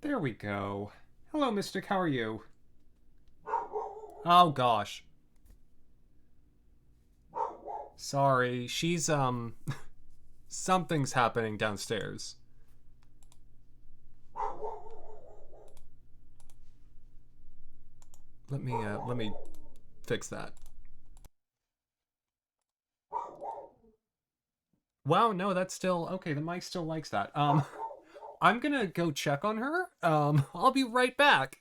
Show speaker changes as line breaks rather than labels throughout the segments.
There we go. Hello, Mystic. How are you? Oh gosh. Sorry. She's something's happening downstairs. Let me fix that. Wow, no, that's still okay. The mic still likes that. I'm gonna go check on her. I'll be right back.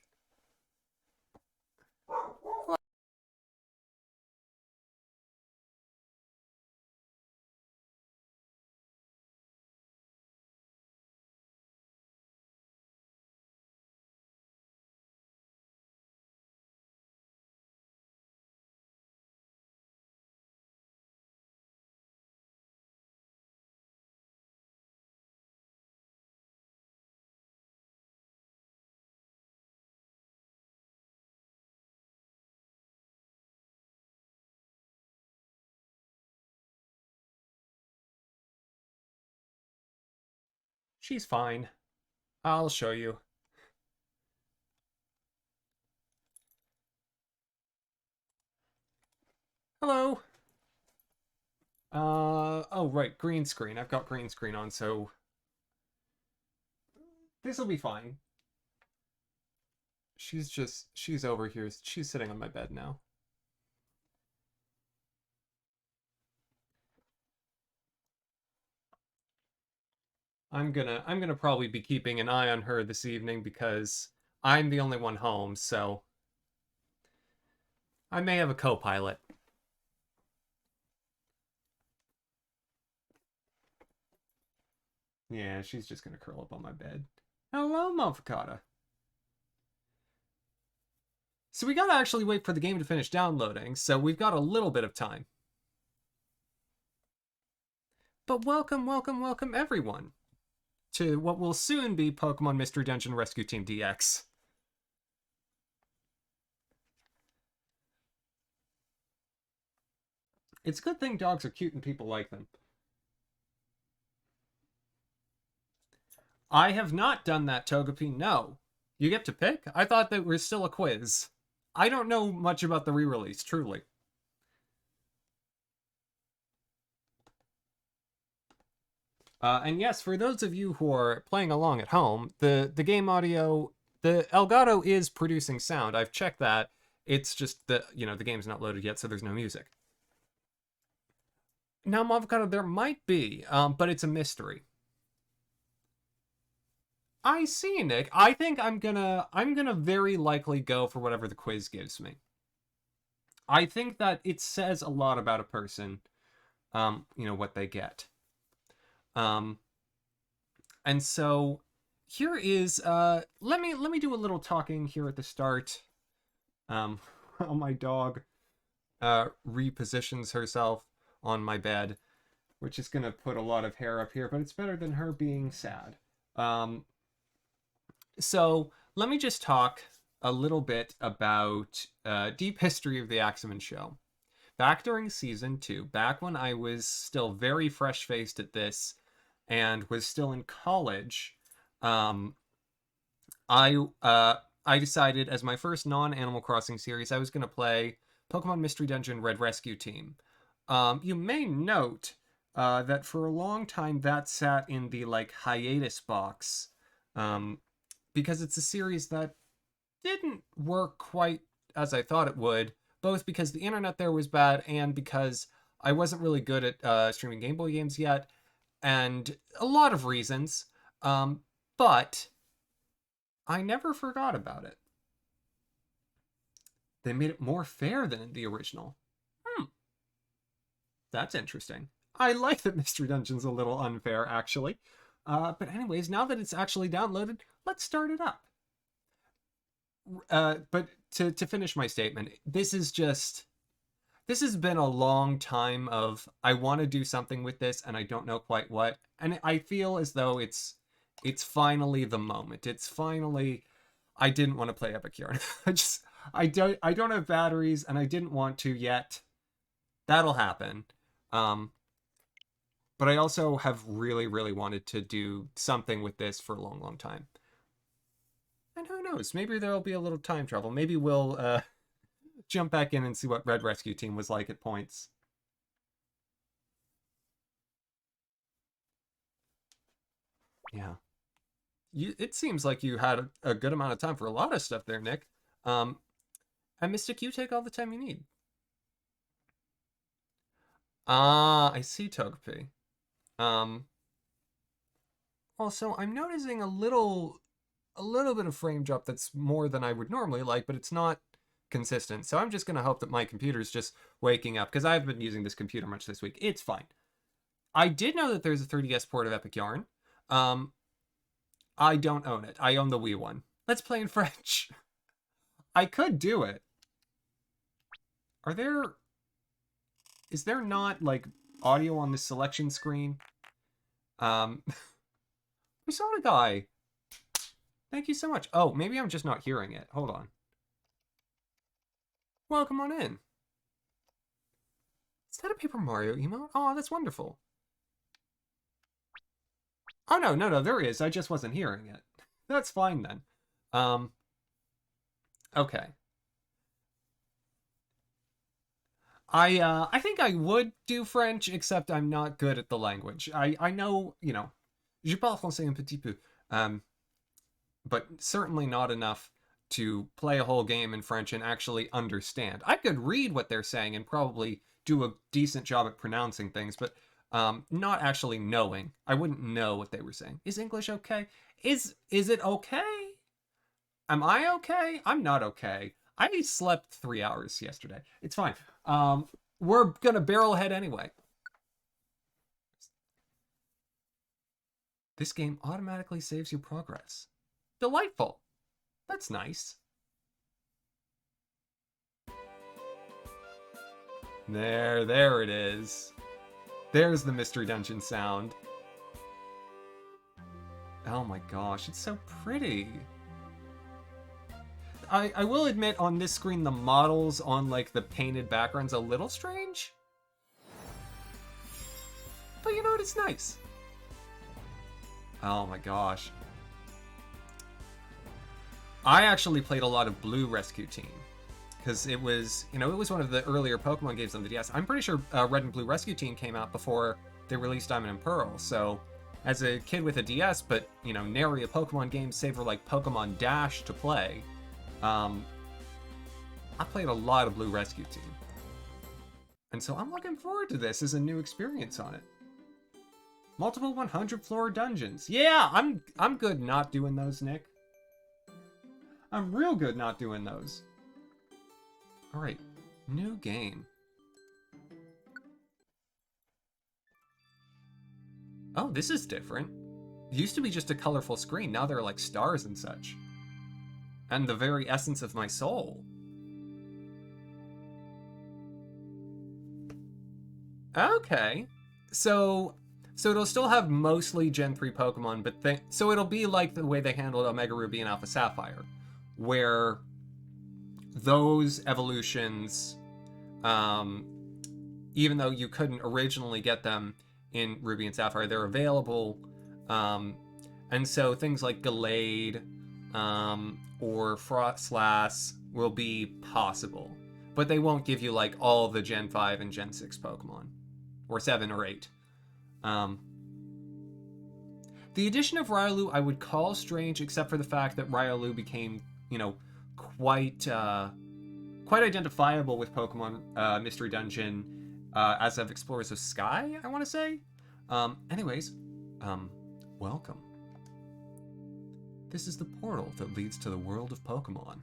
She's fine. I'll show you. Hello. Oh right, green screen. I've got green screen on, so this'll be fine. She's over here. She's sitting on my bed now. I'm gonna probably be keeping an eye on her this evening because I'm the only one home, so I may have a co-pilot. Yeah, she's just gonna curl up on my bed. Hello, Mofficata. So we gotta actually wait for the game to finish downloading, so we've got a little bit of time. But welcome, welcome, welcome everyone to what will soon be Pokemon Mystery Dungeon Rescue Team DX. It's a good thing dogs are cute and people like them. I have not done that, Togepi. No. You get to pick? I thought that was still a quiz. I don't know much about the re-release, truly. And yes, for those of you who are playing along at home, the game audio, the Elgato is producing sound. I've checked that. It's just that, the game's not loaded yet, so there's no music. Now, Mavocado, there might be, but it's a mystery. I see, Nick. I think I'm gonna very likely go for whatever the quiz gives me. I think that it says a lot about a person, what they get. Um, and so here is let me do a little talking here at the start. While my dog repositions herself on my bed, which is gonna put a lot of hair up here, but it's better than her being sad. So let me just talk a little bit about deep history of the Axeman show. Back during season 2, back when I was still very fresh faced at this and was still in college, um, I decided as my first non Animal Crossing series I was going to play Pokemon Mystery Dungeon Red Rescue Team. You may note that for a long time that sat in the hiatus box, um, because it's a series that didn't work quite as I thought it would, both because the internet there was bad and because I wasn't really good at streaming Game Boy games yet, and a lot of reasons. But I never forgot about it. They made it more fair than in the original. Hmm, that's interesting. I like that Mystery Dungeon's a little unfair, actually. But anyways, now that it's actually downloaded, let's start it up. But to finish my statement, this has been a long time of I want to do something with this and I don't know quite what, and I feel as though it's finally the moment. It's finally I didn't want to play Epic Yarn. I don't have batteries and I didn't want to yet. That'll happen. Um, but I also have really really wanted to do something with this for a long long time. knows? Maybe there'll be a little time travel. Maybe we'll jump back in and see what Red Rescue Team was like at points. Yeah. It seems like you had a good amount of time for a lot of stuff there, Nick. And Mystic, you take all the time you need. Ah, I see, Togepi. Also, I'm noticing a little bit of frame drop that's more than I would normally like, but it's not consistent. So I'm just going to hope that my computer's just waking up, because I've been using this computer much this week. It's fine. I did know that there's a 3DS port of Epic Yarn. I don't own it. I own the Wii one. Let's play in French. I could do it. Is there not, like, audio on this selection screen? We saw a guy. Thank you so much. Oh, maybe I'm just not hearing it. Hold on. Welcome on in. Is that a Paper Mario emote? Oh, that's wonderful. Oh, no, there is. I just wasn't hearing it. That's fine then. Okay. I think I would do French, except I'm not good at the language. I know, you know, je parle français un petit peu, but certainly not enough to play a whole game in French and actually understand. I could read what they're saying and probably do a decent job at pronouncing things, but not actually knowing. I wouldn't know what they were saying. Is English okay? Is it okay? Am I okay? I'm not okay. I slept 3 hours yesterday. It's fine. We're gonna barrel ahead anyway. This game automatically saves your progress. Delightful. That's nice. There it is. There's the Mystery Dungeon sound. Oh my gosh, it's so pretty. I will admit, on this screen, the models on, like, the painted background's a little strange. But you know what? It's nice. Oh my gosh. I actually played a lot of Blue Rescue Team, because it was, you know, it was one of the earlier Pokemon games on the DS. I'm pretty sure Red and Blue Rescue Team came out before they released Diamond and Pearl, so as a kid with a DS, but, you know, nary a Pokemon game save for, like, Pokemon Dash to play, I played a lot of Blue Rescue Team. And so I'm looking forward to this as a new experience on it. Multiple 100 floor dungeons. Yeah, I'm good not doing those, Nick. I'm real good not doing those. Alright, new game. Oh, this is different. It used to be just a colorful screen, now there are like stars and such. And the very essence of my soul. Okay. So it'll still have mostly Gen 3 Pokemon, but so it'll be like the way they handled Omega Ruby and Alpha Sapphire, where those evolutions, even though you couldn't originally get them in Ruby and Sapphire, they're available. And so things like Gallade, or Frostlass will be possible, but they won't give you like all the Gen 5 and Gen 6 Pokemon, or 7 or 8. The addition of Riolu I would call strange, except for the fact that Riolu became, you know, quite identifiable with Pokemon Mystery Dungeon as of Explorers of Sky, I want to say. Anyways, welcome. This is the portal that leads to the world of Pokemon.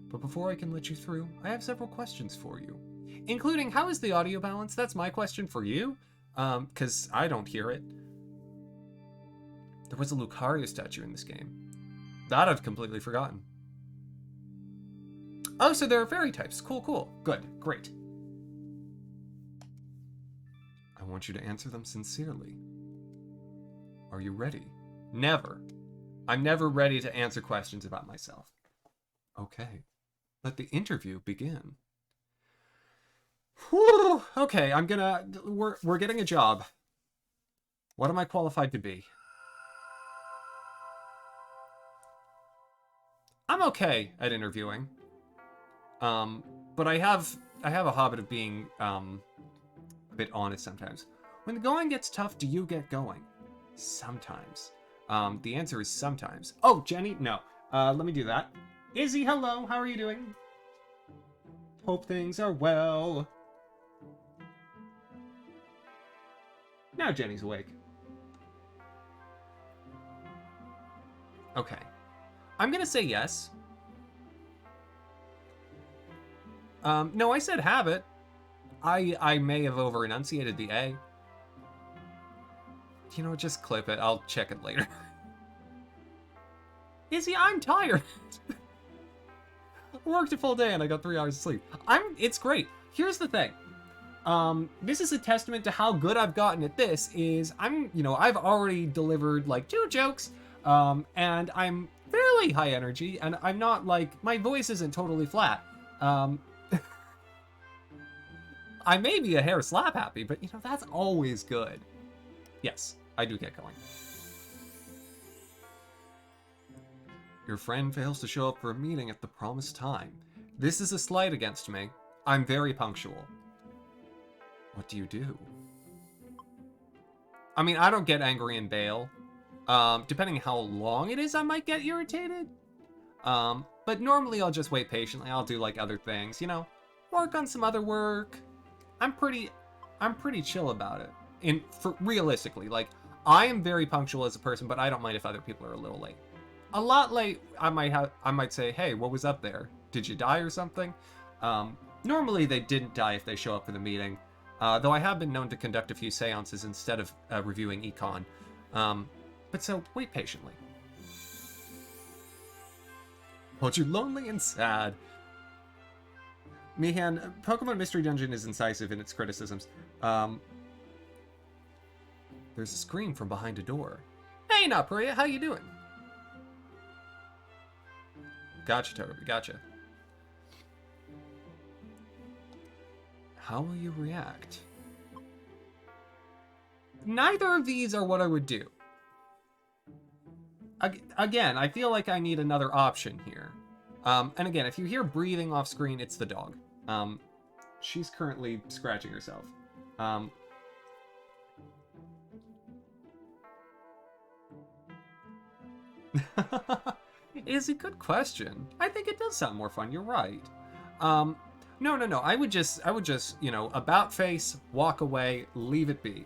But before I can let you through, I have several questions for you. Including, how is the audio balance? That's my question for you, because I don't hear it. There was a Lucario statue in this game. That I've completely forgotten. Oh, so there are fairy types. Cool. Good. Great. I want you to answer them sincerely. Are you ready? Never. I'm never ready to answer questions about myself. Okay. Let the interview begin. Whew. Okay, we're getting a job. What am I qualified to be? I'm okay at interviewing. But I have a habit of being a bit honest sometimes. When the going gets tough, do you get going? Sometimes. The answer is sometimes. Oh, Jenny, no. Let me do that. Izzy, hello. How are you doing? Hope things are well. Now Jenny's awake. Okay. I'm gonna say yes. No, I said habit. I may have over-enunciated the A. You know, just clip it. I'll check it later. Izzy, I'm tired. I worked a full day and I got 3 hours of sleep. It's great. Here's the thing. This is a testament to how good I've gotten at this. I've already delivered like 2 jokes, and I'm fairly high energy, and I'm not like, my voice isn't totally flat. I may be a hair slap happy, but that's always good. Yes, I do get going. Your friend fails to show up for a meeting at the promised time. This is a slight against me. I'm very punctual. What do you do? I mean, I don't get angry and bail. Depending how long it is, I might get irritated. But normally I'll just wait patiently. I'll do like other things, work on some other work. I'm pretty chill about it. Realistically, like, I am very punctual as a person, but I don't mind if other people are a little late. A lot late, I might say, hey, what was up there? Did you die or something? Normally they didn't die if they show up for the meeting. Though I have been known to conduct a few seances instead of reviewing econ. But so, wait patiently. Hold you lonely and sad. Mihan, Pokemon Mystery Dungeon is incisive in its criticisms. There's a scream from behind a door. Hey, Napriya, how you doing? Gotcha, Togepi, gotcha. How will you react? Neither of these are what I would do. Again, I feel like I need another option here. And again, if you hear breathing off screen, it's the dog. She's currently scratching herself. It is a good question. I think it does sound more fun. You're right. No. I would just, about face, walk away, leave it be.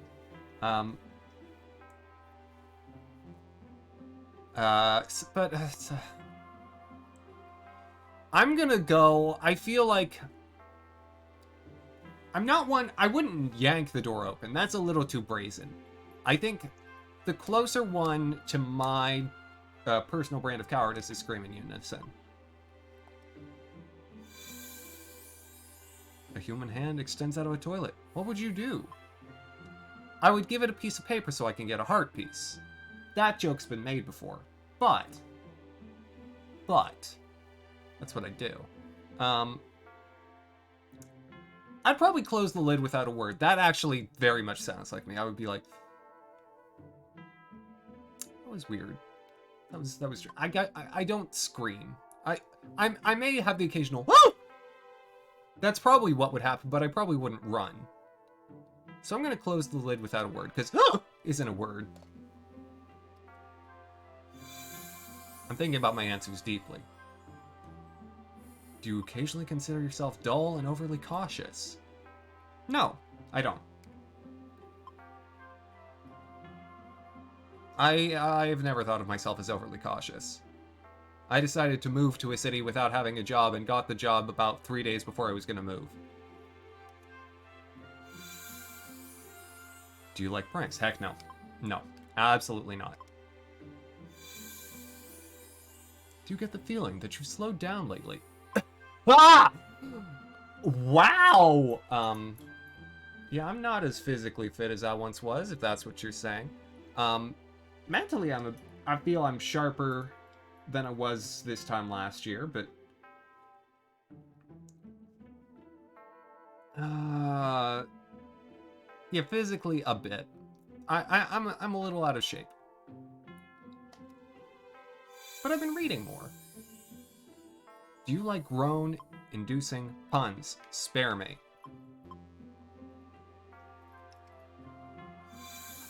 I'm gonna go. I feel like I wouldn't yank the door open. That's a little too brazen. I think the closer one to my personal brand of cowardice is screaming unison. A human hand extends out of a toilet. What would you do? I would give it a piece of paper so I can get a heart piece. That joke's been made before. But, that's what I do. I'd probably close the lid without a word. That actually very much sounds like me. I would be like, that was weird. That was. I don't scream. I may have the occasional whoa. That's probably what would happen, but I probably wouldn't run. So I'm gonna close the lid without a word because isn't a word. I'm thinking about my answers deeply. Do you occasionally consider yourself dull and overly cautious? No, I don't. I've never thought of myself as overly cautious. I decided to move to a city without having a job and got the job about 3 days before I was going to move. Do you like pranks? Heck no. No, absolutely not. Do you get the feeling that you've slowed down lately? Ah! Wow! Yeah, I'm not as physically fit as I once was, if that's what you're saying. Mentally, I feel I'm sharper than I was this time last year, but... yeah, physically a bit. I'm a little out of shape. But I've been reading more. Do you like groan-inducing puns? Spare me.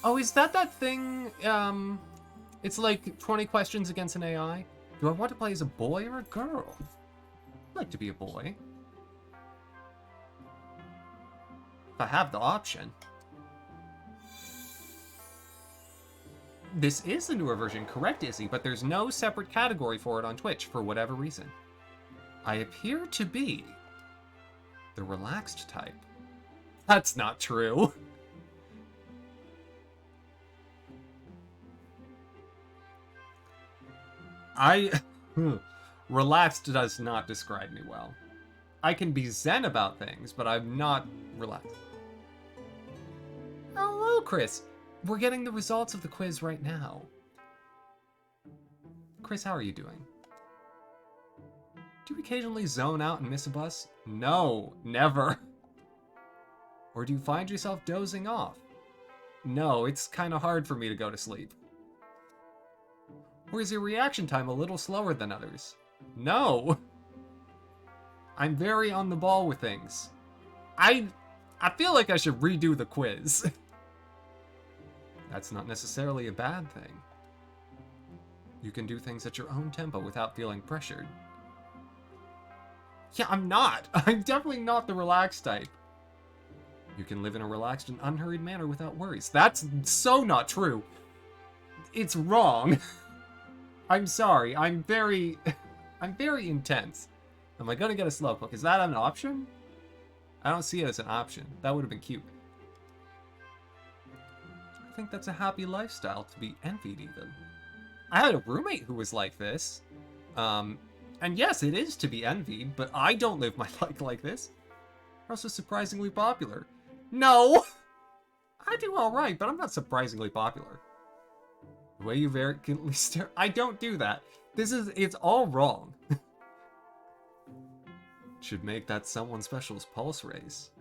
Oh, is that thing, it's like 20 questions against an AI? Do I want to play as a boy or a girl? I'd like to be a boy. If I have the option. This is the newer version, correct, Izzy, but there's no separate category for it on Twitch for whatever reason. I appear to be the relaxed type. That's not true. Relaxed does not describe me well. I can be zen about things, but I'm not relaxed. Hello, Chris. We're getting the results of the quiz right now. Chris, how are you doing? Do you occasionally zone out and miss a bus? No, never. Or do you find yourself dozing off? No, it's kind of hard for me to go to sleep. Or is your reaction time a little slower than others? No. I'm very on the ball with things. I feel like I should redo the quiz. That's not necessarily a bad thing. You can do things at your own tempo without feeling pressured. Yeah, I'm not. I'm definitely not the relaxed type. You can live in a relaxed and unhurried manner without worries. That's so not true. It's wrong. I'm sorry. I'm very intense. Am I gonna get a slowpoke? Is that an option? I don't see it as an option. That would have been cute. I think that's a happy lifestyle to be envied even. I had a roommate who was like this. And yes, it is to be envied, but I don't live my life like this. You're also surprisingly popular. No! I do alright, but I'm not surprisingly popular. The way you arrogantly stare... I don't do that. It's all wrong. Should make that someone special's pulse race.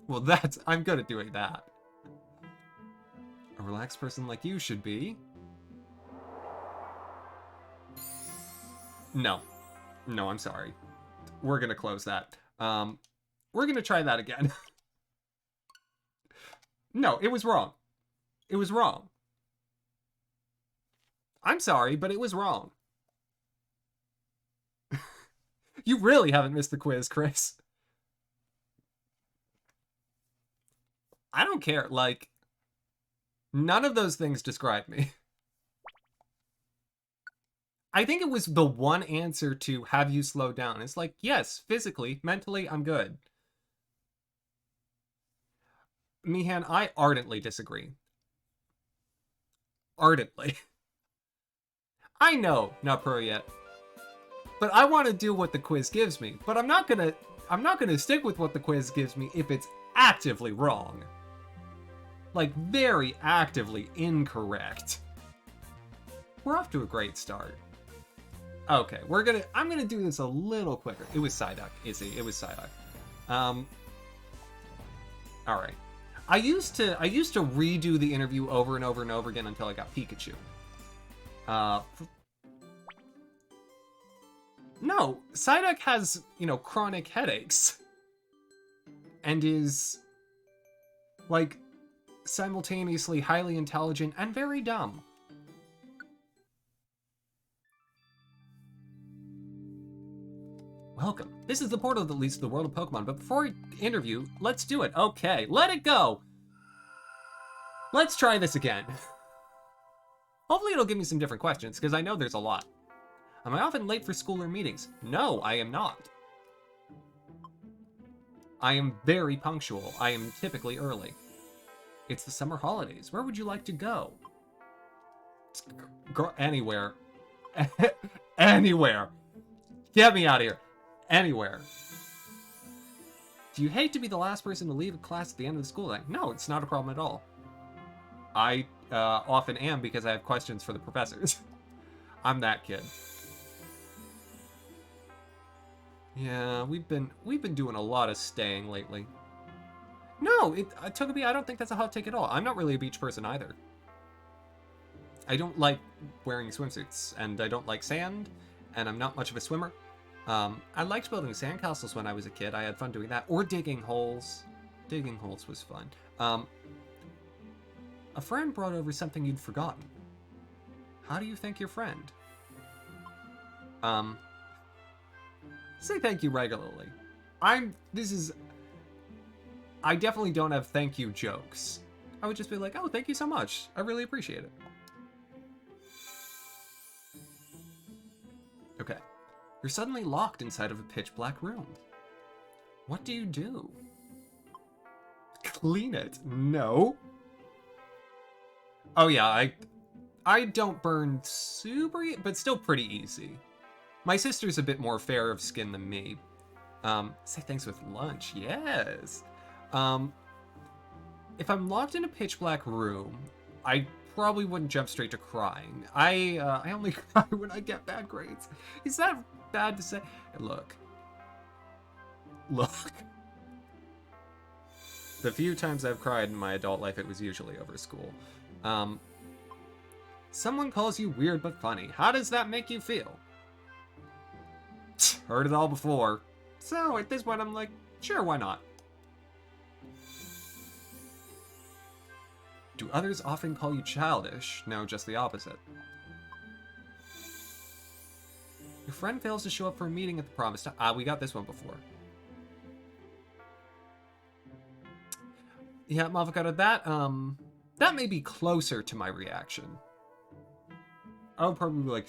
Well, I'm good at doing that. A relaxed person like you should be... No. No, I'm sorry. We're gonna close that. We're gonna try that again. No, it was wrong. It was wrong. I'm sorry, but it was wrong. You really haven't missed the quiz, Chris. I don't care. Like, none of those things describe me. I think it was the one answer to have you slow down. It's like, yes, physically, mentally, I'm good. Mihan, I ardently disagree. Ardently. I know, not pro yet. But I want to do what the quiz gives me. But I'm not gonna stick with what the quiz gives me if it's actively wrong. Like, very actively incorrect. We're off to a great start. Okay, I'm gonna do this a little quicker. It was Psyduck, Izzy. It was Psyduck. Alright. I used to redo the interview over and over and over again until I got Pikachu. No, Psyduck has, chronic headaches. And is, like, simultaneously highly intelligent and very dumb. Welcome. This is the portal that leads to the world of Pokemon, but before we interview, let's do it. Okay, let it go! Let's try this again. Hopefully it'll give me some different questions, because I know there's a lot. Am I often late for school or meetings? No, I am not. I am very punctual. I am typically early. It's the summer holidays. Where would you like to go? Anywhere. Anywhere. Get me out of here. Anywhere. Do you hate to be the last person to leave a class at the end of the school day? No, it's not a problem at all. I often am because I have questions for the professors. I'm that kid. Yeah, we've been doing a lot of staying lately. No, Togepi, I don't think that's a hot take at all. I'm not really a beach person either. I don't like wearing swimsuits, and I don't like sand, and I'm not much of a swimmer. I liked building sandcastles when I was a kid. I had fun doing that. Or digging holes. Digging holes was fun. A friend brought over something you'd forgotten. How do you thank your friend? Say thank you regularly. I definitely don't have thank you jokes. I would just be like, oh, thank you so much. I really appreciate it. Okay. You're suddenly locked inside of a pitch black room. What do you do? Clean it. No. Oh yeah, I don't burn super, but still pretty easy. My sister's a bit more fair of skin than me. Say thanks with lunch. Yes. If I'm locked in a pitch black room, I probably wouldn't jump straight to crying. I only cry when I get bad grades. Is that bad to say? Look. The few times I've cried in my adult life, it was usually over school. Someone calls you weird but funny. How does that make you feel? Heard it all before. So at this point, I'm like, sure, why not? Do others often call you childish? No, just the opposite. Your friend fails to show up for a meeting at the promised time. Ah, we got this one before. Yeah, Mavocado, that may be closer to my reaction. I would probably be like,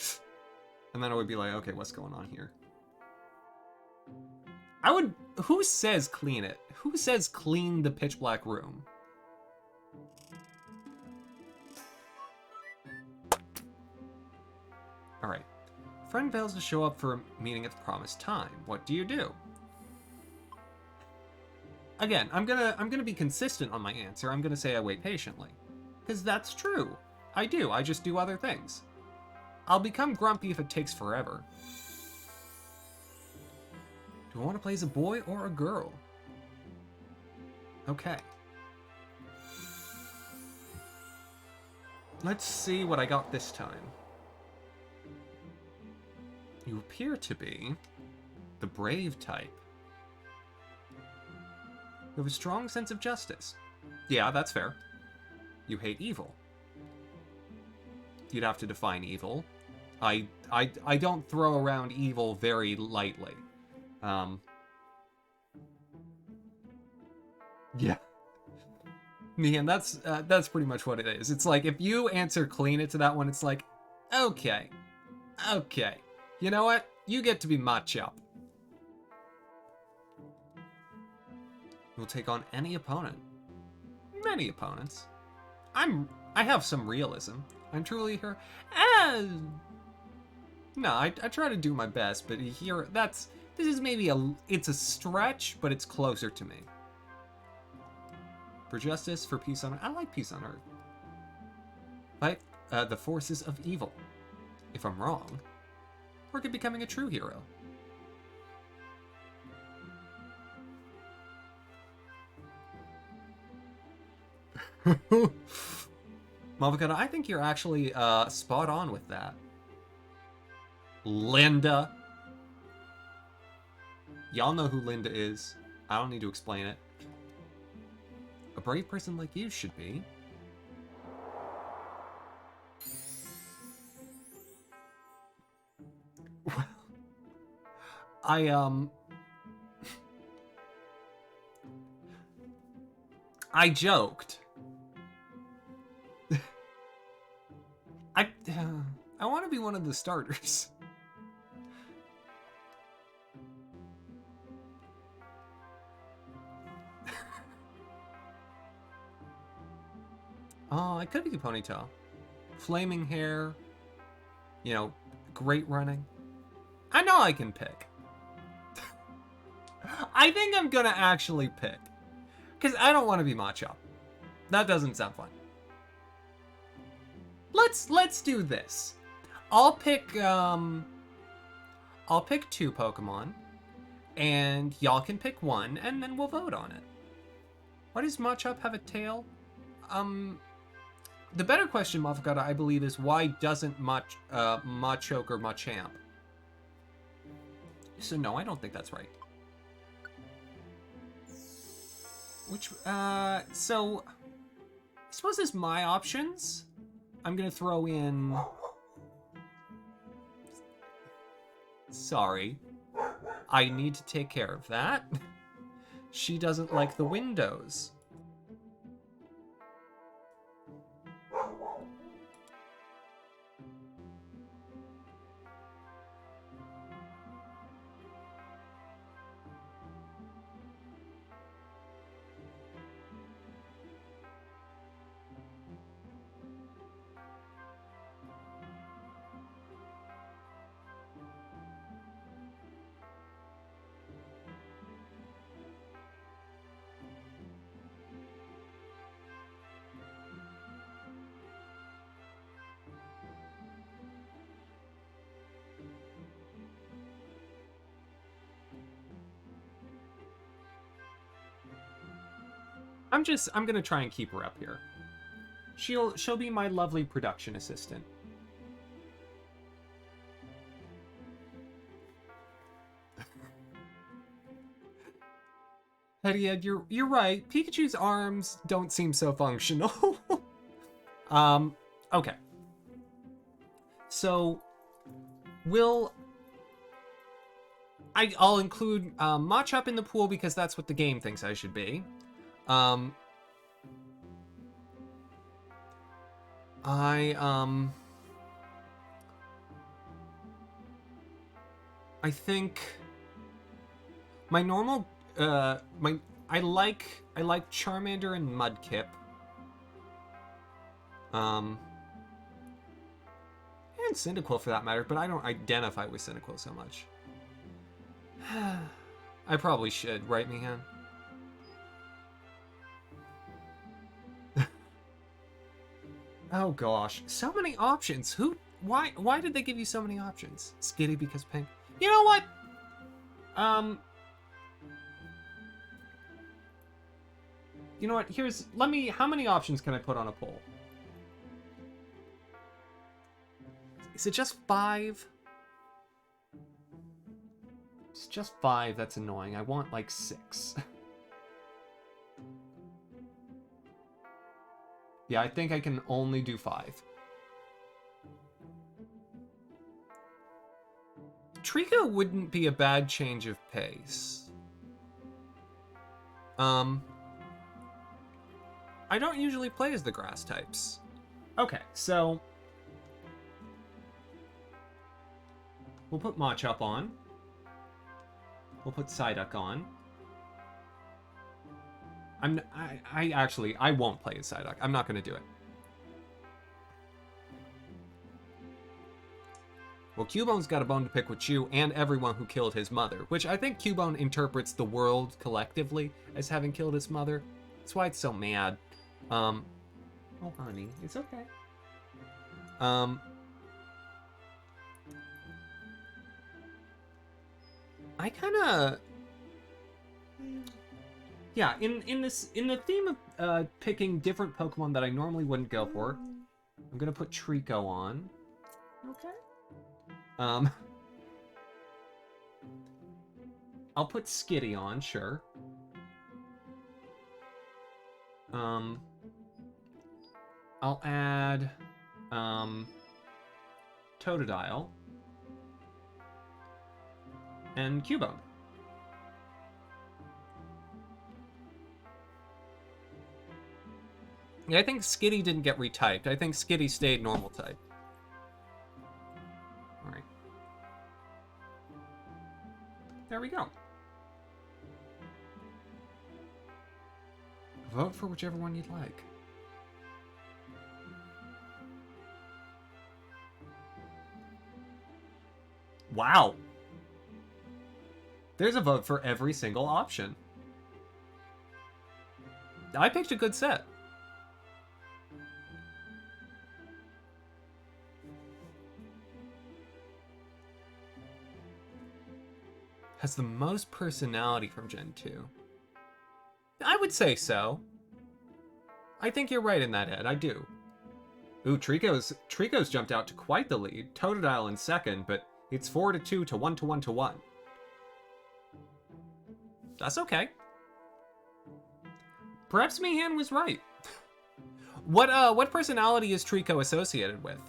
and then I would be like, okay, what's going on here? Who says clean it? Who says clean the pitch black room? All right. Friend fails to show up for a meeting at the promised time. What do you do? Again, I'm gonna be consistent on my answer. I'm gonna say I wait patiently, because that's true. I do. I just do other things. I'll become grumpy if it takes forever. Do I want to play as a boy or a girl? Okay. Let's see what I got this time. You appear to be the brave type. You have a strong sense of justice. Yeah, that's fair. You hate evil. You'd have to define evil. I don't throw around evil very lightly. Yeah. Man, that's pretty much what it is. It's like, if you answer clean it to that one, it's like, okay. You know what? You get to be Machop. You'll take on any opponent. Many opponents. I have some realism. I'm truly her. No, I try to do my best, but here, this is maybe it's a stretch, but it's closer to me. For justice, for peace on Earth. I like peace on Earth. Fight the forces of evil. If I'm wrong, work at becoming a true hero. Mavocado, I think you're actually spot on with that. Linda. Y'all know who Linda is. I don't need to explain it. A brave person like you should be. Well, I joked. I want to be one of the starters. Oh, it could be Ponytail. Flaming hair. You know, great running. I know I can pick. I think I'm gonna actually pick. Because I don't want to be Machop. That doesn't sound fun. Let's do this. I'll pick 2 Pokemon. And y'all can pick 1, and then we'll vote on it. Why does Machop have a tail? The better question, Mavocado, I believe, is why doesn't Machoke or Machamp? So no, I don't think that's right. Which, so... I suppose as my options, I'm gonna throw in... Sorry. I need to take care of that. She doesn't like the windows. I'm gonna try and keep her up here. She'll be my lovely production assistant. Ed, you're right. Pikachu's arms don't seem so functional. Okay. So, I'll include Machop in the pool because that's what the game thinks I should be. I think my normal I like Charmander and Mudkip. And Cyndaquil for that matter, but I don't identify with Cyndaquil so much. I probably should, right, Mihan? Oh gosh, so many options. Why did they give you so many options? Skitty because pink. You know what? You know what? How many options can I put on a poll? Is it just 5? It's just 5, that's annoying. I want like 6. Yeah, I think I can only do 5. Trico wouldn't be a bad change of pace. I don't usually play as the grass types. Okay, so... we'll put Machop on. We'll put Psyduck on. I won't play as Psyduck. I'm not going to do it. Well, Cubone's got a bone to pick with you and everyone who killed his mother, which I think Cubone interprets the world collectively as having killed his mother. That's why it's so mad. Oh, honey, it's okay. I kind of... yeah, in the theme of picking different Pokemon that I normally wouldn't go for, I'm gonna put Trico on. Okay. I'll put Skitty on, sure. I'll add Totodile and Cubone. Yeah, I think Skitty didn't get retyped. I think Skitty stayed normal type. Alright. There we go. Vote for whichever one you'd like. Wow. There's a vote for every single option. I picked a good set. Has the most personality from Gen 2. I would say so. I think you're right in that, Ed. I do. Ooh, Trico's jumped out to quite the lead. Totodile in second, but it's 4-2 to 1-1 to 1. That's okay. Perhaps Meehan was right. What personality is Trico associated with?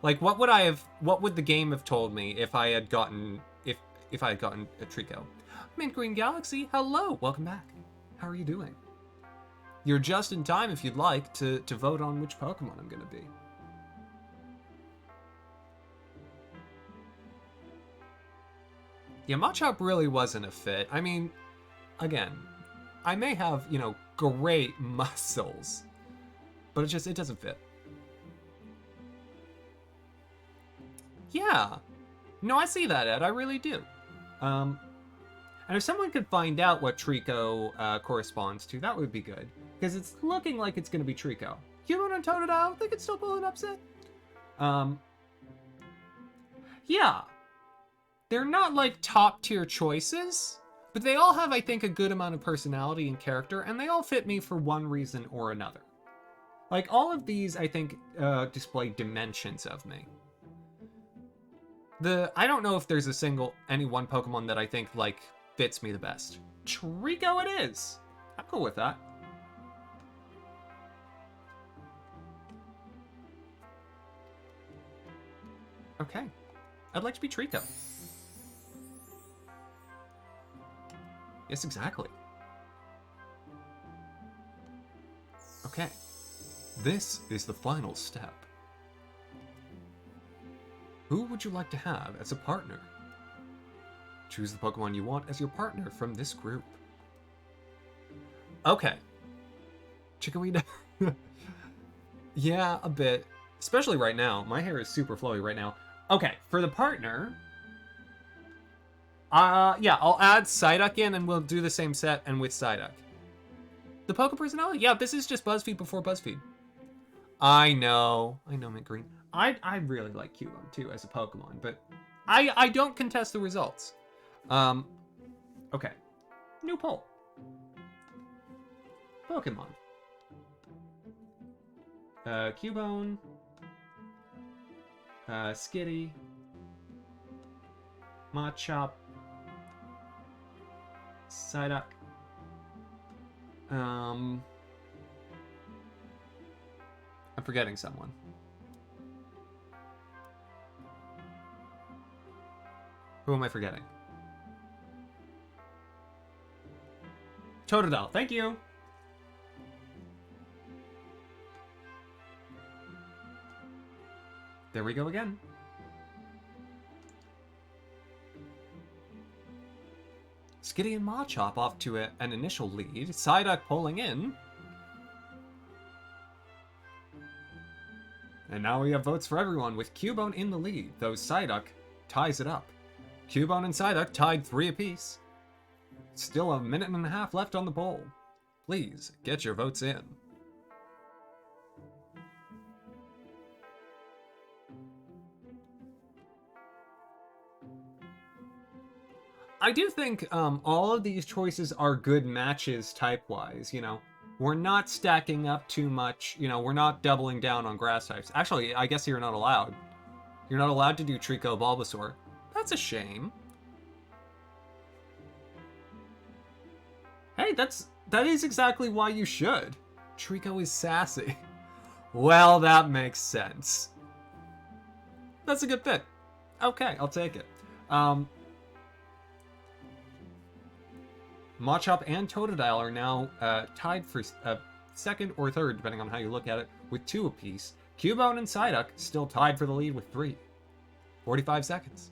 Like, what would the game have told me if I had gotten a Trico? Mint Green Galaxy, hello, welcome back. How are you doing? You're just in time if you'd like to vote on which Pokemon I'm gonna be. Yeah, Machop really wasn't a fit. I mean, again, I may have, great muscles, but it doesn't fit. Yeah. No, I see that, Ed. I really do. And if someone could find out what Trico corresponds to, that would be good. Because it's looking like it's going to be Trico. Human and Totodile, they could still pull an upset. Yeah. They're not, like, top-tier choices, but they all have, I think, a good amount of personality and character, and they all fit me for one reason or another. Like, all of these, I think, display dimensions of me. I don't know if there's any one Pokemon that I think, like, fits me the best. Trico it is! I'm cool with that. Okay. I'd like to be Trico. Yes, exactly. Okay. This is the final step. Who would you like to have as a partner? Choose the Pokemon you want as your partner from this group. Okay. Chikorita. Yeah, a bit. Especially right now. My hair is super flowy right now. Okay, for the partner... yeah, I'll add Psyduck in and we'll do the same set and with Psyduck. The Poke personality? Yeah, this is just BuzzFeed before BuzzFeed. I know, Mint Green. I really like Cubone too as a Pokemon, but I don't contest the results. Okay. New poll. Pokemon. Cubone. Skitty. Machop. Psyduck. I'm forgetting someone. Who am I forgetting? Totodile, thank you! There we go again. Skitty and Machop off to an initial lead. Psyduck pulling in. And now we have votes for everyone, with Cubone in the lead, though Psyduck ties it up. Cubone and Psyduck tied 3 apiece. Still a minute and a half left on the poll. Please, get your votes in. I do think all of these choices are good matches type-wise, We're not stacking up too much, we're not doubling down on grass types. Actually, I guess you're not allowed. You're not allowed to do Trico Bulbasaur. That's a shame. Hey, that is exactly why you should. Trico is sassy. Well, that makes sense. That's a good pick. Okay, I'll take it. Machop and Totodile are now tied for second or third, depending on how you look at it, with 2 apiece. Cubone and Psyduck still tied for the lead with 3. 45 seconds.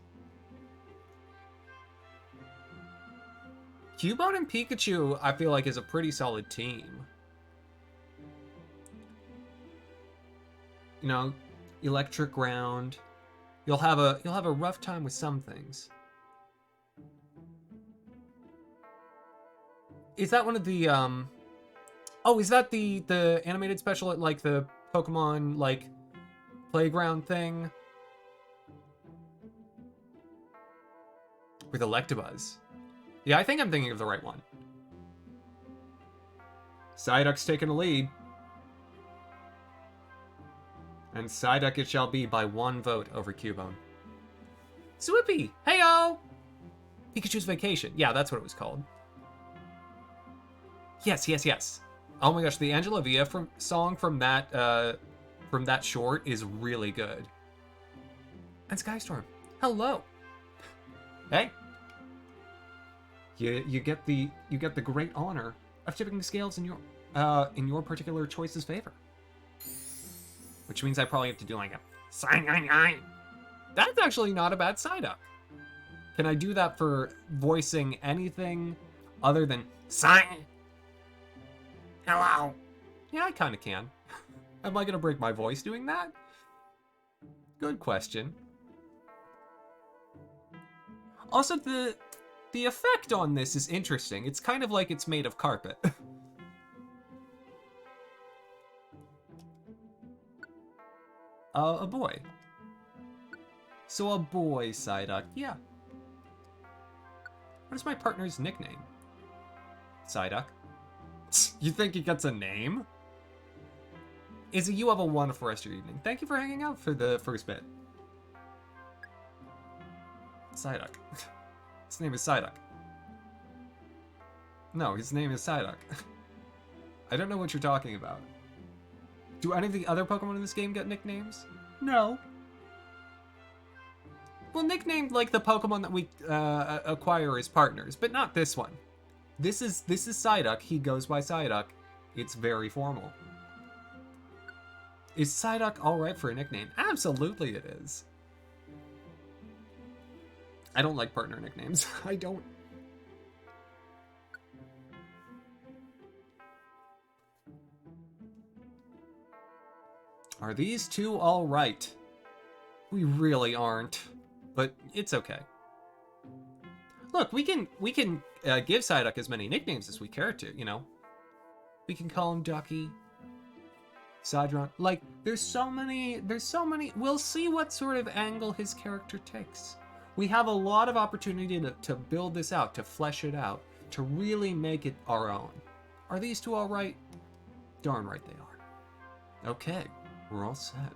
Cubone and Pikachu, I feel like, is a pretty solid team. Electric Ground. You'll have a rough time with some things. Is that one of the oh, is that the animated special at like the Pokemon like playground thing? With Electabuzz. Yeah, I think I'm thinking of the right one. Psyduck's taking a lead. And Psyduck it shall be by 1 vote over Cubone. Swippy! Heyo! Pikachu's Vacation. Yeah, that's what it was called. Yes, yes, yes. Oh my gosh, the Angela Villa song from that short is really good. And Skystorm, hello. Hey. You get the great honor of tipping the scales in your particular choice's favor. Which means I probably have to do like a sign. That's actually not a bad side up. Can I do that for voicing anything other than sign? Hello. Yeah, I kind of can. Am I gonna break my voice doing that? Good question. Also, the effect on this is interesting. It's kind of like it's made of carpet. A boy. So a boy, Psyduck. Yeah. What is my partner's nickname? Psyduck. You think he gets a name? Izzy, you have a wonderful rest of your evening. Thank you for hanging out for the first bit. Psyduck. His name is Psyduck. No, his name is Psyduck. I don't know what you're talking about. Do any of the other Pokemon in this game get nicknames? No. Well, nicknamed like the Pokemon that we acquire as partners, but not this one. This is Psyduck. He goes by Psyduck. It's very formal. Is Psyduck alright for a nickname? Absolutely it is. I don't like partner nicknames. I don't. Are these two alright? We really aren't. But it's okay. Look, we can give Psyduck as many nicknames as we care to, you know? We can call him Ducky, Sidron. Like, there's so many. We'll see what sort of angle his character takes. We have a lot of opportunity to build this out, to flesh it out, to really make it our own. Are these two all right? Darn right they are. Okay, we're all set.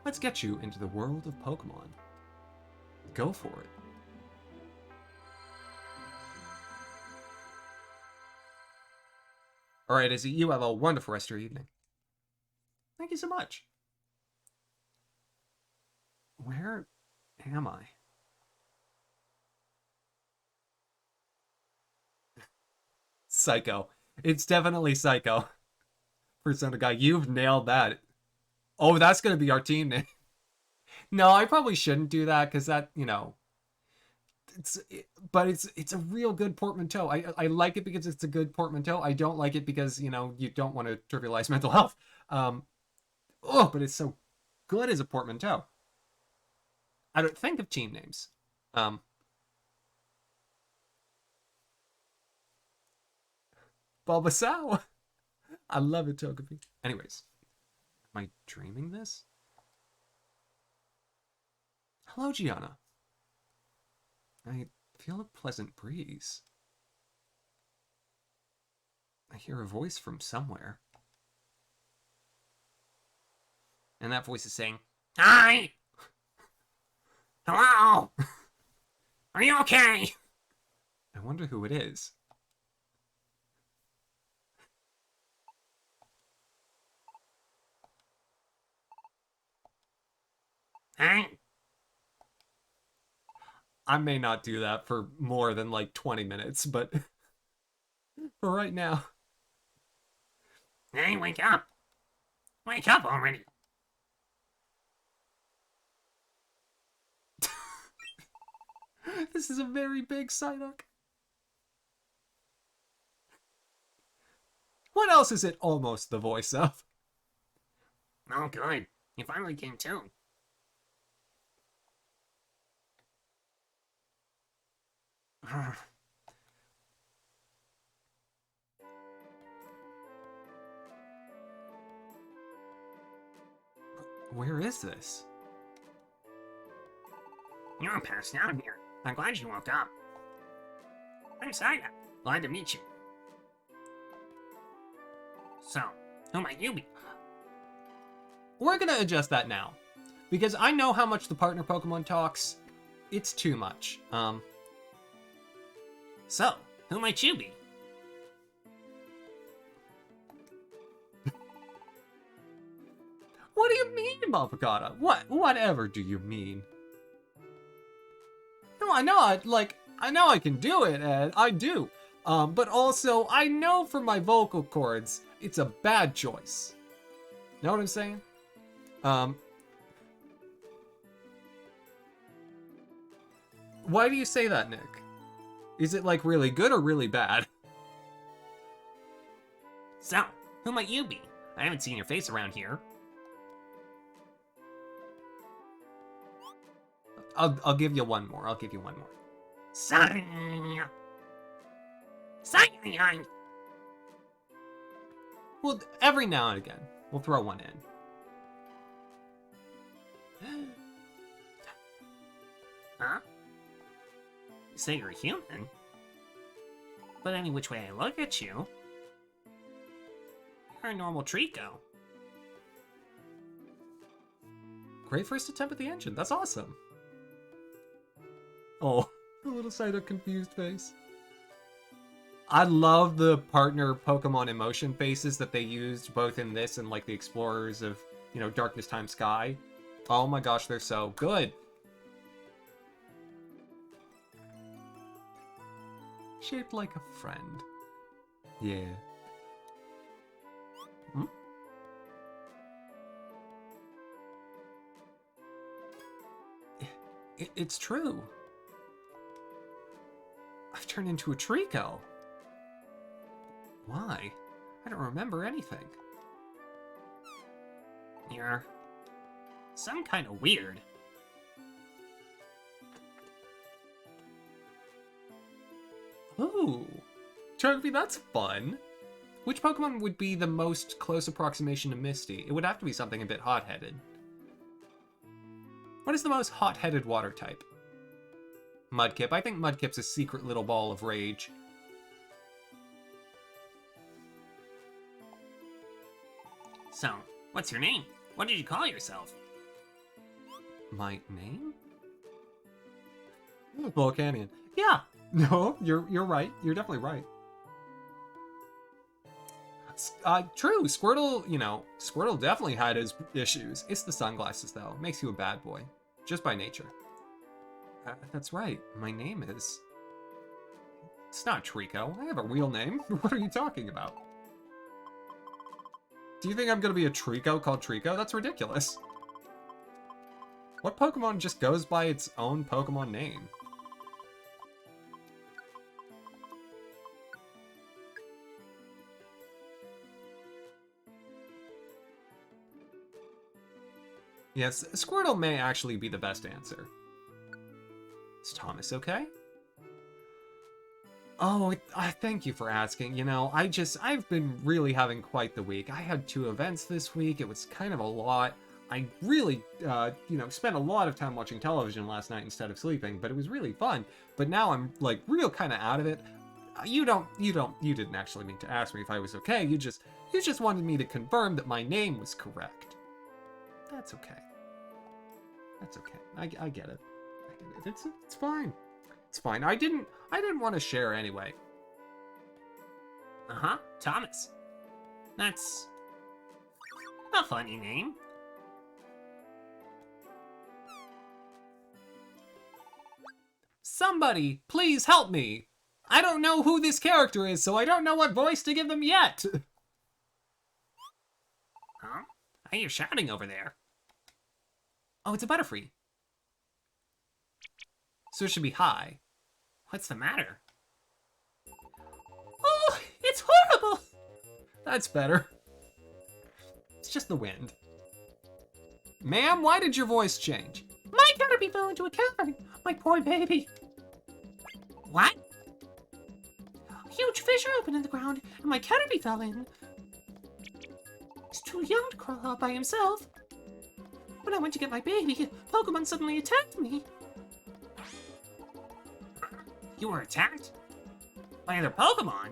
Let's get you into the world of Pokemon. Go for it. All right, Izzy, you have a wonderful rest of your evening. Thank you so much. Where am I? Psycho. It's definitely Psycho. Persona Guy, you've nailed that. Oh, that's going to be our team name. No, I probably shouldn't do that because that, you know, but it's a real good portmanteau. I like it because it's a good portmanteau. I don't like it because, you know, you don't want to trivialize mental health. But it's so good as a portmanteau. I don't think of team names. Bulbasaur. I love it, Togepi. Anyways, am I dreaming this? Hello, Gianna. I feel a pleasant breeze. I hear a voice from somewhere. And that voice is saying, "Hi! Hello! Are you okay?" I wonder who it is. Hey! I may not do that for more than like 20 minutes, but for right now. Hey, wake up! Wake up already! This is a very big Psyduck. What else is it almost the voice of? Oh, good. You finally came to. Where is this? You're passed out here. I'm glad you woke up. I'm Saya. Glad to meet you. So, who might you be? We're gonna adjust that now. Because I know how much the partner Pokemon talks. It's too much. So, who might you be? What do you mean, Mafakata? Whatever do you mean? No, I know I know I can do it, Ed. I do. But also, I know for my vocal cords, it's a bad choice. Know what I'm saying? Why do you say that, Nick? Is it, like, really good or really bad?
So, who might you be? I haven't seen your face around here.
I'll give you one more. I'll give you one more.
Sign.
Well, every now and again, we'll throw one in.
Huh? You say you're a human? But any which way I look at you, you're a normal Trico.
Great first attempt at the engine. That's awesome. Oh, the little side of confused face. I love the partner Pokemon emotion faces that they used both in this and like the Explorers of, you know, Darkness Time Sky. Oh my gosh, they're so good. Shaped like a friend. Yeah. Hmm? It's true. I've turned into a Trico. Why? I don't remember anything.
You're some kind of weird.
Ooh. Trophy, that's fun. Which Pokemon would be the most close approximation to Misty? It would have to be something a bit hot-headed. What is the most hot-headed water type? Mudkip. I think Mudkip's a secret little ball of rage.
So, what's your name? What did you call yourself?
My name? Volcanion. Yeah. No, you're right. You're definitely right. True. Squirtle, you know, Squirtle definitely had his issues. It's the sunglasses, though. It makes you a bad boy. Just by nature. That's right. My name is... It's not Trico. I have a real name. What are you talking about? Do you think I'm going to be a Trico called Trico? That's ridiculous. What Pokemon just goes by its own Pokemon name? Yes, Squirtle may actually be the best answer. Is Thomas okay? Oh, thank you for asking. You know, I've been really having quite the week. I had 2 events this week. It was kind of a lot. I really, you know, spent a lot of time watching television last night instead of sleeping, but it was really fun. But now I'm, like, real kind of out of it. You didn't actually mean to ask me if I was okay. You just wanted me to confirm that my name was correct. That's okay. That's okay. I get it. It's fine. It's fine. I didn't want to share anyway.
Uh-huh, Thomas. That's a funny name.
Somebody, please help me. I don't know who this character is, so I don't know what voice to give them yet.
Huh? I hear you shouting over there.
Oh, it's a Butterfree. So it should be high.
What's the matter?
Oh, it's horrible! That's better. It's just the wind. Ma'am, why did your voice change?
My Caterpie fell into a cavern. My poor baby.
What?
A huge fissure opened in the ground, and my Caterpie fell in. He's too young to crawl out by himself. When I went to get my baby, Pokemon suddenly attacked me.
You were attacked? By other Pokemon?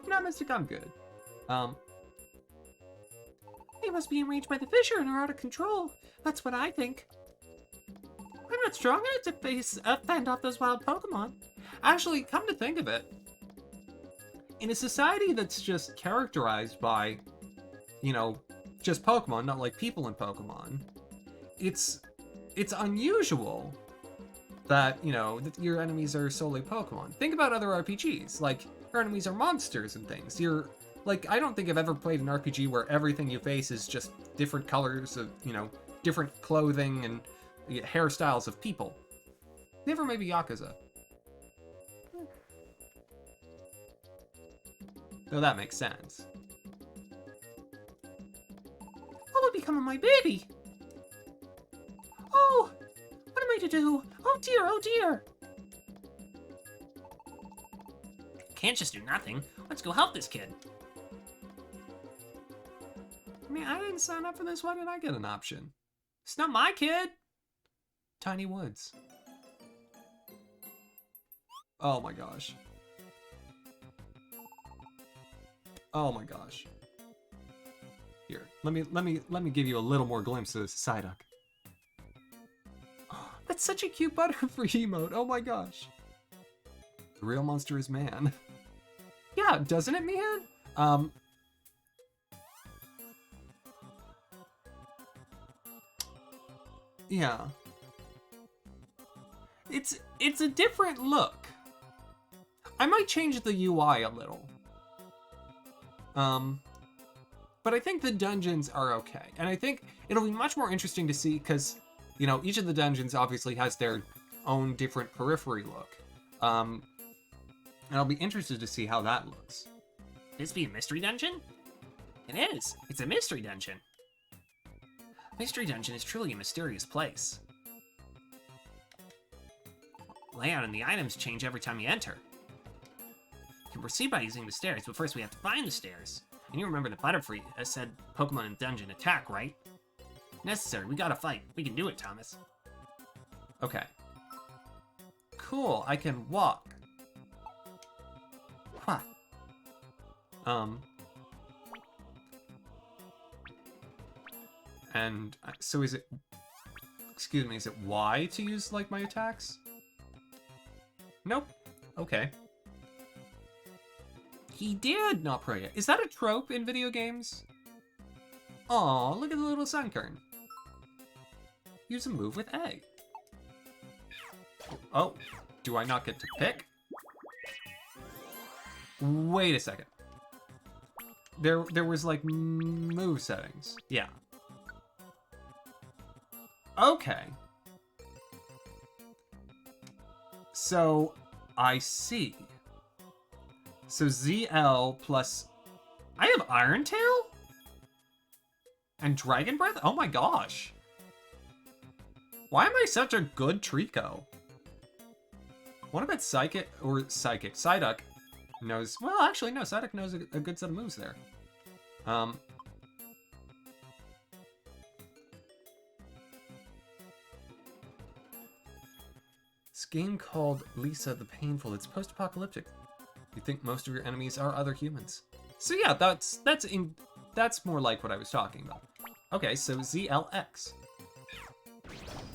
No, Mystic, I'm good.
They must be enraged by the fissure and are out of control. That's what I think. I'm not strong enough to fend off those wild Pokemon.
Actually, come to think of it, in a society that's just characterized by, you know, just Pokemon, not like people in Pokemon, it's unusual that, you know, that your enemies are solely Pokemon. Think about other RPGs. Like, your enemies are monsters and things. Like, I don't think I've ever played an RPG where everything you face is just different colors of, you know, different clothing and hairstyles of people. Never maybe Yakuza. Though that makes sense.
What will become of my baby? Oh, what am I to do? Oh dear, oh dear.
Can't just do nothing. Let's go help this kid.
I mean, I didn't sign up for this. Why did I get an option? It's not my kid. Tiny Woods. Oh my gosh. Oh my gosh. Here, let me give you a little more glimpse of Psyduck. Oh, that's such a cute Butterfree emote. Oh my gosh. The real monster is man. Yeah, doesn't it, man? Yeah. It's a different look. I might change the UI a little. But I think the dungeons are okay. And I think it'll be much more interesting to see because, you know, each of the dungeons obviously has their own different periphery look. And I'll be interested to see how that looks.
This be a mystery dungeon? It is. It's a mystery dungeon. Mystery dungeon is truly a mysterious place. Layout and the items change every time you enter. You can proceed by using the stairs, but first we have to find the stairs. And you remember that Butterfree said Pokemon in dungeon attack, right? Necessary, we gotta fight. We can do it, Thomas.
Okay. Cool, I can walk.
What?
And so is it, excuse me, is it Y to use like my attacks? Nope. Okay. He did not pray it. Is that a trope in video games? Aw, look at the little sunkern. Use a move with A. Oh, do I not get to pick? Wait a second. There was like move settings. Yeah. Okay. So, I see. So ZL plus... I have Iron Tail? And Dragon Breath? Oh my gosh. Why am I such a good Trico? What about Psyduck knows... Well, actually, no. Psyduck knows a good set of moves there. This game called Lisa the Painful. It's post-apocalyptic. You think most of your enemies are other humans. So yeah, that's more like what I was talking about. Okay, so ZLX.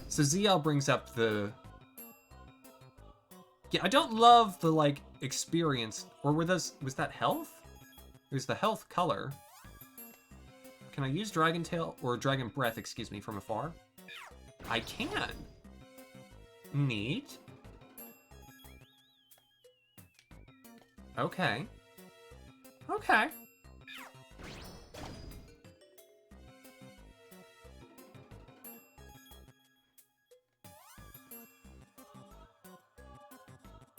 So ZL brings up the... Yeah, I don't love the, like, experience. Or was that health? It was the health color. Can I use Dragon Tail, or Dragon Breath, excuse me, from afar? I can. Neat. Okay. Okay.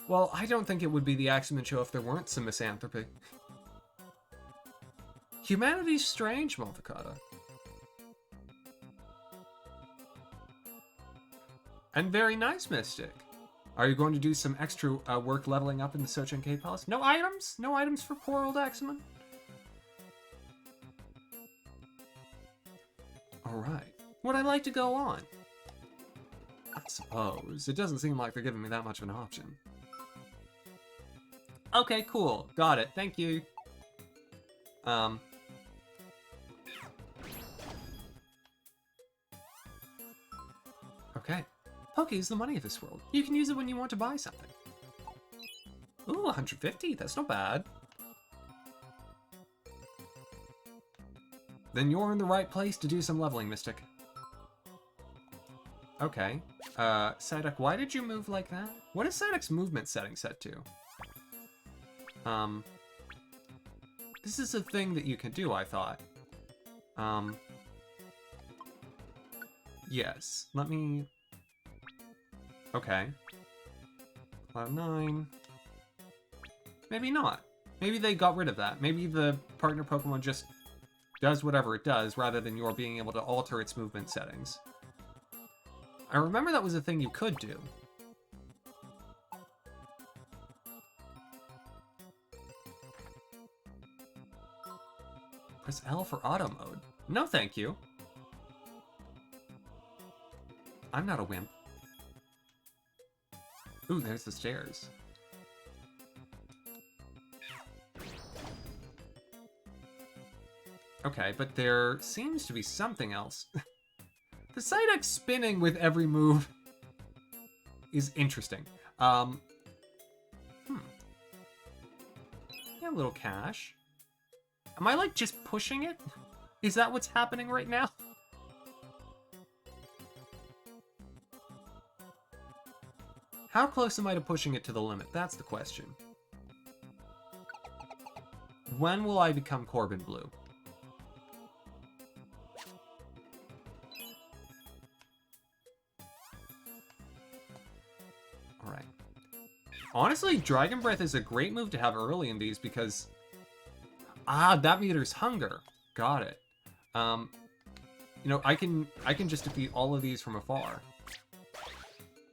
Well, I don't think it would be the Axeman show if there weren't some misanthropy. Humanity's strange, Multicata. And very nice, Mystic. Are you going to do some extra work leveling up in the Sochan K Palace? No items? No items for poor old Axeman? Alright. Would I like to go on? I suppose. It doesn't seem like they're giving me that much of an option. Okay, cool. Got it. Thank you. Okay. Poke is the money of this world. You can use it when you want to buy something. Ooh, 150. That's not bad. Then you're in the right place to do some leveling, Mystic. Okay. Psyduck, why did you move like that? What is Psyduck's movement setting set to? This is a thing that you can do, I thought. Yes. Let me... Okay. Cloud 9. Maybe not. Maybe they got rid of that. Maybe the partner Pokemon just does whatever it does, rather than your being able to alter its movement settings. I remember that was a thing you could do. Press L for auto mode. No thank you. I'm not a wimp. Ooh, there's the stairs. Okay, but there seems to be something else. The Psyduck spinning with every move is interesting. Yeah, a little cash. Am I, like, just pushing it? Is that what's happening right now? How close am I to pushing it to the limit? That's the question. When will I become Corbin Blue? Alright. Honestly, Dragon Breath is a great move to have early in these because... Ah, that meters hunger. Got it. You know, I can just defeat all of these from afar.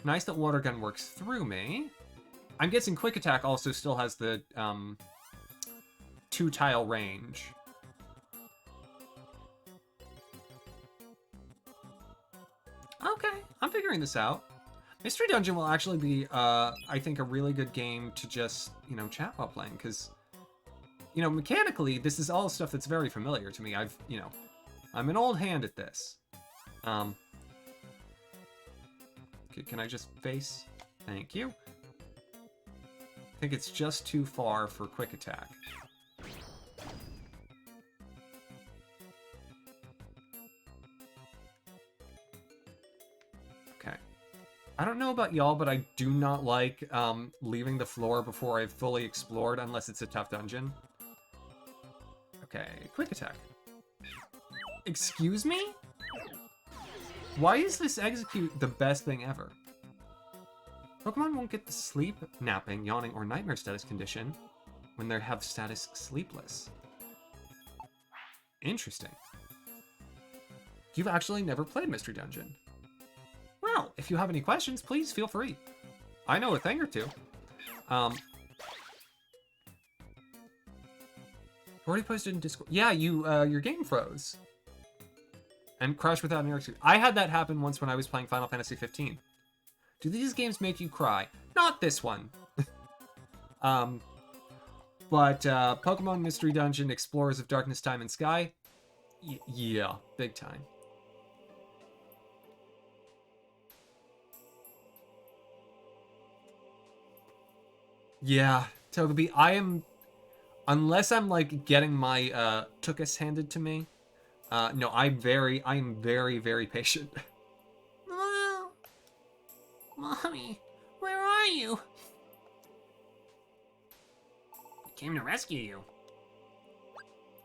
Nice that Water Gun works through me. I'm guessing Quick Attack also still has the 2-tile range. Okay, I'm figuring this out. Mystery Dungeon will actually be, I think, a really good game to just, you know, chat while playing, because, you know, mechanically, this is all stuff that's very familiar to me. You know, I'm an old hand at this. Okay, can I just face? Thank you. I think it's just too far for Quick Attack. Okay. I don't know about y'all, but I do not like leaving the floor before I've fully explored, unless it's a tough dungeon. Okay, Quick Attack. Excuse me? Why is this execute the best thing ever? Pokemon won't get the sleep, napping, yawning, or nightmare status condition when they have status sleepless. Interesting. You've actually never played Mystery Dungeon. Well, if you have any questions, please feel free. I know a thing or two. Already posted in Discord. Yeah, your game froze. And crashed without an error. I had that happen once when I was playing Final Fantasy 15. Do these games make you cry? Not this one. But Pokemon Mystery Dungeon, Explorers of Darkness, Time, and Sky? Yeah, big time. Yeah, Togepi, unless I'm, like, getting my, Tookus handed to me, no, I am very, very patient.
Mommy, where are you?
I came to rescue you.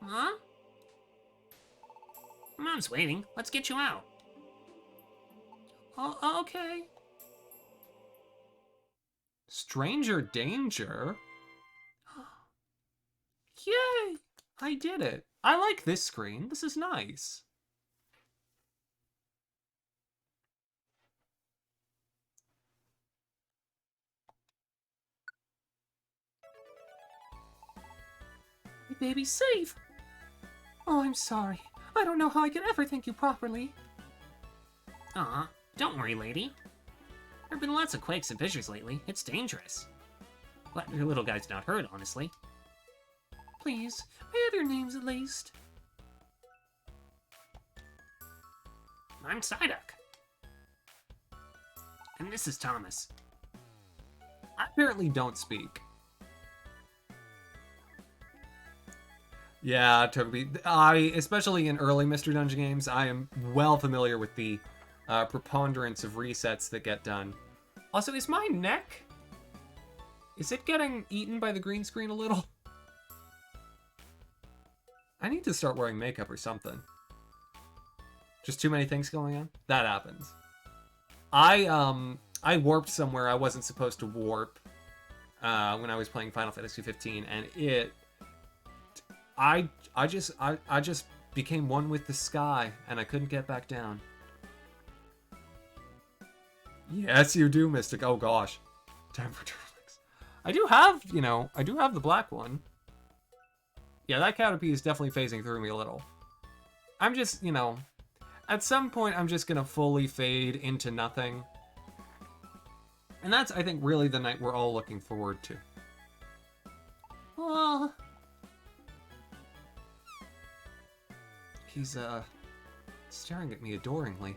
Huh?
Your mom's waiting. Let's get you out.
Oh, okay.
Stranger danger? Yay! I did it. I like this screen. This is nice.
My baby's safe. Oh, I'm sorry. I don't know how I could ever thank you properly.
Aw, don't worry, lady. There have been lots of quakes and fissures lately. It's dangerous. Glad your little guy's not hurt, honestly.
Please, may I have your names at least?
I'm Psyduck. And this is Thomas.
I apparently don't speak. Yeah, Togepi. Especially in early Mystery Dungeon games, I am well familiar with the preponderance of resets that get done. Also, is my neck... Is it getting eaten by the green screen a little? I need to start wearing makeup or something. Just too many things going on? That happens. I warped somewhere I wasn't supposed to warp when I was playing Final Fantasy 15, and I just became one with the sky, and I couldn't get back down. Yes, you do, Mystic. Oh gosh, time for turtlenecks. I do have the black one. Yeah, that Caterpie is definitely phasing through me a little. I'm just, at some point I'm just gonna fully fade into nothing. And that's, I think, really the night we're all looking forward to.
Oh,
He's, staring at me adoringly.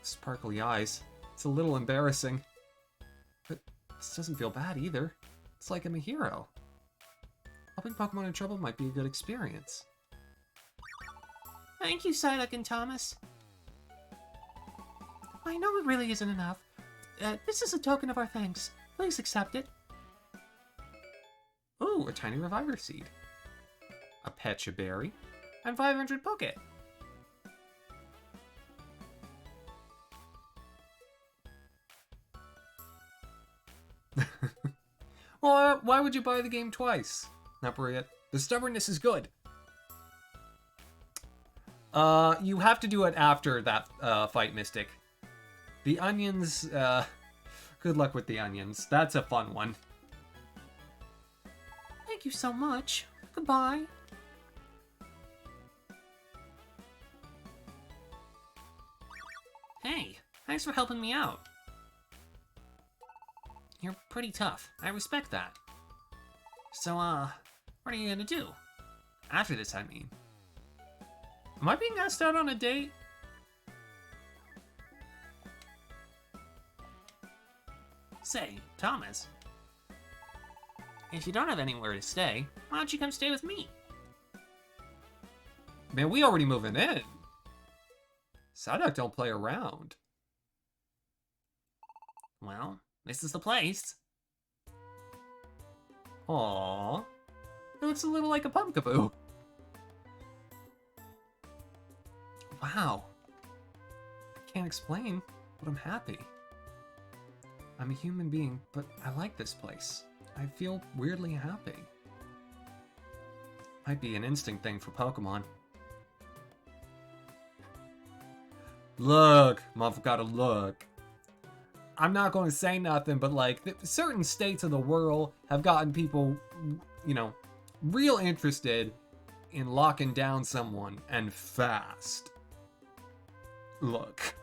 Sparkly eyes. It's a little embarrassing. But this doesn't feel bad either. It's like I'm a hero. Helping Pokemon in trouble might be a good experience.
thank you, Psyduck and Thomas. I know it really isn't enough. This is a token of our thanks. Please accept it.
Ooh, a tiny reviver seed. A Pecha berry. And 500 Poké. Well, why would you buy the game twice? Not Brilliant. The stubbornness is good. You have to do it after that fight, Mystic. The onions, good luck with the onions. That's a fun one.
Thank you so much. Goodbye.
Hey, thanks for helping me out. You're pretty tough. I respect that. So, what are you gonna do? After this, I mean.
Am I being asked out on a date?
Say, Thomas. If you don't have anywhere to stay, why don't you come stay with me?
Man, we already moving in. Psyduck don't play around.
Well, this is the place.
Aww. It looks a little like a Pumpkaboo. Wow. I can't explain, but I'm happy. I'm a human being, but I like this place. I feel weirdly happy. Might be an instinct thing for Pokemon. Look, Mom, gotta look. I'm not going to say nothing, but like certain states of the world have gotten people, real interested in locking down someone and fast. Look.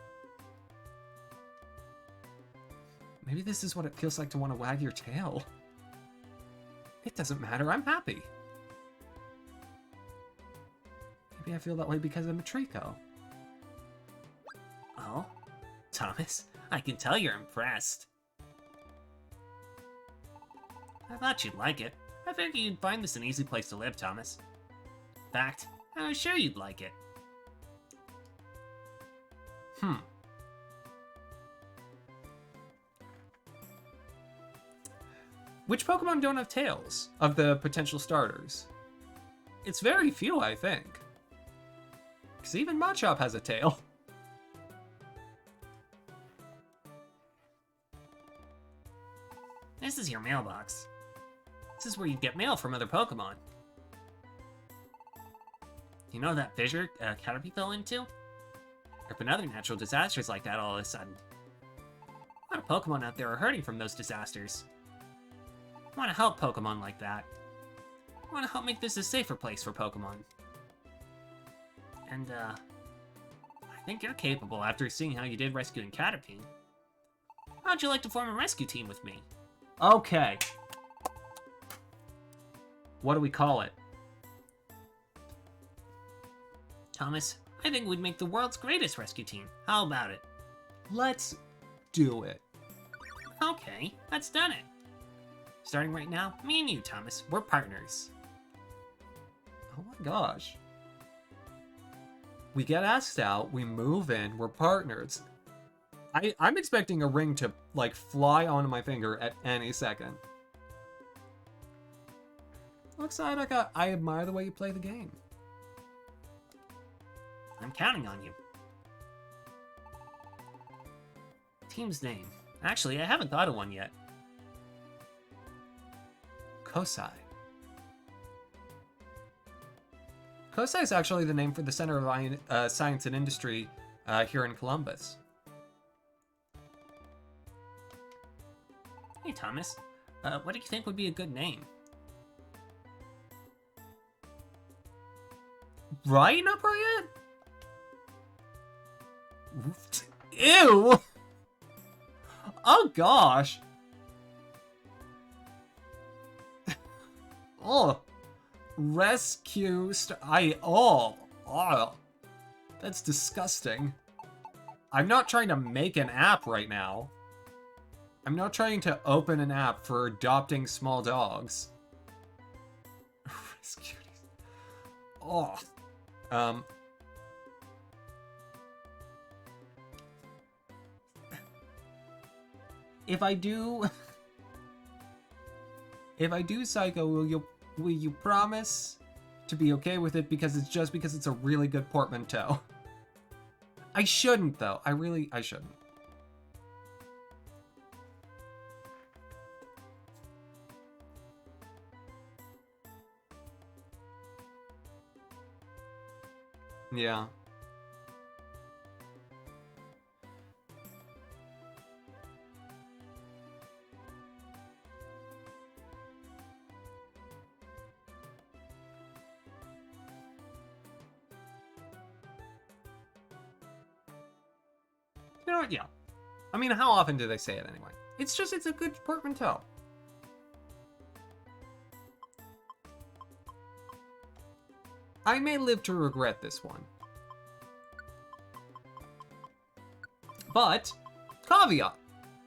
Maybe this is what it feels like to want to wag your tail. It doesn't matter, I'm happy. Maybe I feel that way because I'm a Trico.
Oh, Thomas, I can tell you're impressed. I thought you'd like it. I figured you'd find this an easy place to live, Thomas. In fact, I was sure you'd like it.
Which Pokemon don't have tails of the potential starters? It's very few, I think. Because even Machop has a tail.
This is your mailbox. This is where you get mail from other Pokemon. You know that fissure Caterpie fell into? There have been other natural disasters like that all of a sudden. A lot of Pokemon out there are hurting from those disasters. I want to help Pokemon like that. I want to help make this a safer place for Pokemon. And, I think you're capable after seeing how you did rescuing Caterpie. How'd you like to form a rescue team with me?
Okay. What do we call it?
Thomas, I think we'd make the world's greatest rescue team. How about it?
Let's do it.
Okay, that's done it. Starting right now, me and you, Thomas, we're partners.
Oh my gosh. We get asked out, we move in, we're partners. I'm expecting a ring to, like, fly onto my finger at any second. Look, Psyduck, I admire the way you play the game.
I'm counting on you. Team's name. Actually, I haven't thought of one yet.
Kosai. Kosai is actually the name for the Center of Science and Industry here in Columbus.
Hey, Thomas. What do you think would be a good name?
Right, not yet? Ew! Oh gosh! Oh, rescue oh, that's disgusting. I'm not trying to make an app right now. I'm not trying to open an app for adopting small dogs. Rescue. Oh. If I do Psycho, will you promise to be okay with it because it's a really good portmanteau? I shouldn't though. I shouldn't. Yeah. You know what? Yeah. I mean, how often do they say it anyway? It's a good portmanteau. I may live to regret this one. But, caveat,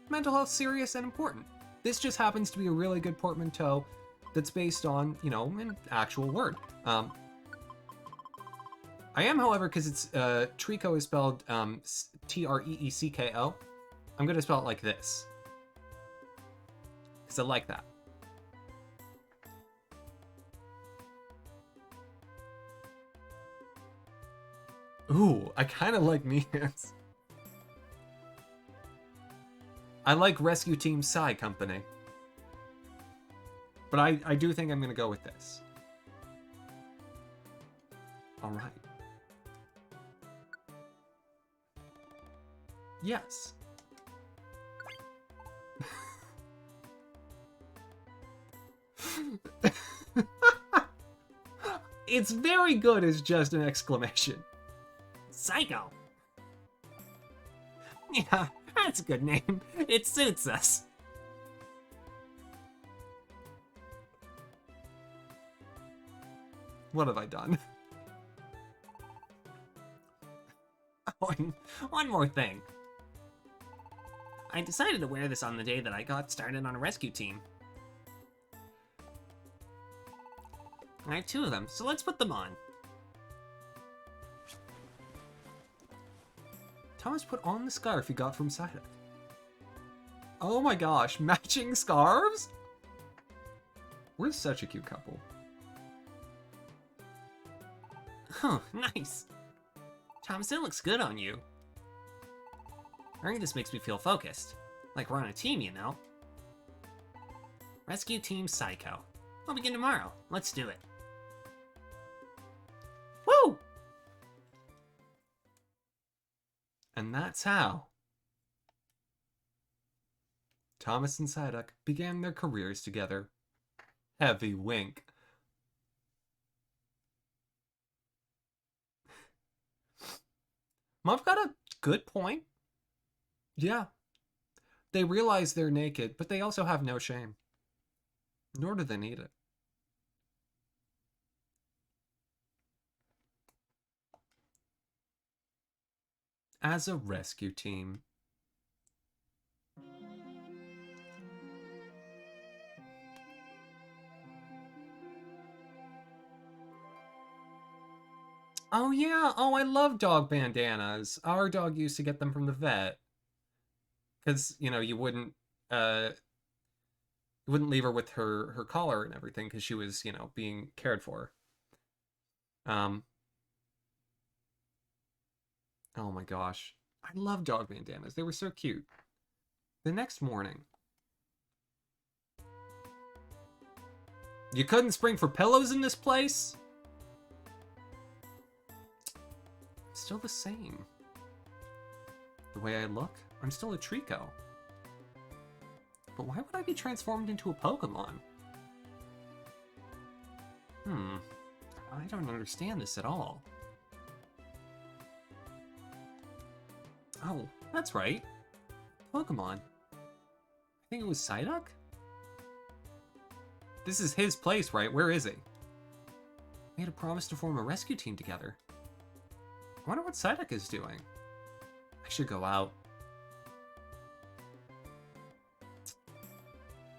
mental health serious and important. This just happens to be a really good portmanteau that's based on, you know, an actual word. I am, however, because it's, Treecko is spelled, Treecko, I'm gonna spell it like this. Because I like that. Ooh, I kind of like Mia's. I like Rescue Team Psy Company. But I do think I'm going to go with this. Alright. Yes. It's very good as just an exclamation.
Psycho! Yeah, that's a good name. It suits us.
What have I done?
One more thing. I decided to wear this on the day that I got started on a rescue team. I have 2 of them, so let's put them on.
Thomas put on the scarf he got from Psyduck. Oh my gosh, matching scarves? We're such a cute couple.
Huh, nice. Thomas, it looks good on you. Wearing this makes me feel focused. Like we're on a team, you know? Rescue Team Psycho. I'll begin tomorrow. Let's do it. Woo!
And that's how Thomas and Psyduck began their careers together. Heavy wink. Mom's got a good point. Yeah. They realize they're naked, but they also have no shame. Nor do they need it. As a rescue team. Oh yeah, oh I love dog bandanas. Our dog used to get them from the vet. Because, you know, uh you wouldn't leave her with her collar and everything because she was, you know, being cared for. Um oh my gosh. I love dog bandanas. They were so cute. The next morning, you couldn't spring for pillows in this place? Still the same. The way I look, I'm still a Trico. But why would I be transformed into a Pokemon? I don't understand this at all. Oh, that's right. Pokemon. I think it was Psyduck? This is his place, right? Where is he? We had a promise to form a rescue team together. I wonder what Psyduck is doing. I should go out.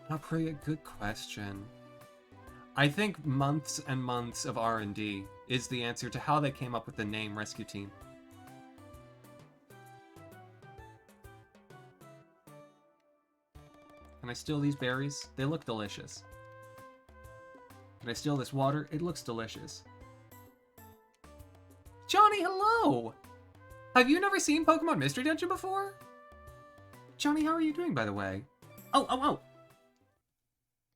Not pretty a good question. I think months and months of R&D is the answer to how they came up with the name Rescue Team. Can I steal these berries? They look delicious. Can I steal this water? It looks delicious. Johnny, hello! Have you never seen Pokemon Mystery Dungeon before? Johnny, how are you doing, by the way? Oh!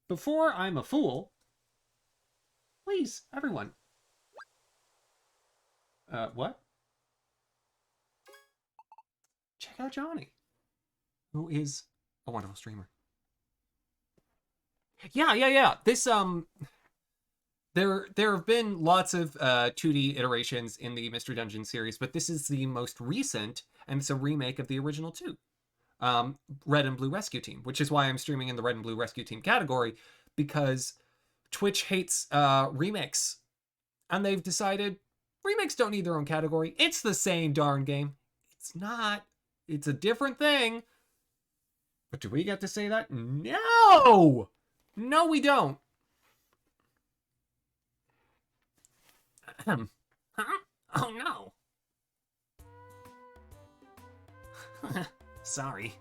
Before I'm a fool, please, everyone. What? Check out Johnny, who is a wonderful streamer. Yeah. This, There have been lots of 2D iterations in the Mystery Dungeon series, but this is the most recent, and it's a remake of the original two. Red and Blue Rescue Team, which is why I'm streaming in the Red and Blue Rescue Team category, because Twitch hates remakes, and they've decided remakes don't need their own category. It's the same darn game. It's not. It's a different thing. But do we get to say that? No! No, we don't.
Huh? Oh no. Sorry.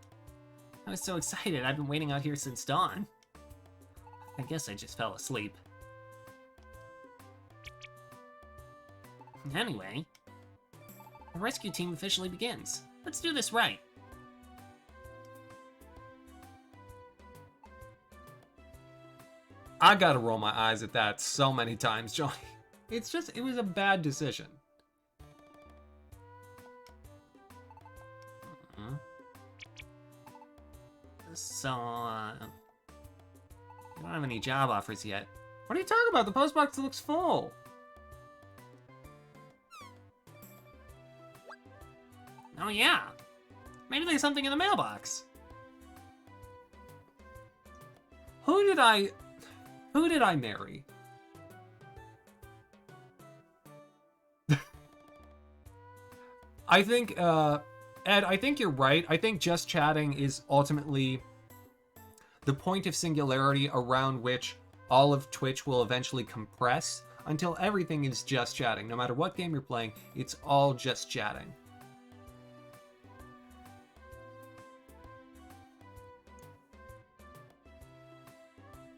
I was so excited. I've been waiting out here since dawn. I guess I just fell asleep. Anyway, the rescue team officially begins. Let's do this right.
I gotta roll my eyes at that so many times, Johnny. It was a bad decision.
So, I don't have any job offers yet.
What are you talking about? The postbox looks full.
Oh yeah. Maybe there's something in the mailbox.
Who did I marry? I think, Ed, I think you're right. I think just chatting is ultimately the point of singularity around which all of Twitch will eventually compress until everything is just chatting. No matter what game you're playing, it's all just chatting.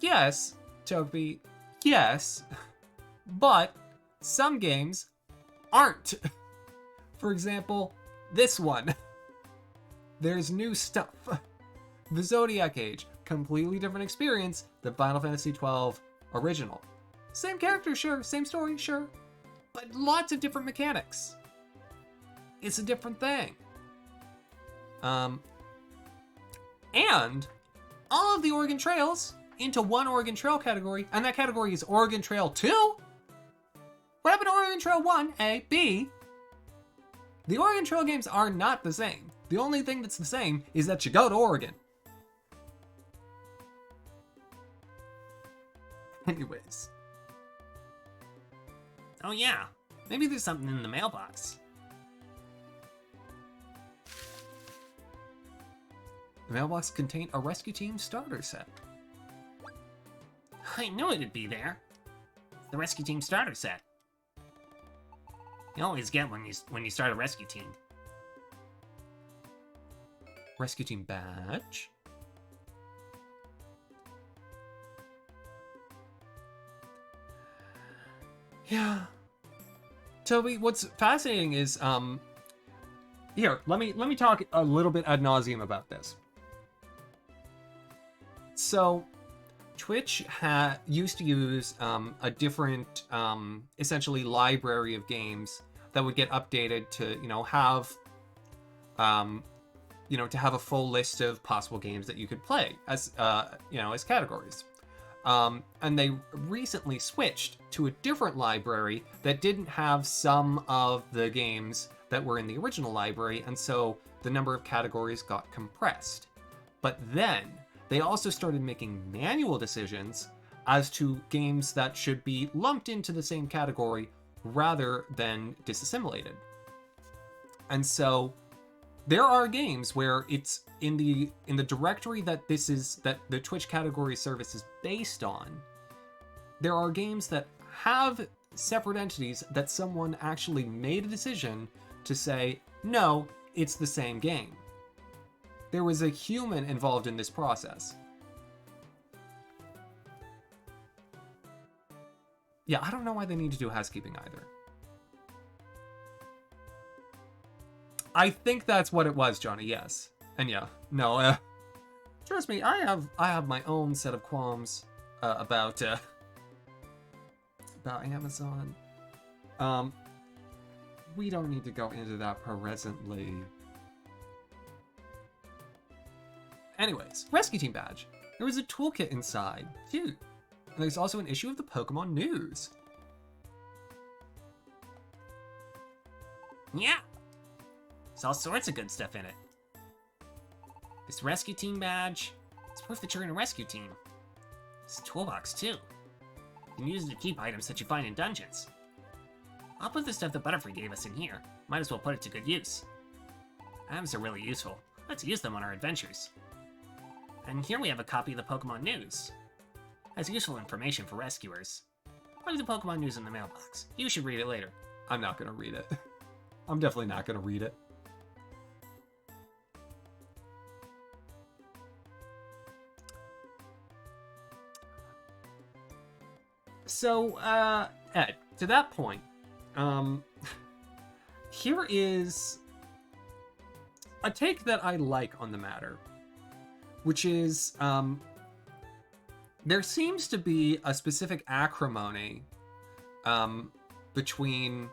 Yes, Toby, yes, but some games aren't. For example, this one. There's new stuff. The Zodiac Age, completely different experience than Final Fantasy XII original. Same character, sure, same story, sure, but lots of different mechanics. It's a different thing. And all of the Oregon Trails into one Oregon Trail category, and that category is Oregon Trail 2? What happened to Oregon Trail 1, A, B? The Oregon Trail games are not the same. The only thing that's the same is that you go to Oregon. Anyways.
Oh yeah. Maybe there's something in the mailbox.
The mailbox contained a rescue team starter set.
I knew it'd be there. The rescue team starter set. You always get when you start a rescue team.
Rescue team badge. Yeah. Toby, what's fascinating is here, let me talk a little bit ad nauseum about this. So Twitch used to use a different, essentially, library of games that would get updated to, have, to have a full list of possible games that you could play as, as categories. And they recently switched to a different library that didn't have some of the games that were in the original library, and so the number of categories got compressed. But then they also started making manual decisions as to games that should be lumped into the same category rather than disassimilated. And so there are games where it's in the directory that the Twitch category service is based on. There are games that have separate entities that someone actually made a decision to say, no, it's the same game. There was a human involved in this process. Yeah, I don't know why they need to do housekeeping either. I think that's what it was, Johnny, yes. And yeah, no, trust me, I have my own set of qualms about Amazon. We don't need to go into that presently. Anyways, Rescue Team badge. There was a toolkit inside. Cute. And there's also an issue of the Pokemon News.
Yeah. There's all sorts of good stuff in it. This rescue team badge. It's proof that you're in a rescue team. This toolbox, too. You can use it to keep items that you find in dungeons. I'll put the stuff that Butterfree gave us in here. Might as well put it to good use. Items are really useful. Let's use them on our adventures. And here we have a copy of the Pokemon News. It has useful information for rescuers. I'll leave the Pokemon News in the mailbox. You should read it later.
I'm not gonna read it. I'm definitely not gonna read it. So, Ed, to that point, here is a take that I like on the matter, which is, there seems to be a specific acrimony between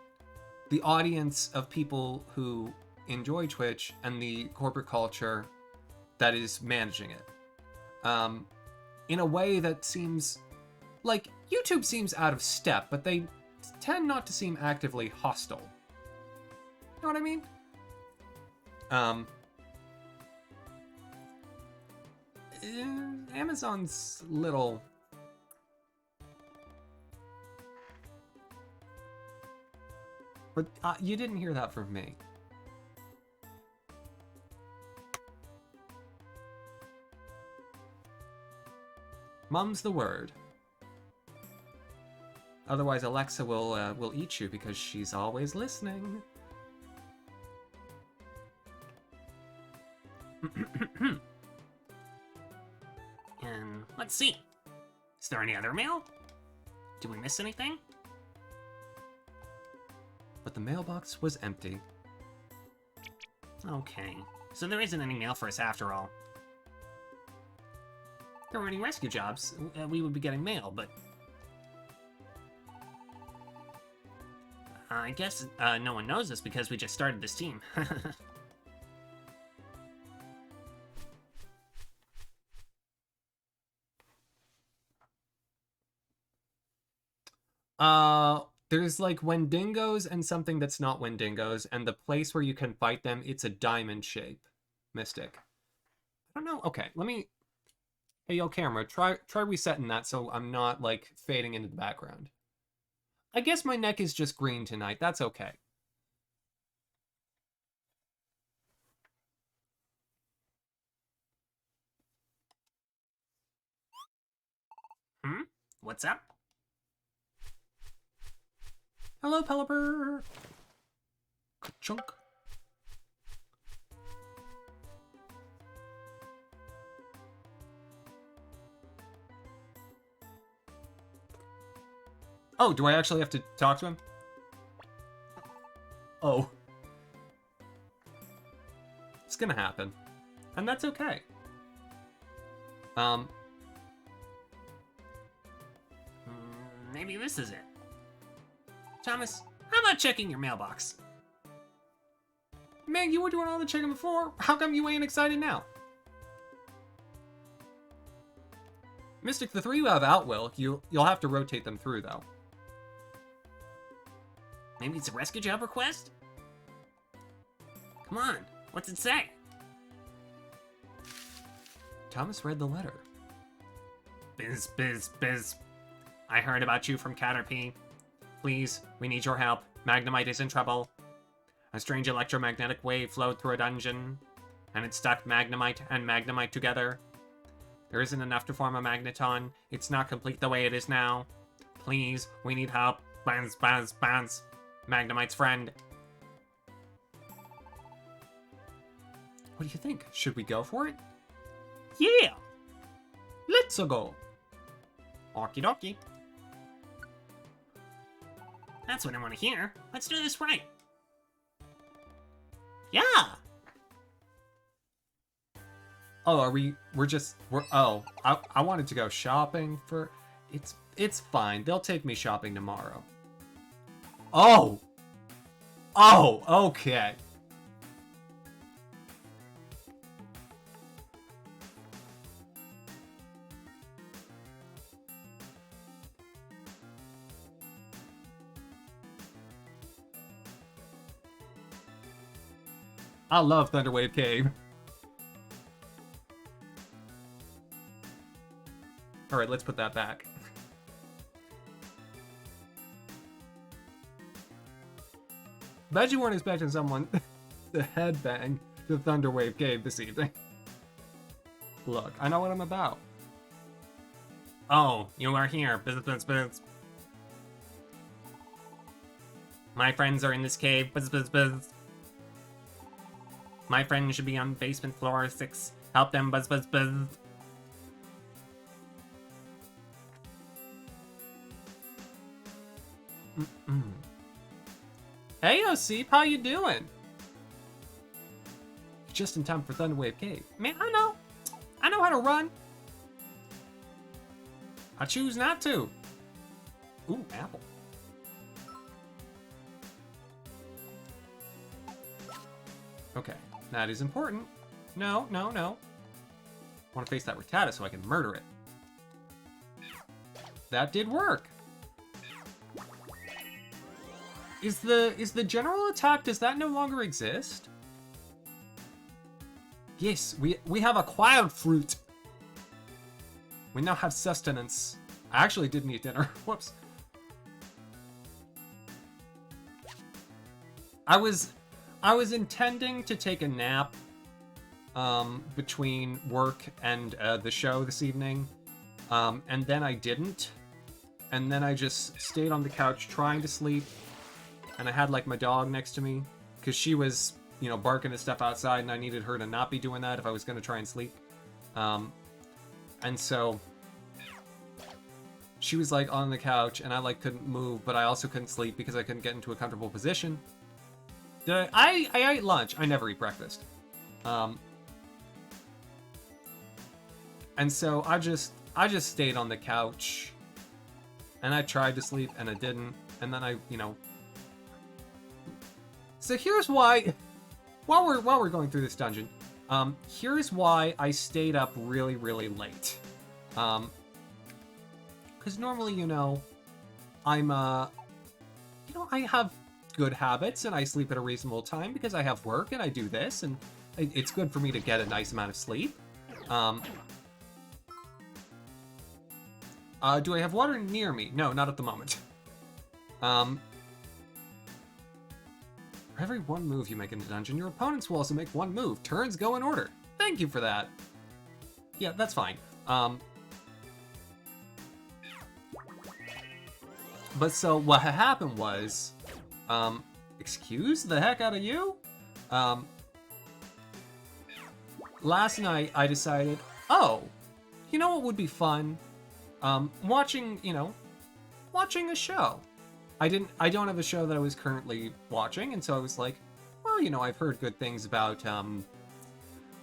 the audience of people who enjoy Twitch and the corporate culture that is managing it. In a way that seems like YouTube seems out of step, but they tend not to seem actively hostile. You know what I mean? Amazon's little... But you didn't hear that from me. Mum's the word. Otherwise, Alexa will eat you because she's always listening.
And let's see. Is there any other mail? Did we miss anything?
But the mailbox was empty.
Okay, so there isn't any mail for us after all. If there were any rescue jobs, we would be getting mail, but... I guess no one knows this because we just started this team.
There's like Wendigos and something that's not Wendigos, and the place where you can fight them, it's a diamond shape. Mystic. I don't know. Okay, let me... Hey, yo, camera, try resetting that so I'm not, like, fading into the background. I guess my neck is just green tonight. That's okay.
What's up?
Hello, Pelipper. Chunk. Oh, do I actually have to talk to him? Oh. It's gonna happen. And that's okay.
Maybe this is it. Thomas, how about checking your mailbox?
Man, you were doing all the checking before. How come you ain't excited now? Mystic, the three you have out will. You'll have to rotate them through, though.
Maybe it's a rescue job request? Come on, what's it say?
Thomas read the letter.
Biz, biz, biz. I heard about you from Caterpie. Please, we need your help. Magnemite is in trouble. A strange electromagnetic wave flowed through a dungeon, and it stuck Magnemite and Magnemite together. There isn't enough to form a magneton. It's not complete the way it is now. Please, we need help. Bans, bans, bans. Magnemite's friend.
What do you think? Should we go for it?
Yeah!
Let's go.
Okie dokie. That's what I want to hear. Let's do this right. Yeah!
Oh, I wanted to go shopping for... It's fine. They'll take me shopping tomorrow. Oh! Oh, okay. I love Thunderwave Cave. Alright, let's put that back. Bet you weren't expecting someone to headbang to Thunderwave Cave this evening. Look, I know what I'm about.
Oh, you are here. Buzz, buzz, buzz. My friends are in this cave. Buzz, buzz, buzz. My friends should be on basement floor 6. Help them. Buzz, buzz, buzz.
Hey, OC, how you doing? Just in time for Thunderwave Cave. Man, I know how to run. I choose not to. Ooh, apple. Okay, that is important. No, no, no. I want to face that Rattata so I can murder it. That did work. Is the general attack, does that no longer exist? Yes, we have acquired fruit. We now have sustenance. I actually didn't eat dinner. Whoops. I was intending to take a nap between work and the show this evening. And then I didn't. And then I just stayed on the couch trying to sleep. And I had, like, my dog next to me. Because she was, you know, barking at stuff outside. And I needed her to not be doing that if I was going to try and sleep. And so... she was, like, on the couch. And I, like, couldn't move. But I also couldn't sleep because I couldn't get into a comfortable position. I ate lunch. I never eat breakfast. And so I just stayed on the couch. And I tried to sleep, and I didn't. And then I, you know... So here's why... While we're going through this dungeon, here's why I stayed up really, really late. Because normally, you know, I'm, you know, I have good habits, and I sleep at a reasonable time because I have work, and I do this, and it's good for me to get a nice amount of sleep. Do I have water near me? No, not at the moment. For every one move you make in the dungeon, your opponents will also make one move. Turns go in order. Thank you for that. Yeah, that's fine. But so what had happened was, Excuse the heck out of you? Last night I decided, oh, you know what would be fun? Watching a show. I don't have a show that I was currently watching, and so I was like, well, I've heard good things about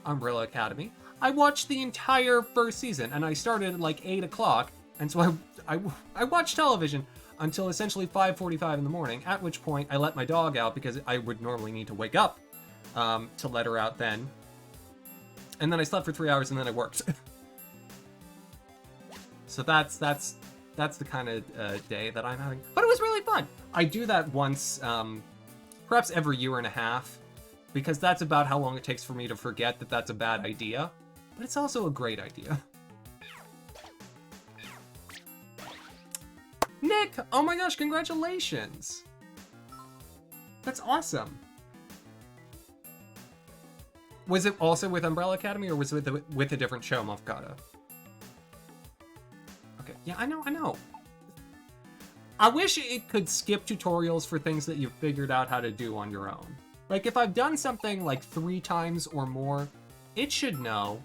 Umbrella Academy. I watched the entire first season, and I started at like 8 o'clock, and so I watched television until essentially 5:45 in the morning, at which point I let my dog out because I would normally need to wake up to let her out then. And then I slept for 3 hours, and then I worked. So that's the kind of day that I'm having. But it was really fun. I do that once, perhaps every year and a half, because that's about how long it takes for me to forget that that's a bad idea. But it's also a great idea. Nick! Oh my gosh, congratulations! That's awesome. Was it also with Umbrella Academy, or was it with a different show, Mafkata? Okay, yeah, I know. I wish it could skip tutorials for things that you've figured out how to do on your own. Like, if I've done something like 3 times or more, it should know.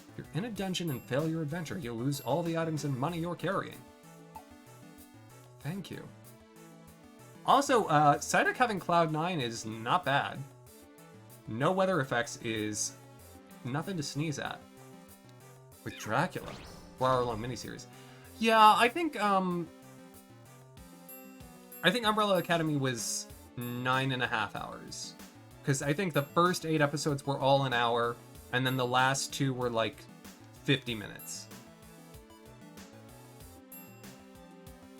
If you're in a dungeon and fail your adventure, you'll lose all the items and money you're carrying. Thank you. Also, Psyduck having Cloud 9 is not bad. No weather effects is nothing to sneeze at. With Dracula. 4-hour-long miniseries. Yeah, I think Umbrella Academy was 9.5 hours. Because I think the first 8 episodes were all an hour, and then the last 2 were like 50 minutes.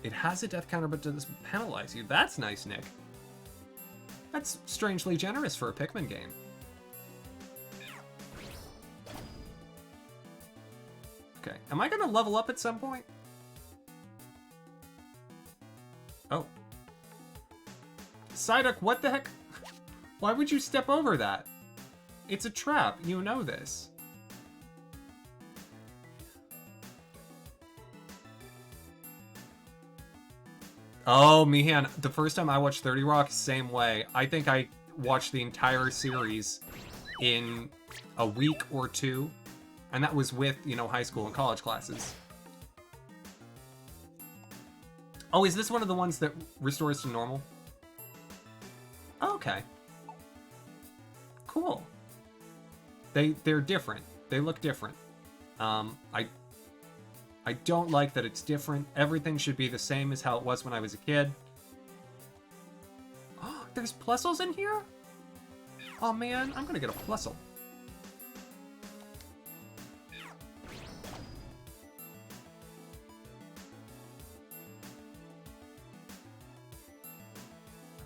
It has a death counter, but doesn't penalize you. That's nice, Nick. That's strangely generous for a Pikmin game. Okay, am I gonna level up at some point? Oh. Psyduck, what the heck? Why would you step over that? It's a trap, you know this. Oh, Mihan, the first time I watched 30 Rock, same way. I think I watched the entire series in a week or 2, and that was with, high school and college classes. Oh, is this one of the ones that restores to normal? Oh, okay. Cool. They're different. They look different. I don't like that it's different. Everything should be the same as how it was when I was a kid. Oh, there's Plusles in here? Oh man, I'm gonna get a Plusle.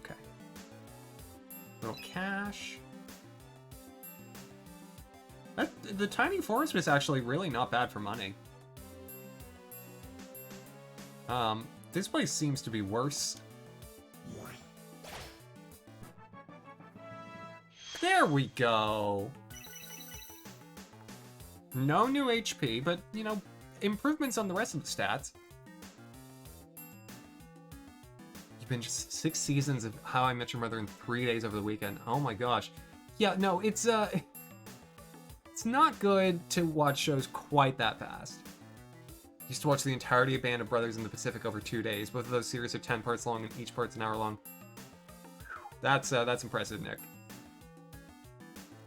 Okay. Little cash. The tiny forest was actually really not bad for money. This place seems to be worse. There we go. No new HP, but, improvements on the rest of the stats. You've been just 6 seasons of How I Met Your Mother in 3 days over the weekend. Oh my gosh. Yeah, no, it's not good to watch shows quite that fast. Used to watch the entirety of Band of Brothers in the Pacific over 2 days. Both of those series are 10 parts long, and each part's an hour long. That's impressive, Nick.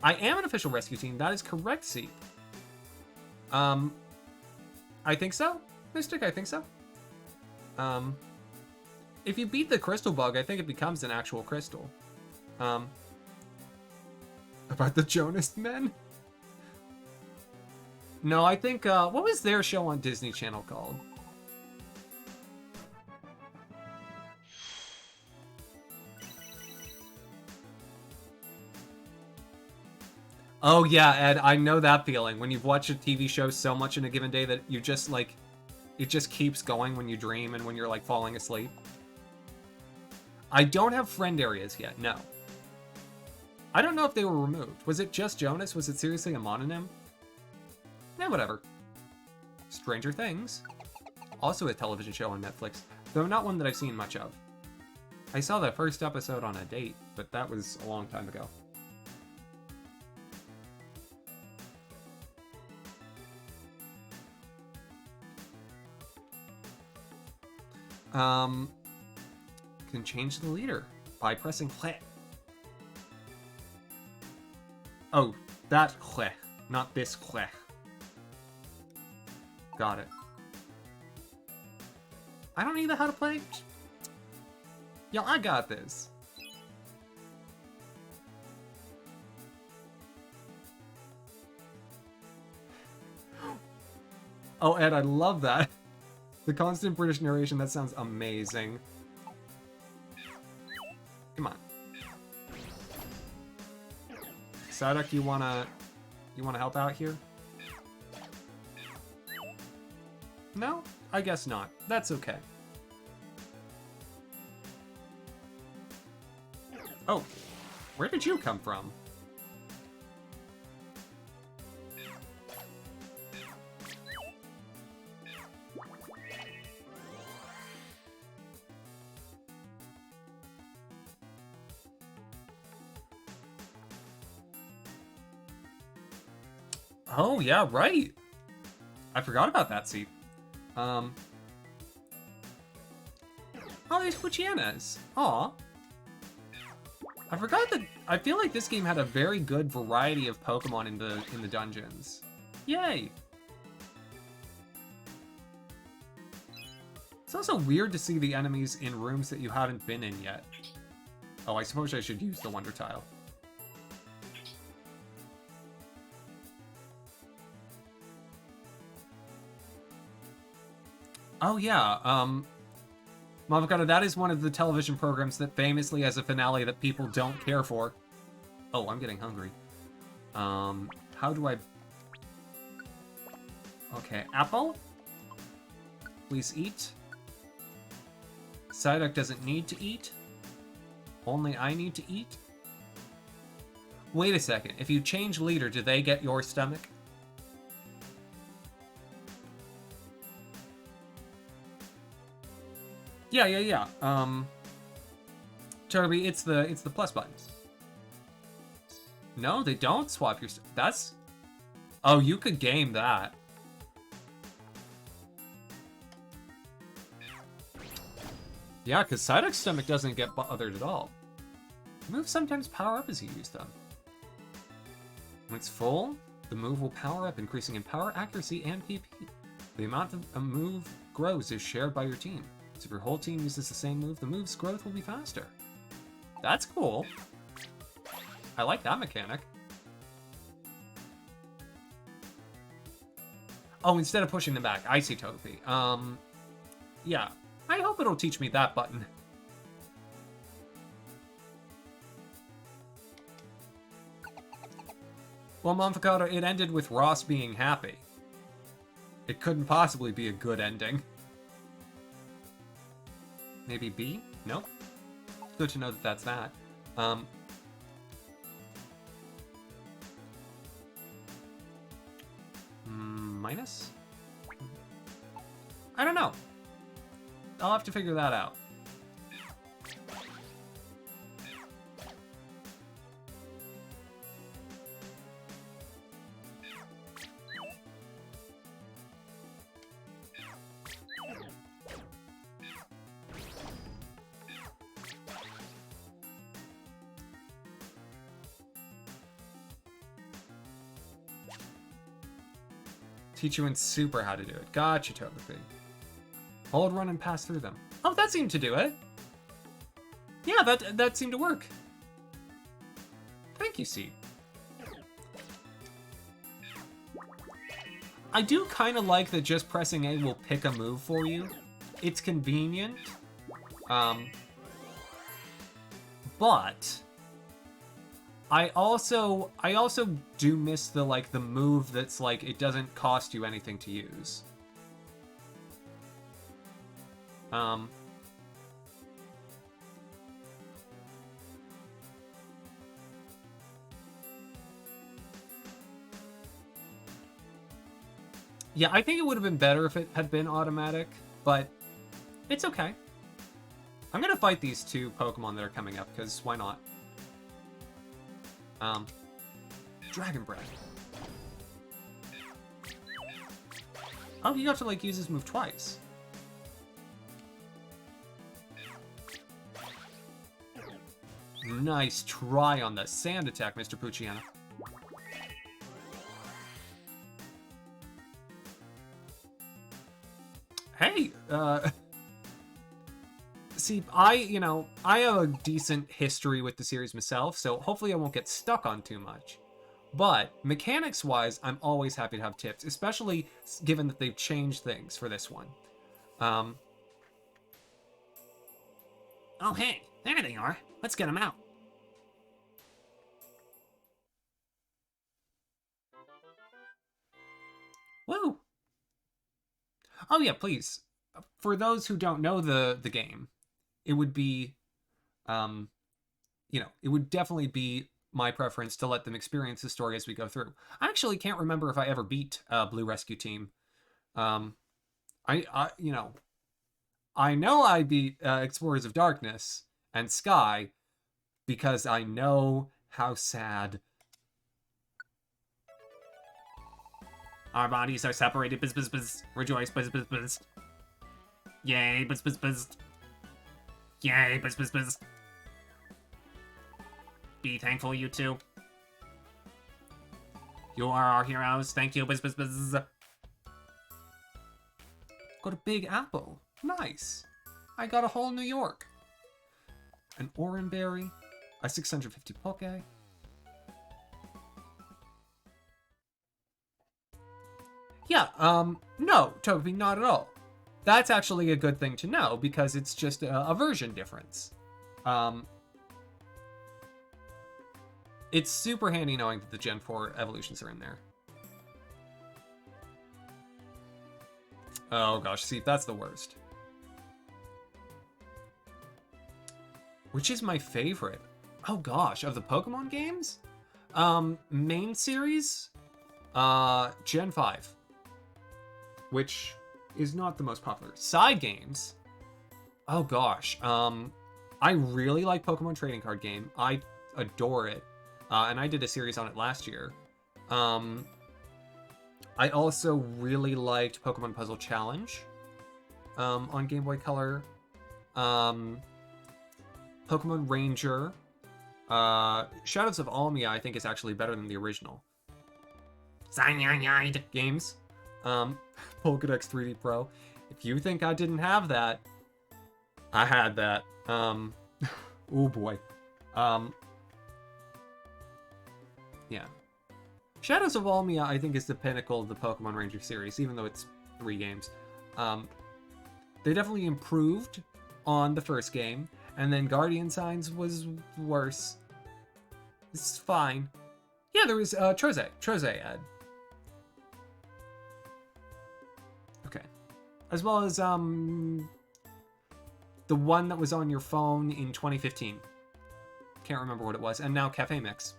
I am an official rescue team. That is correct, Seep. I think so, Mystic. I think so. If you beat the crystal bug, I think it becomes an actual crystal. About the Jonas Men? No, I think, what was their show on Disney Channel called? Oh yeah, Ed, I know that feeling. When you've watched a TV show so much in a given day that you just, like, it just keeps going when you dream and when you're, like, falling asleep. I don't have friend areas yet, no. I don't know if they were removed. Was it just Jonas? Was it seriously a mononym? Eh, whatever. Stranger Things. Also a television show on Netflix, though not one that I've seen much of. I saw the first episode on a date, but that was a long time ago. Can change the leader by pressing click. Oh, that click, not this click. Got it. I don't know how to play. Yo, I got this. Oh, Ed, I love that. The constant British narration, that sounds amazing. Come on. Psyduck, you wanna help out here? No? I guess not. That's okay. Oh, where did you come from? Oh, yeah, right. I forgot about that seat. Oh, there's Puchianas. Aw. I forgot that. I feel like this game had a very good variety of Pokemon in the dungeons. Yay! It's also weird to see the enemies in rooms that you haven't been in yet. Oh, I suppose I should use the Wonder Tile. Oh yeah, Mavocado, that is one of the television programs that famously has a finale that people don't care for. Oh, I'm getting hungry. How do I... Okay, apple? Please eat. Psyduck doesn't need to eat. Only I need to eat. Wait a second, if you change leader, do they get your stomach? Yeah. Toby, it's the plus buttons. No, they don't swap your... That's... Oh, you could game that. Yeah, because Psyduck's stomach doesn't get bothered at all. Moves sometimes power up as you use them. When it's full, the move will power up, increasing in power, accuracy, and PP. The amount of a move grows is shared by your team. So if your whole team uses the same move, the move's growth will be faster. That's cool. I like that mechanic. Oh, instead of pushing them back, I see Togepi. Yeah. I hope it'll teach me that button. Well, Monfocado, it ended with Ross being happy. It couldn't possibly be a good ending. Maybe B? Nope. Good to know that that's that. Minus? I don't know. I'll have to figure that out. Teach you in Super how to do it. Gotcha, Togepi. Hold, run, and pass through them. Oh, that seemed to do it. Yeah, that seemed to work. Thank you, Seed. I do kind of like that just pressing A will pick a move for you. It's convenient. But I also do miss the move that's like it doesn't cost you anything to use. Yeah, I think it would have been better if it had been automatic, but it's okay. I'm gonna fight these two Pokemon that are coming up, because why not? Dragon Breath. Oh, you have to, like, use his move twice. Nice try on the sand attack, Mr. Pucciano. Hey, see, I have a decent history with the series myself, so hopefully I won't get stuck on too much. But mechanics-wise, I'm always happy to have tips, especially given that they've changed things for this one.
Oh, hey, there they are. Let's get them out.
Woo! Oh yeah, please. For those who don't know the game, it would be, it would definitely be my preference to let them experience the story as we go through. I actually can't remember if I ever beat Blue Rescue Team. I know I beat Explorers of Darkness and Sky because I know how sad.
Our bodies are separated. Buzz, buzz, buzz. Rejoice. Buzz, buzz, buzz. Yay. Buzz, buzz, buzz. Yay. Buzz, buzz, buzz. Be thankful, you two. You are our heroes. Thank you. Buzz, buzz, buzz.
Got a Big Apple. Nice. I got a whole New York. An Oranberry. A 650 Poke. Yeah, no, Togepi, not at all. That's actually a good thing to know, because it's just a version difference. It's super handy knowing that the Gen 4 evolutions are in there. Oh gosh, see, that's the worst. Which is my favorite? Oh gosh, of the Pokemon games? Main series? Gen 5. Which is not the most popular. Side games? Oh gosh, I really like Pokemon Trading Card Game. I adore it. And I did a series on it last year. I also really liked Pokemon Puzzle Challenge on Game Boy Color. Pokemon Ranger. Shadows of Almia, I think, is actually better than the original
Cyanide.
games. Pokedex 3D Pro. If you think I didn't have that, I had that. Oh boy. Yeah. Shadows of Almia, I think, is the pinnacle of the Pokemon Ranger series, even though it's 3 games. They definitely improved on the first game, and then Guardian Signs was worse. It's fine. Yeah, there was Troze ad. Okay. As well as the one that was on your phone in 2015. Can't remember what it was. And now Cafe Mix.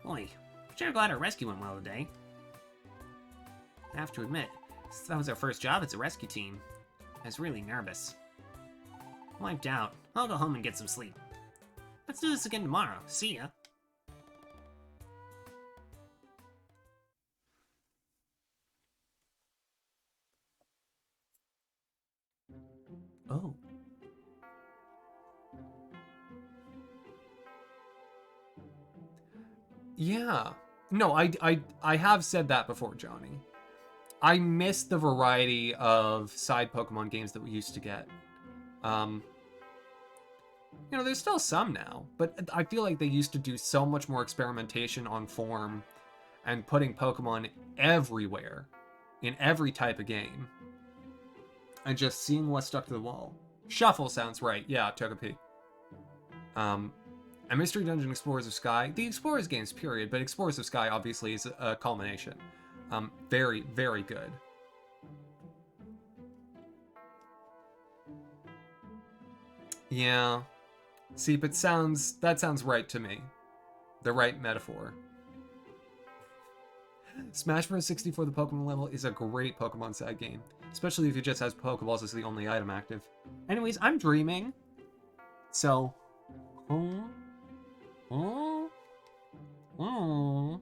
Boy, sure glad our rescue went well today. I have to admit, since that was our first job as a rescue team, I was really nervous. Wiped out. I'll go home and get some sleep. Let's do this again tomorrow. See ya.
Oh. Yeah. No, I have said that before, Johnny. I miss the variety of side Pokemon games that we used to get. There's still some now, but I feel like they used to do so much more experimentation on form and putting Pokemon everywhere in every type of game. And just seeing what stuck to the wall. Shuffle sounds right. Yeah, Togepi. And Mystery Dungeon Explorers of Sky. The Explorers games, period, but Explorers of Sky obviously is a culmination. Very, very good. Yeah. See, but that sounds right to me. The right metaphor. Smash Bros. 64, the Pokemon level, is a great Pokemon side game, especially if it just has Pokeballs as the only item active. Anyways, I'm dreaming. So, oh, oh, oh.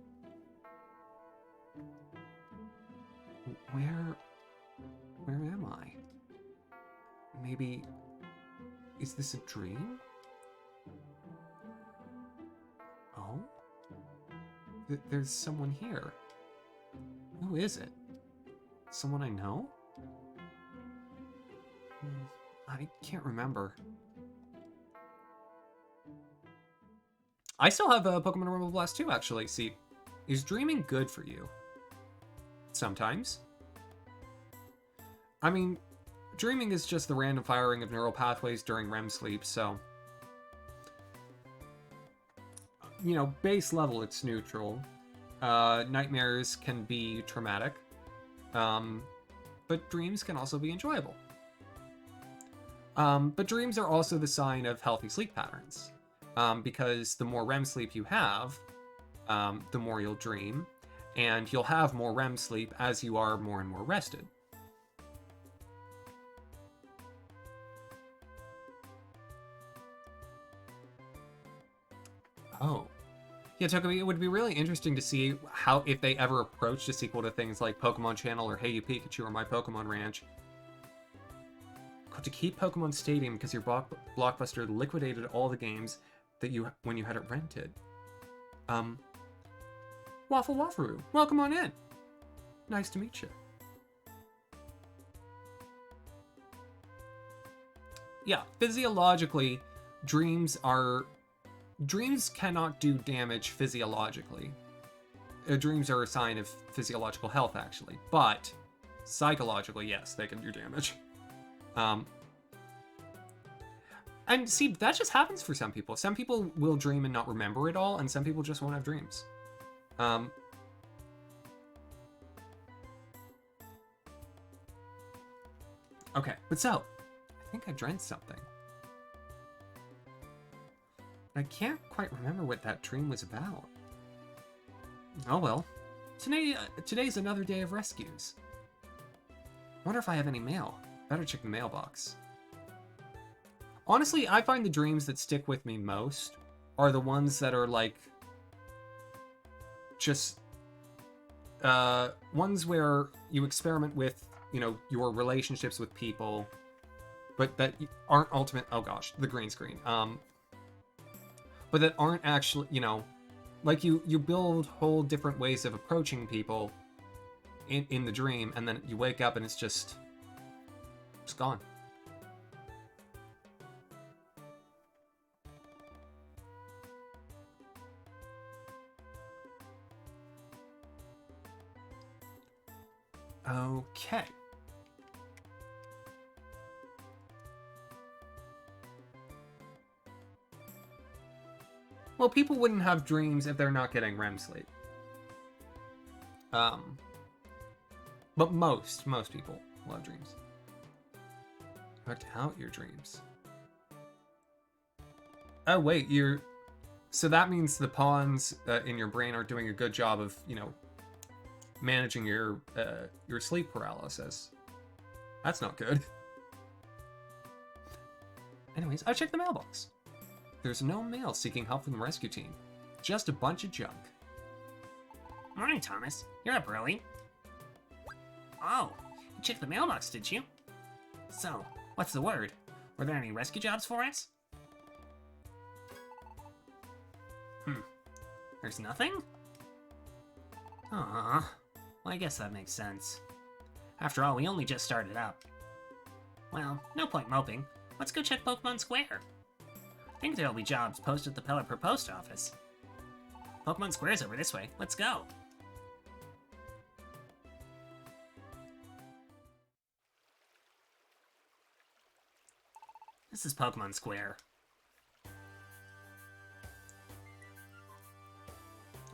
Where am I? Maybe, is this a dream? Oh? There's someone here. Who is it? Someone I know? I can't remember. I still have a Pokemon Rumble Blast 2, actually. See, is dreaming good for you? Sometimes. I mean, dreaming is just the random firing of neural pathways during REM sleep, so... You know, base level, it's neutral. Nightmares can be traumatic. But dreams can also be enjoyable. But dreams are also the sign of healthy sleep patterns. Because the more REM sleep you have, the more you'll dream. And you'll have more REM sleep as you are more and more rested. Oh. Yeah, Tokobi, it would be really interesting to see how, if they ever approached a sequel to things like Pokemon Channel or Hey You Pikachu or My Pokemon Ranch. To keep Pokemon Stadium because your Blockbuster liquidated all the games that when you had it rented. Waffle Waffle, welcome on in. Nice to meet you. Yeah, physiologically, dreams cannot do damage physiologically. Dreams are a sign of physiological health, actually. But psychologically, yes, they can do damage. And see, that just happens for some people. Some people will dream and not remember it all, and some people just won't have dreams. Okay, but so, I think I dreamt something. I can't quite remember what that dream was about. Oh well. Today's another day of rescues. Wonder if I have any mail. Better check the mailbox. Honestly, I find the dreams that stick with me most are the ones that are like... just... ones where you experiment with, you know, your relationships with people, but that aren't ultimate... Oh gosh, the green screen. But that aren't actually, you know, like you build whole different ways of approaching people in the dream, and then you wake up and it's just gone. Okay. Well, people wouldn't have dreams if they're not getting REM sleep. But most people will have dreams. Act out your dreams. Oh wait, so that means the pawns in your brain are doing a good job of, you know, managing your sleep paralysis. That's not good. Anyways, I checked the mailbox. There's no mail seeking help from the rescue team. Just a bunch of junk.
Morning, Thomas. You're up early. Oh, you checked the mailbox, did you? So, what's the word? Were there any rescue jobs for us? There's nothing? Aww. Well, I guess that makes sense. After all, we only just started up. Well, no point moping. Let's go check Pokemon Square. I think there'll be jobs posted at the Pelipper post office. Pokemon Square's over this way. Let's go. This is Pokemon Square.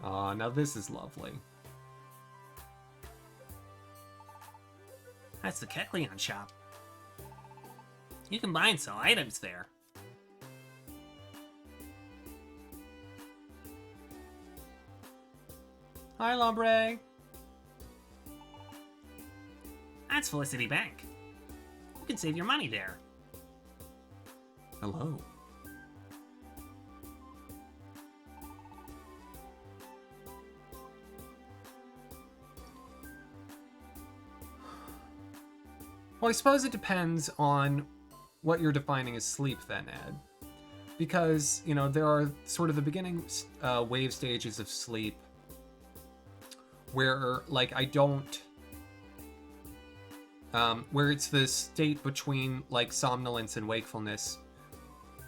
Aw, now this is lovely.
That's the Kecleon shop. You can buy and sell items there.
Hi, Lombre.
That's Felicity Bank. You can save your money there.
Hello. Well, I suppose it depends on what you're defining as sleep then, Ed. Because, you know, there are sort of the beginning wave stages of sleep where, like, I don't... where it's the state between, like, somnolence and wakefulness,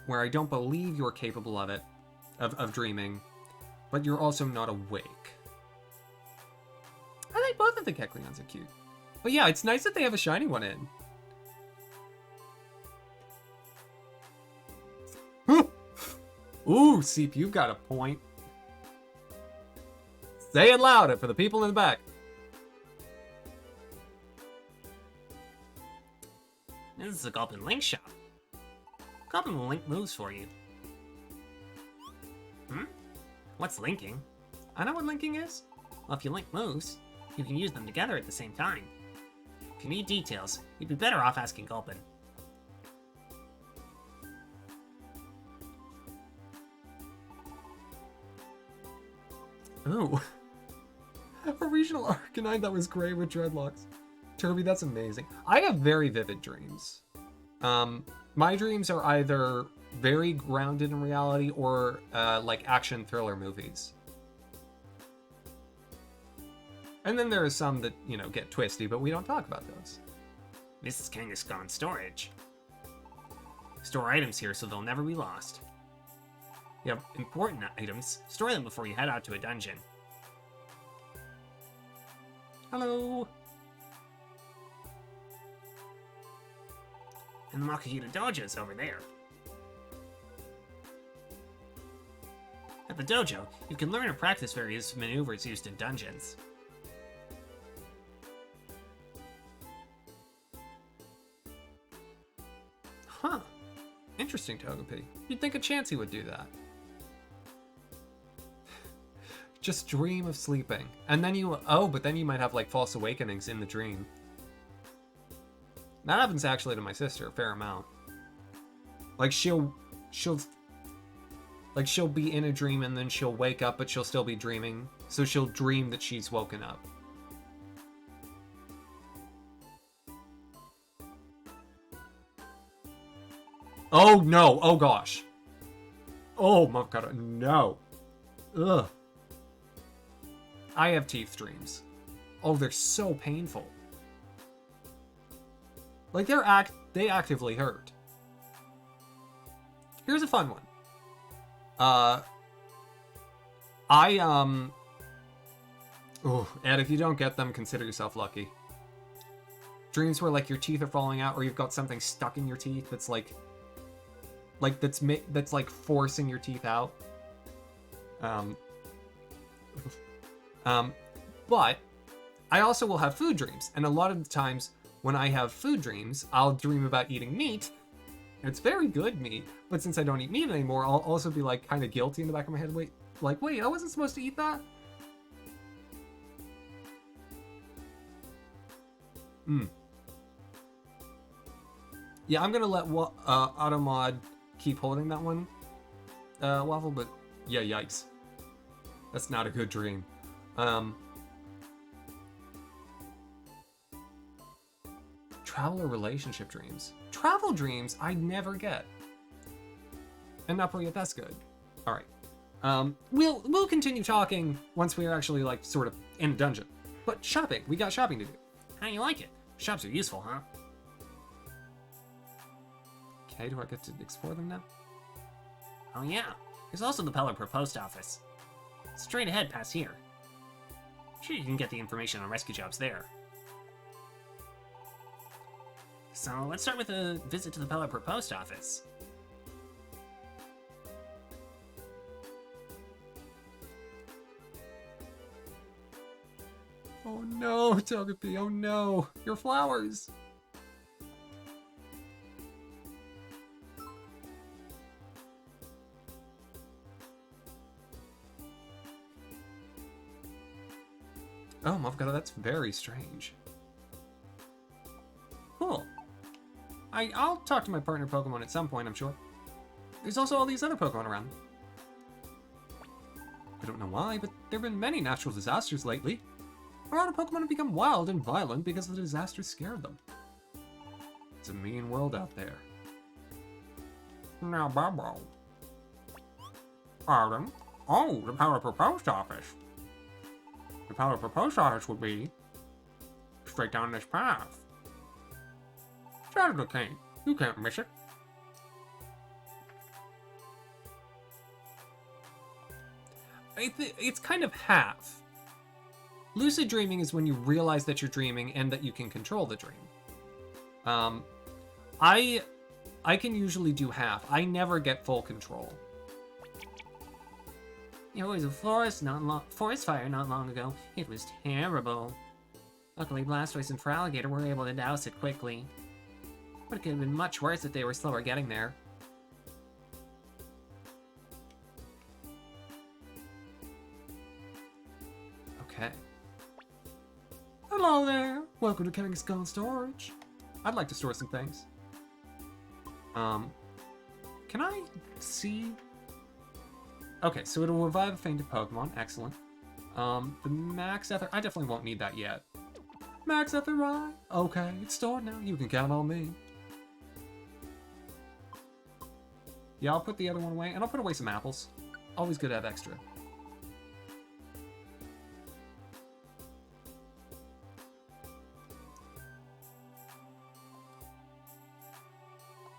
where I don't believe you're capable of it, of dreaming, but you're also not awake. I think both of the Kecleons are cute. But yeah, it's nice that they have a shiny one in. Ooh, Seep, you've got a point. Say it louder for the people in the back.
This is a Gulpin Link shop. Gulpin will link moves for you. What's linking?
I know what linking is.
Well, if you link moves, you can use them together at the same time. If you need details, you'd be better off asking Gulpin.
Ooh. A regional Arcanine that was gray with dreadlocks. Turby, that's amazing. I have very vivid dreams. My dreams are either very grounded in reality or like action thriller movies. And then there are some that, you know, get twisty, but we don't talk about those.
This is Kangaskhan Storage. Store items here so they'll never be lost. You have important items, store them before you head out to a dungeon.
Hello.
And the Makahita Dojo's over there. At the dojo, you can learn and practice various maneuvers used in dungeons.
Huh. Interesting, Togepi. You'd think a Chansey would do that. Just dream of sleeping. And then you... Oh, but then you might have, like, false awakenings in the dream. That happens actually to my sister a fair amount. Like, she'll be in a dream and then she'll wake up, but she'll still be dreaming. So she'll dream that she's woken up. Oh, no. Oh, gosh. Oh, my God. No. Ugh. I have teeth dreams. Oh, they're so painful. Like, they actively hurt. Here's a fun one. Oh, Ed, if you don't get them, consider yourself lucky. Dreams where, like, your teeth are falling out or you've got something stuck in your teeth that's, that's like forcing your teeth out. But I also will have food dreams, and a lot of the times when I have food dreams, I'll dream about eating meat. It's very good meat, but since I don't eat meat anymore, I'll also be like kind of guilty in the back of my head. Wait, I wasn't supposed to eat that? Yeah, I'm gonna let Automod keep holding that one, Waffle, but yeah, yikes. That's not a good dream. Travel or relationship dreams. Travel dreams I never get. And not yet, that's good. Alright. We'll continue talking once we're actually, like, sort of in a dungeon. But shopping, we got shopping to do.
How do you like it? Shops are useful, huh?
Okay, do I get to explore them now?
Oh yeah, there's also the Pelipper post office. Straight ahead past here. Sure, you can get the information on rescue jobs there. So let's start with a visit to the Pelipper post office.
Oh no, Togepi, oh no, your flowers. Oh, Mofgata, that's very strange. I'll talk to my partner Pokemon at some point, I'm sure. There's also all these other Pokemon around. I don't know why, but there have been many natural disasters lately. A lot of Pokemon have become wild and violent because the disasters scared them. It's a mean world out there. Now, Bobo. Pardon? Oh, the power of a post office. The power of a post office would be straight down this path. Saturday King, you can't miss it. It's kind of half. Lucid dreaming is when you realize that you're dreaming and that you can control the dream. I can usually do half. I never get full control.
There was a forest fire not long ago. It was terrible. Luckily, Blastoise and Feraligatr were able to douse it quickly. But it could have been much worse if they were slower getting there.
Okay. Hello there. Welcome to Keving's Gold Storage. I'd like to store some things. Can I see? Okay, so it'll revive a fainted Pokemon. Excellent. The Max Ether. I definitely won't need that yet. Max Ether, right? Okay, it's stored now. You can count on me. Yeah, I'll put the other one away, and I'll put away some apples. Always good to have extra.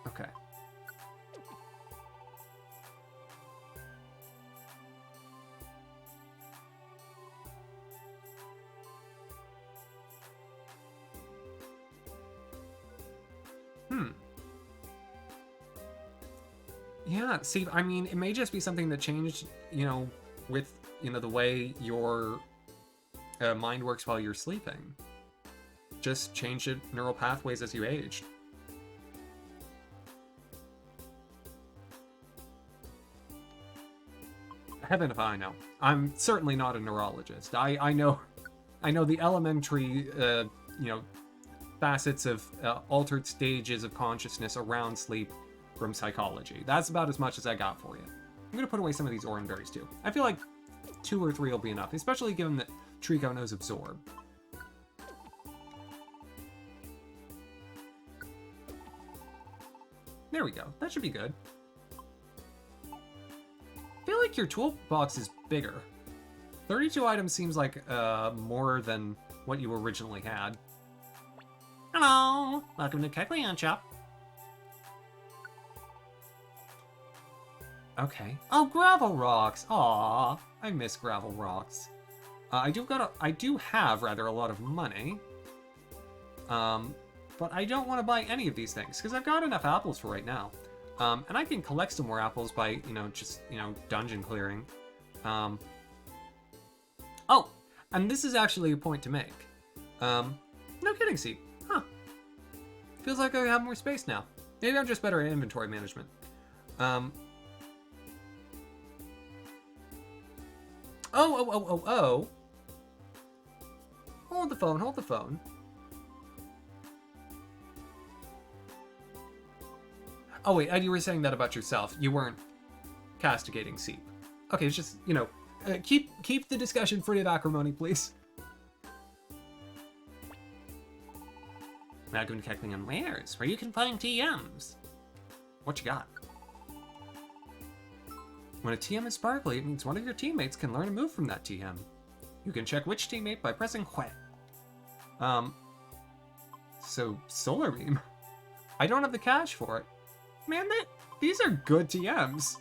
Okay. Yeah, see, I mean, it may just be something that changed, you know, with, you know, the way your mind works while you're sleeping. Just changed your neural pathways as you aged. Heaven if I know. I'm certainly not a neurologist. I know the elementary, you know, facets of altered stages of consciousness around sleep from psychology. That's about as much as I got for you. I'm gonna put away some of these orange berries too. I feel like 2 or 3 will be enough, especially given that Trico knows Absorb. There we go. That should be good. I feel like your toolbox is bigger. 32 items seems like more than what you originally had.
Hello! Welcome to Kecleon Shop.
Okay. Oh, gravel rocks. Aw, I miss gravel rocks. I do have rather a lot of money. But I don't want to buy any of these things because I've got enough apples for right now. And I can collect some more apples by, you know, just, you know, dungeon clearing. Oh, and this is actually a point to make. No kidding, see. Huh. Feels like I have more space now. Maybe I'm just better at inventory management. Oh. Hold the phone. Oh wait, you were saying that about yourself. You weren't castigating Seep. Okay, it's just, you know, keep the discussion free of acrimony, please.
Welcome to Kecleon Wares, where you can find TMs.
What you got? When a TM is sparkly, it means one of your teammates can learn a move from that TM. You can check which teammate by pressing Hue. So Solar Beam. I don't have the cash for it. Man, these are good TMs.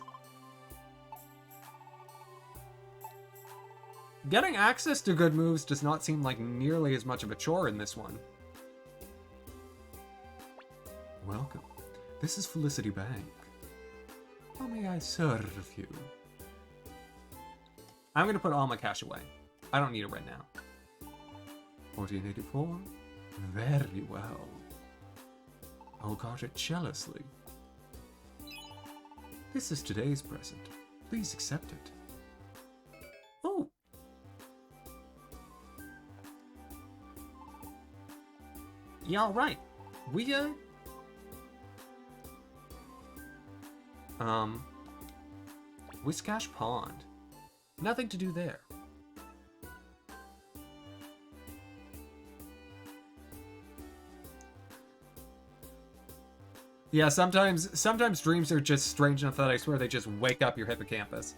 Getting access to good moves does not seem like nearly as much of a chore in this one. Welcome. This is Felicity Bank. How may I serve you? I'm going to put all my cash away. I don't need it right now. 1484? Very well. I'll guard it jealously. This is today's present. Please accept it. Oh! Yeah, all right. Um, Whiskash Pond. Nothing to do there. Yeah, sometimes dreams are just strange enough that I swear they just wake up your hippocampus.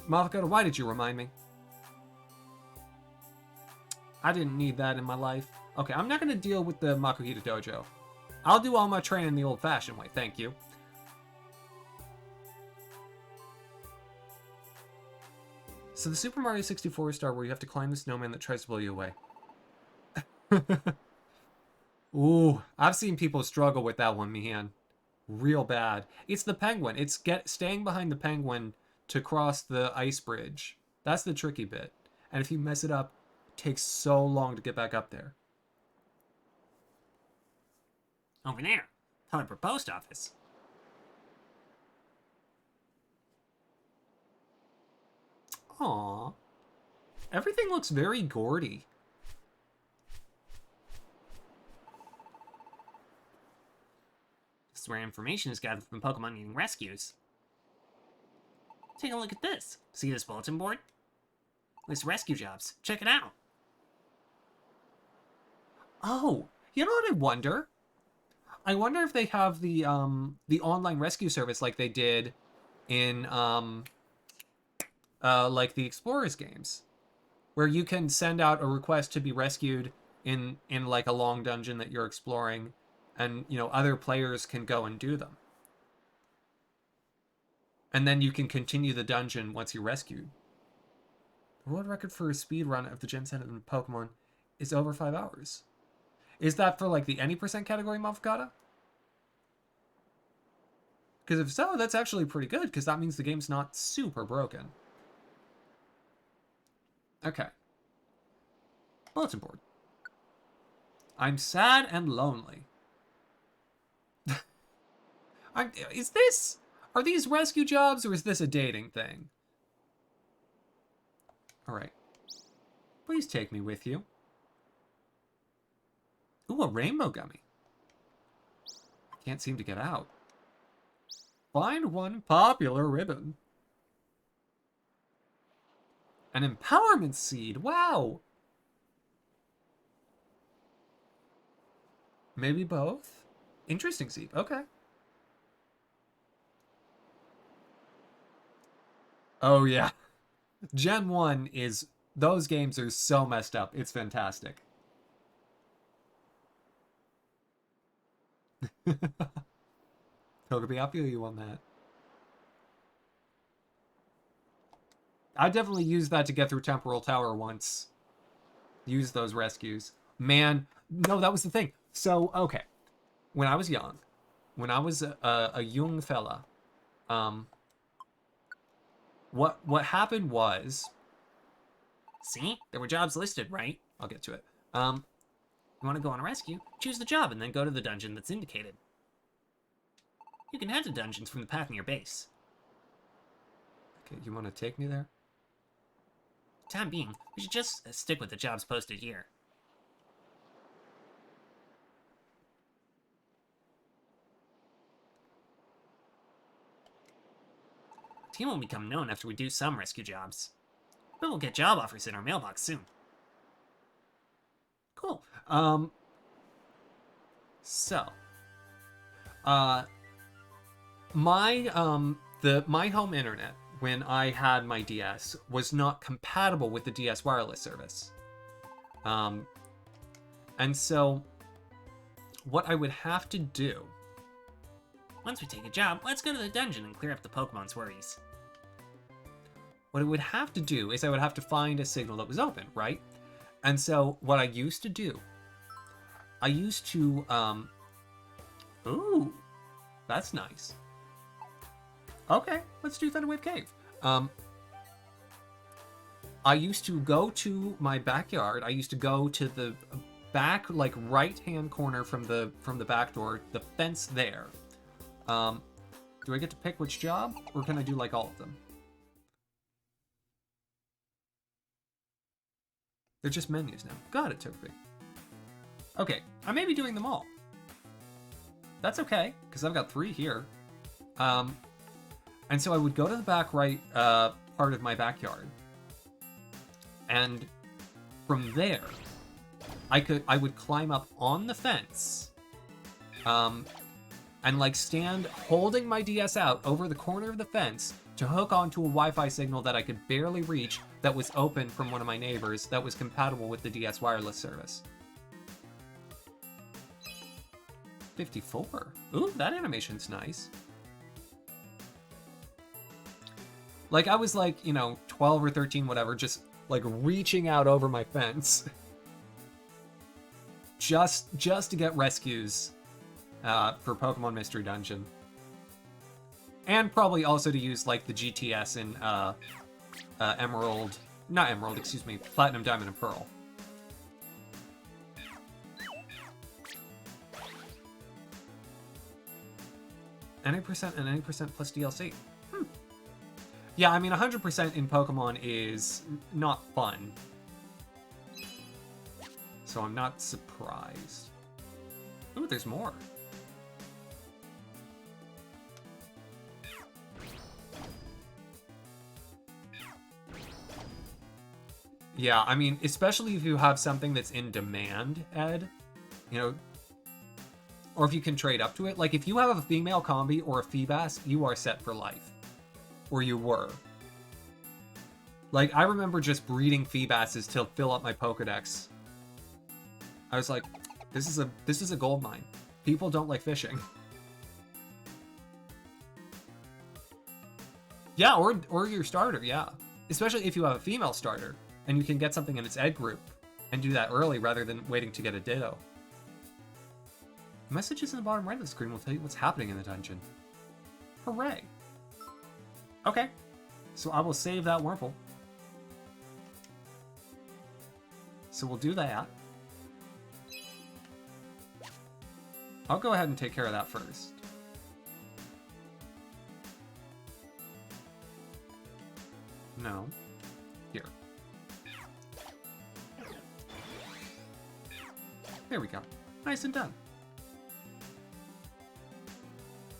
Motherfucker, why did you remind me? I didn't need that in my life. Okay, I'm not gonna deal with the Makuhita Dojo. I'll do all my training the old-fashioned way, thank you. So the Super Mario 64 star where you have to climb the snowman that tries to blow you away. Ooh, I've seen people struggle with that one, man. Real bad. It's the penguin. It's staying behind the penguin to cross the ice bridge. That's the tricky bit. And if you mess it up, it takes so long to get back up there.
Over there. Harper Post Office.
Aww. Everything looks very gaudy.
This is where information is gathered from Pokemon needing rescues. Take a look at this. See this bulletin board? List rescue jobs. Check it out.
Oh, you know what I wonder? I wonder if they have the online rescue service like they did in like the Explorers games, where you can send out a request to be rescued in like a long dungeon that you're exploring, and you know other players can go and do them, and then you can continue the dungeon once you're rescued. The world record for a speed run of the Gen 7 in Pokemon is over 5 hours. Is that for like the any percent category, Mafukata? Because if so, that's actually pretty good, because that means the game's not super broken. Okay. Bulletin board. I'm sad and lonely. Are these rescue jobs, or is this a dating thing? Alright. Please take me with you. Ooh, a rainbow gummy. I can't seem to get out. Find one popular ribbon. An empowerment seed. Wow. Maybe both? Interesting seed. Okay. Oh, yeah. Gen 1 is... Those games are so messed up. It's fantastic. Togepi, I feel you on that. I definitely used that to get through Temporal Tower once. Use those rescues. Man, no, that was the thing. So, okay. When I was young, when I was a young fella, what happened was...
See? There were jobs listed, right?
I'll get to it.
You want to go on a rescue? Choose the job and then go to the dungeon that's indicated. You can head to dungeons from the path in your base.
Okay, you want to take me there?
Time being, we should just stick with the jobs posted here. The team will become known after we do some rescue jobs. But we'll get job offers in our mailbox soon.
Cool. So, my home internet when I had my DS was not compatible with the DS wireless service. And so what I would have to do...
Once we take a job, let's go to the dungeon and clear up the Pokemon's worries.
What I would have to do is I would have to find a signal that was open, right? And so what I used to do, I used to, ooh, that's nice. Okay, let's do Thunderwave Cave. I used to go to my backyard. I used to go to the back, like right-hand corner from the back door, the fence there. Do I get to pick which job, or can I do like all of them? They're just menus now. Got it, Togepi. Okay, I may be doing them all. That's okay, because I've got 3 here. And so I would go to the back right part of my backyard. And from there, I would climb up on the fence. And like stand holding my DS out over the corner of the fence to hook onto a Wi-Fi signal that I could barely reach that was open from one of my neighbors that was compatible with the DS wireless service. 54. Ooh, that animation's nice. Like, I was like, you know, 12 or 13, whatever, just like reaching out over my fence. just to get rescues for Pokemon Mystery Dungeon. And probably also to use like the GTS in Platinum, Diamond, and Pearl. Any percent and any percent plus DLC. Yeah, I mean, 100% in Pokemon is not fun. So I'm not surprised. Ooh, there's more. Yeah, I mean, especially if you have something that's in demand, Ed, you know, or if you can trade up to it. Like, if you have a female combi or a Feebas, you are set for life. Or you were. Like, I remember just breeding Feebases to fill up my Pokedex. I was like, this is a gold mine. People don't like fishing. Yeah, or your starter, yeah. Especially if you have a female starter, and you can get something in its egg group, and do that early rather than waiting to get a Ditto. The messages in the bottom right of the screen will tell you what's happening in the dungeon. Hooray! Okay, so I will save that Wurmple. So we'll do that. I'll go ahead and take care of that first. No. Here. There we go. Nice and done.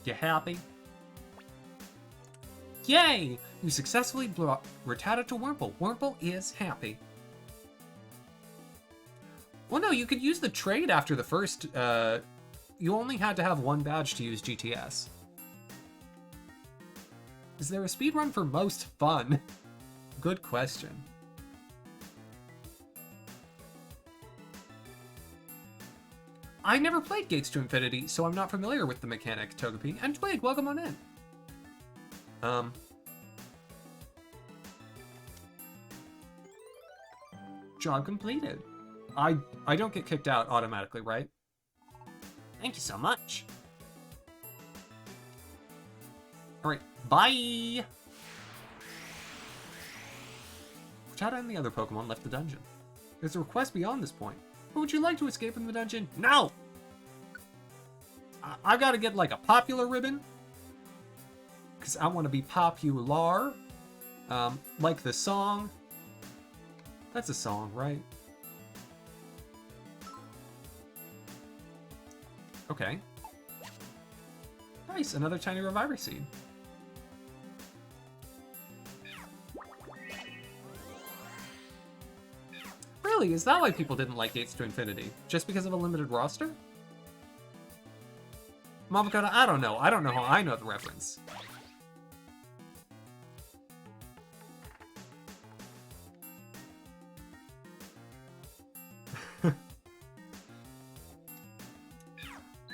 You happy? Yay! You successfully brought Rattata to Wurmple. Wurmple is happy. Well, no, you could use the trade after the first, you only had to have 1 badge to use GTS. Is there a speedrun for most fun? Good question. I never played Gates to Infinity, so I'm not familiar with the mechanic, Togepi. And Twig, welcome on in. Job completed. I don't get kicked out automatically, right?
Thank you so much.
Alright, bye! Rattata and the other Pokemon left the dungeon. There's a request beyond this point. But would you like to escape from the dungeon? No! I've got to get like a popular ribbon. Because I want to be popular. Like the song. That's a song, right? Okay. Nice, another tiny Reviver Seed. Really? Is that why people didn't like Gates to Infinity? Just because of a limited roster? Mavocata, I don't know. I don't know how I know the reference.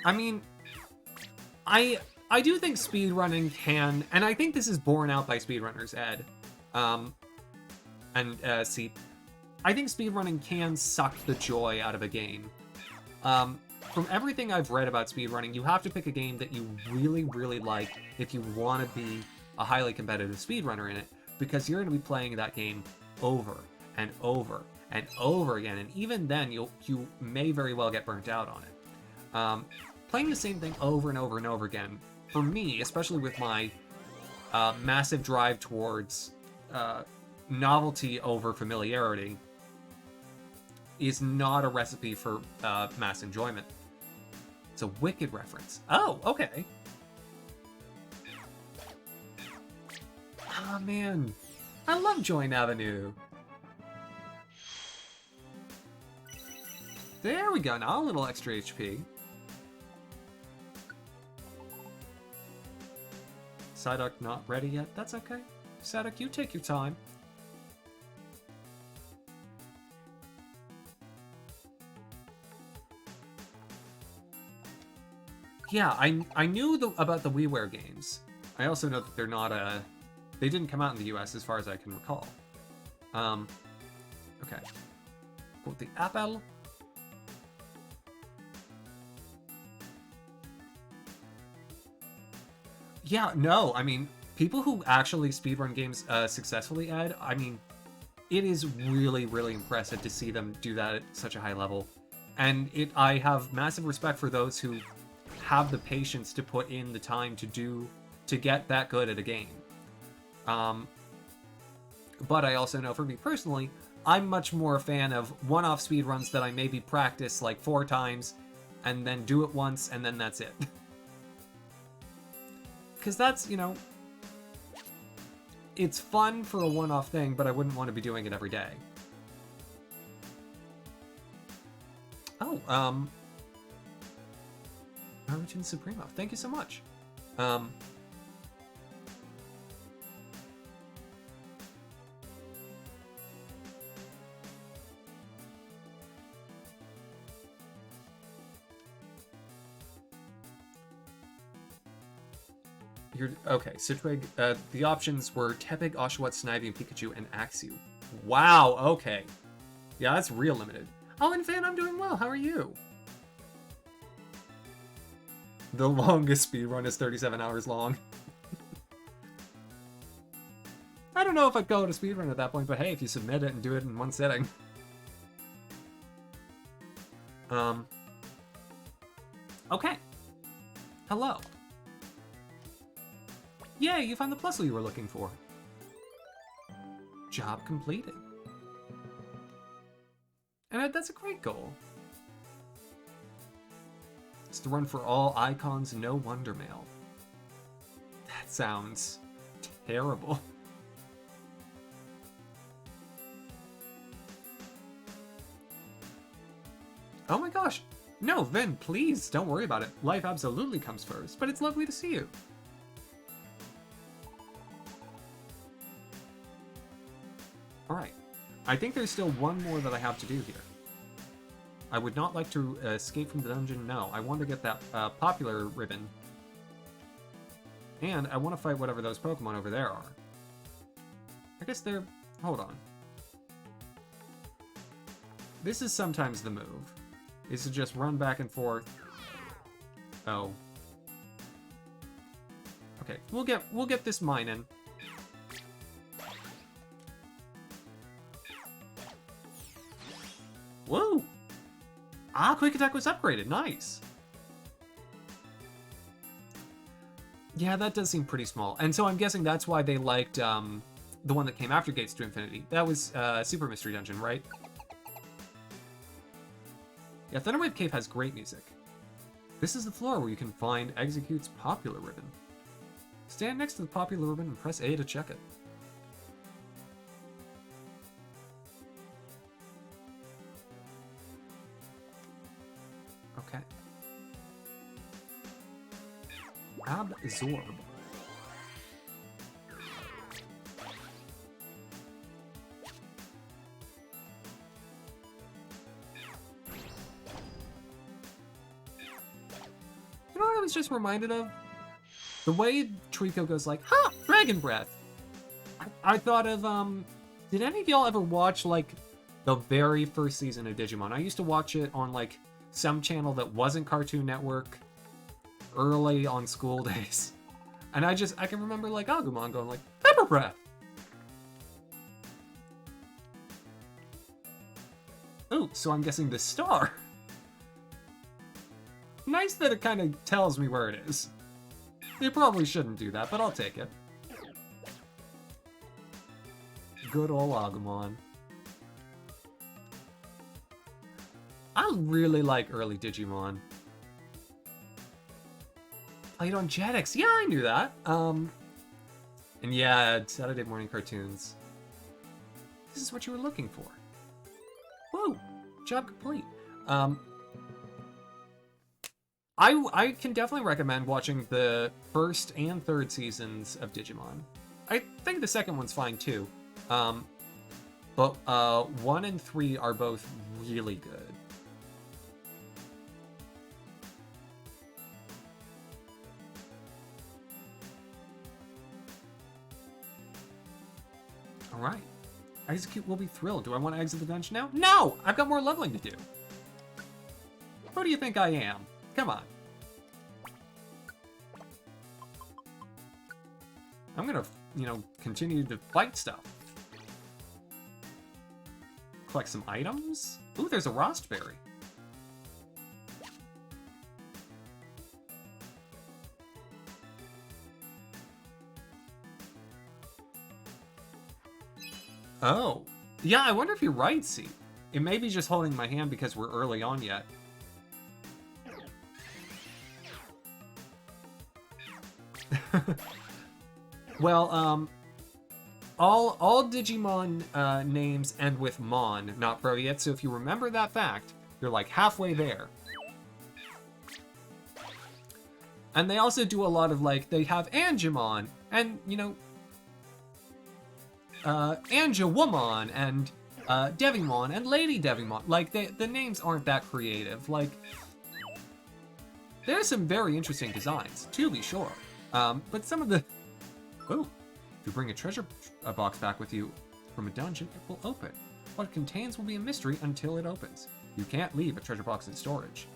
I mean, I do think speedrunning can, and I think this is borne out by speedrunners, Ed, see, I think speedrunning can suck the joy out of a game. From everything I've read about speedrunning, you have to pick a game that you really, really like if you want to be a highly competitive speedrunner in it, because you're going to be playing that game over and over and over again, and even then you may very well get burnt out on it. Playing the same thing over and over and over again, for me, especially with my massive drive towards novelty over familiarity, is not a recipe for mass enjoyment. It's a Wicked reference. Oh, okay. Ah, man. I love Join Avenue. There we go. Now a little extra HP. Psyduck not ready yet. That's okay. Psyduck, you take your time. Yeah, I knew about the WiiWare games. I also know that they're not they didn't come out in the US as far as I can recall. Okay. Got the apple. Yeah, no, I mean, people who actually speedrun games successfully, Ed, I mean, it is really, really impressive to see them do that at such a high level. And I have massive respect for those who have the patience to put in the time to get that good at a game. But I also know for me personally, I'm much more a fan of one-off speedruns that I maybe practice like 4 times and then do it once and then that's it. Because that's, you know, it's fun for a one-off thing, but I wouldn't want to be doing it every day. Oh, Origin Supremo, thank you so much. Okay, Citwig, the options were Tepig, Oshawott, Snivy, and Pikachu, and Axew. Wow, okay. Yeah, that's real limited. Oh, and Fan, I'm doing well. How are you? The longest speedrun is 37 hours long. I don't know if I'd call it a speedrun at that point, but hey, if you submit it and do it in one sitting. Okay. Hello. Yay, you found the puzzle you were looking for. Job completed. And that's a great goal. It's to run for all icons, no wonder mail. That sounds terrible. Oh my gosh. No, Vin, please, don't worry about it. Life absolutely comes first, but it's lovely to see you. Alright. I think there's still one more that I have to do here. I would not like to escape from the dungeon, no. I want to get that popular ribbon. And I want to fight whatever those Pokemon over there are. I guess they're... Hold on. This is sometimes the move. Is to just run back and forth. Oh. Okay, we'll get this mine in. Whoa! Ah, Quick Attack was upgraded. Nice. Yeah, that does seem pretty small. And so I'm guessing that's why they liked the one that came after Gates to Infinity. That was Super Mystery Dungeon, right? Yeah, Thunderwave Cave has great music. This is the floor where you can find Execute's popular ribbon. Stand next to the popular ribbon and press A to check it. Okay. Absorb. You know what I was just reminded of? The way Trico goes like, "Ha! Dragon Breath!" I thought of, did any of y'all ever watch, like, the very first season of Digimon? I used to watch it on, like, some channel that wasn't Cartoon Network early on school days. And I can remember, like, Agumon going like, "Pepper Breath!" Ooh, so I'm guessing the star. Nice that it kind of tells me where it is. You probably shouldn't do that, but I'll take it. Good ol' Agumon. I really like early Digimon. played on Jetix. Yeah, I knew that. And yeah, Saturday morning cartoons. This is what you were looking for. Whoa, job complete. I can definitely recommend watching the first and third seasons of Digimon. I think the second one's fine too. But 1 and 3 are both really good. All right. Execute will be thrilled. Do I want to exit the dungeon now? No! I've got more leveling to do. Who do you think I am? Come on. I'm gonna, continue to fight stuff. Collect some items. Ooh, there's a Rostberry. Oh. Yeah, I wonder if you're right, see. It may be just holding my hand because we're early on yet. Well, all Digimon names end with Mon, not Pro yet, so if you remember that fact, you're like halfway there. And they also do a lot of they have Angemon, and, Angewomon, and Devimon, and Lady Devimon. Like, the names aren't that creative. Like, there's some very interesting designs, to be sure. But some of the... Oh, if you bring a treasure box back with you from a dungeon, it will open. What it contains will be a mystery until it opens. You can't leave a treasure box in storage.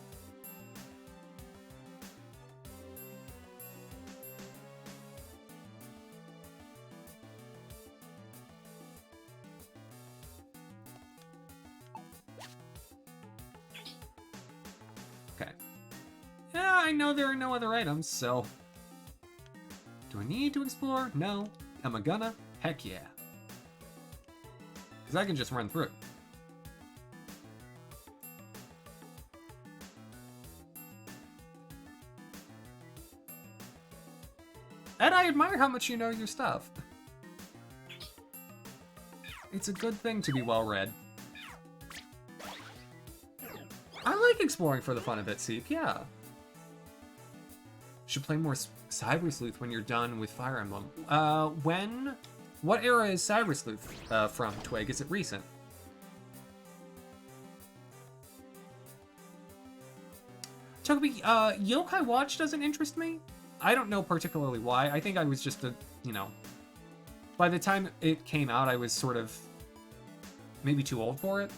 Okay. Yeah, I know there are no other items, so... Do I need to explore? No. Am I gonna? Heck yeah. Because I can just run through. And I admire how much you know your stuff. It's a good thing to be well read. I like exploring for the fun of it, Seep, yeah. Should play more Cyber Sleuth when you're done with Fire Emblem. When? What era is Cyber Sleuth from, Twig? Is it recent? Togepi, Yokai Watch doesn't interest me. I don't know particularly why. I think I was just by the time it came out, I was sort of maybe too old for it.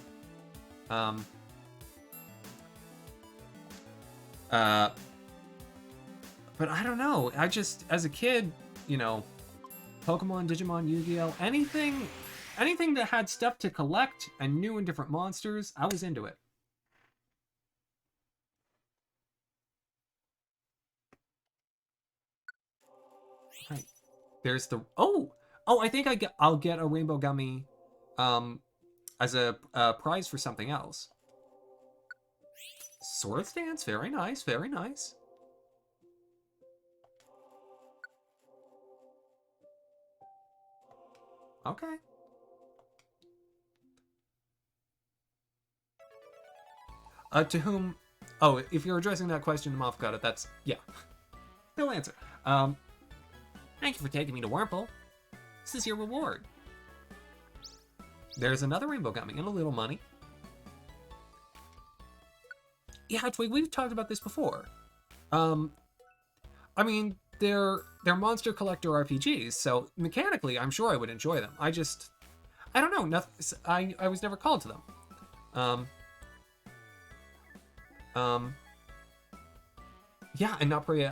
But I don't know. I just, as a kid, Pokemon, Digimon, Yu-Gi-Oh, anything that had stuff to collect and new and different monsters, I was into it. Right. There's the I think I'll get a Rainbow Gummy, as a prize for something else. Sword Stance, very nice, very nice. Okay. To whom... Oh, if you're addressing that question to Mafkata, that's... Yeah. He'll answer.
Thank you for taking me to Wurmple. This is your reward.
There's another Rainbow Gummy and a little money. Yeah, Twig, we've talked about this before. I mean, they're monster collector RPGs, so mechanically, I'm sure I would enjoy them. I don't know. Nothing. I was never called to them. Yeah, and not pretty.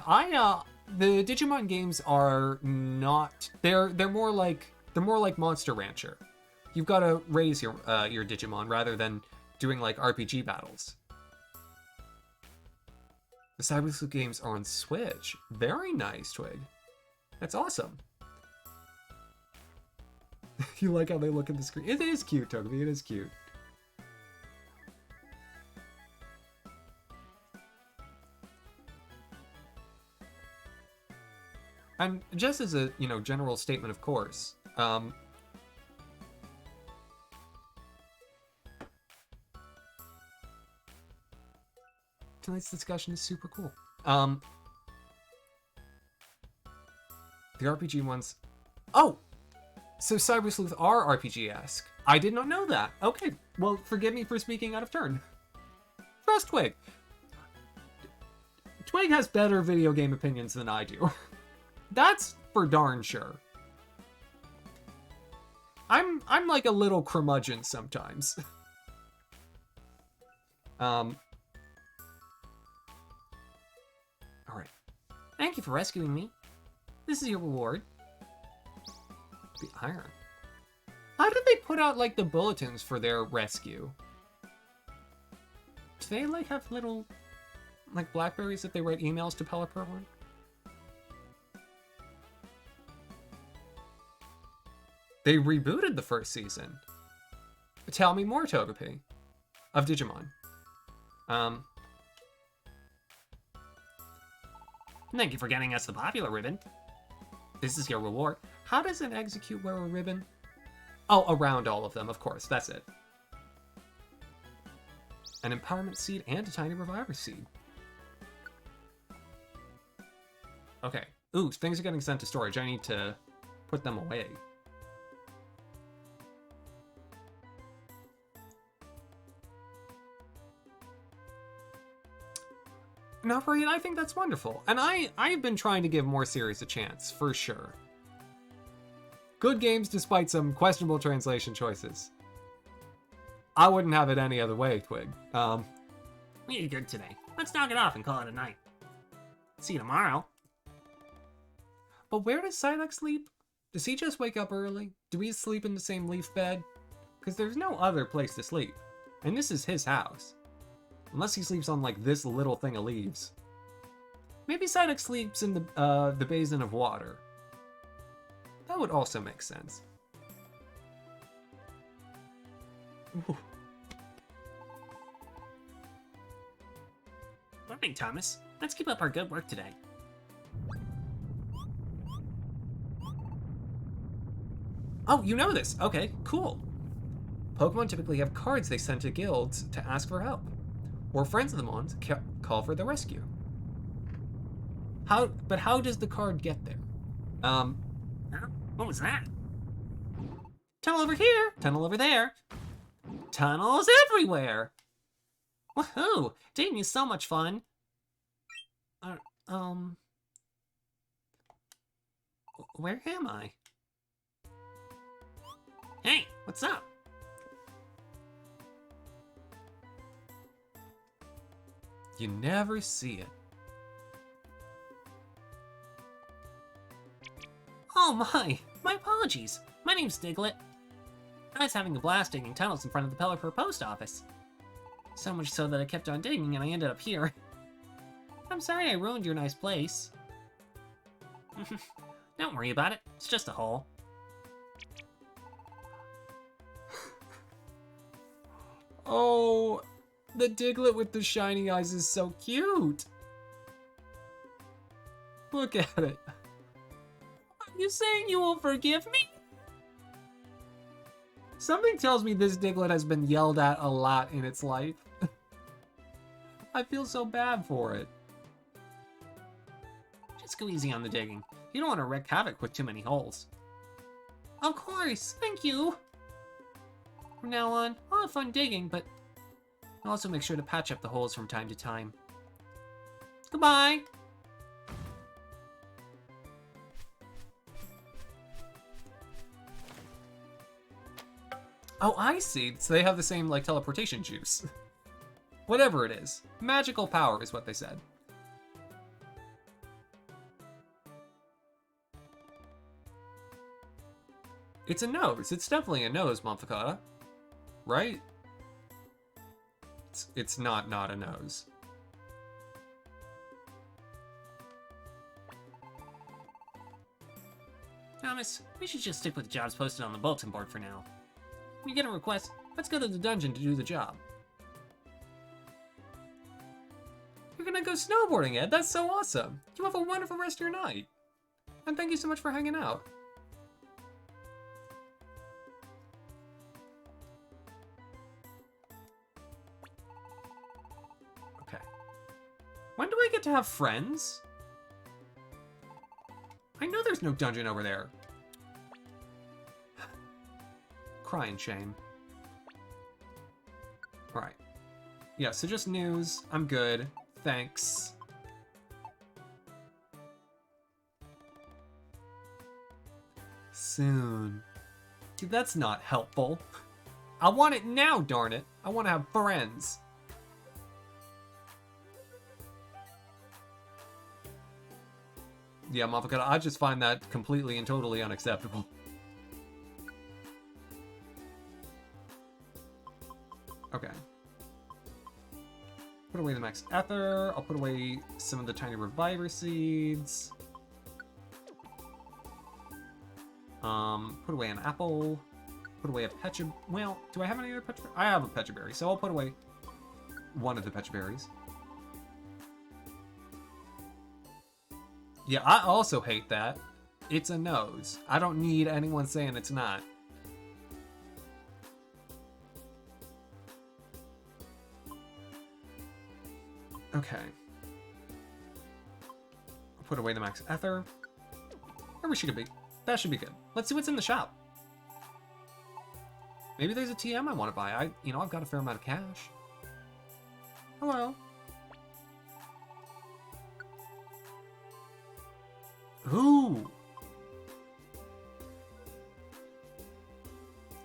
The Digimon games are not. They're more like Monster Rancher. You've got to raise your Digimon rather than doing like RPG battles. The Cyber Sleuth games are on Switch. Very nice, Twig. That's awesome. You like how they look at the screen? It is cute, Togepi. It is cute. And just as a, general statement, of course, tonight's discussion is super cool. The RPG ones... Oh! So Cyber Sleuth are RPG-esque. I did not know that. Okay, well, forgive me for speaking out of turn. Trust Twig. Twig has better video game opinions than I do. That's for darn sure. I'm like a little curmudgeon sometimes. Alright.
Thank you for rescuing me. This is your reward.
The iron. How did they put out, like, the bulletins for their rescue? Do they, like, have little, like, Blackberries that they write emails to Pelipper on? They rebooted the first season. Tell me more, Togepi. Of Digimon.
Thank you for getting us the popular ribbon. This is your reward.
How does an execute wear a ribbon? Oh, around all of them, of course. That's it. An empowerment seed and a tiny reviver seed. Okay. Ooh, things are getting sent to storage. I need to put them away. No, Brian, I think that's wonderful. And I've been trying to give more series a chance, for sure. Good games despite some questionable translation choices. I wouldn't have it any other way, Twig.
We did good today. Let's knock it off and call it a night. See you tomorrow.
But where does Psyduck sleep? Does he just wake up early? Do we sleep in the same leaf bed? Because there's no other place to sleep. And this is his house. Unless he sleeps on, like, this little thing of leaves. Maybe Psyduck sleeps in the basin of water. That would also make sense. Ooh.
Morning, Thomas. Let's keep up our good work today.
Oh, you know this. Okay, cool. Pokemon typically have cards they send to guilds to ask for help. Or friends of the Mons call for the rescue. But how does the card get there?
Huh? What was that?
Tunnel over here, tunnel over there. Tunnels everywhere.
Woohoo! Dating is so much fun.
Where am I?
Hey, what's up?
You never see it.
Oh my apologies. My name's Diglett. I was having a blast digging tunnels in front of the Pelipper post office. So much so that I kept on digging and I ended up here. I'm sorry I ruined your nice place. Don't worry about it. It's just a hole.
Oh, the Diglett with the shiny eyes is so cute. Look at it.
Are you saying you will forgive me?
Something tells me this Diglett has been yelled at a lot in its life. I feel so bad for it.
Just go easy on the digging. You don't want to wreak havoc with too many holes. Of course, thank you. From now on, I'll have fun digging, but I'll also make sure to patch up the holes from time to time. Goodbye!
Oh, I see. So they have the same, like, teleportation juice. Whatever it is. Magical power is what they said. It's a nose. It's definitely a nose, Monfacata. Right? It's not a nose.
Thomas, we should just stick with the jobs posted on the bulletin board for now. When you get a request, let's go to the dungeon to do the job.
You're gonna go snowboarding, Ed. That's so awesome. You have a wonderful rest of your night. And thank you so much for hanging out. Okay. When do I get to have friends? I know there's no dungeon over there. Crying shame. Alright. Yeah, so just news. I'm good. Thanks. Soon. Dude, that's not helpful. I want it now, darn it. I want to have friends. Yeah, Mafakata, I just find that completely and totally unacceptable. Okay. Put away the max ether. I'll put away some of the tiny reviver seeds. Put away an apple. Put away a pecha... Well, do I have any other pecha... I have a pecha berry, so I'll put away one of the pecha berries. Yeah, I also hate that. It's a nose. I don't need anyone saying it's not. Okay. I'll put away the max ether. Where we should be. That should be good. Let's see what's in the shop. Maybe there's a TM I want to buy. I've got a fair amount of cash. Hello. Ooh.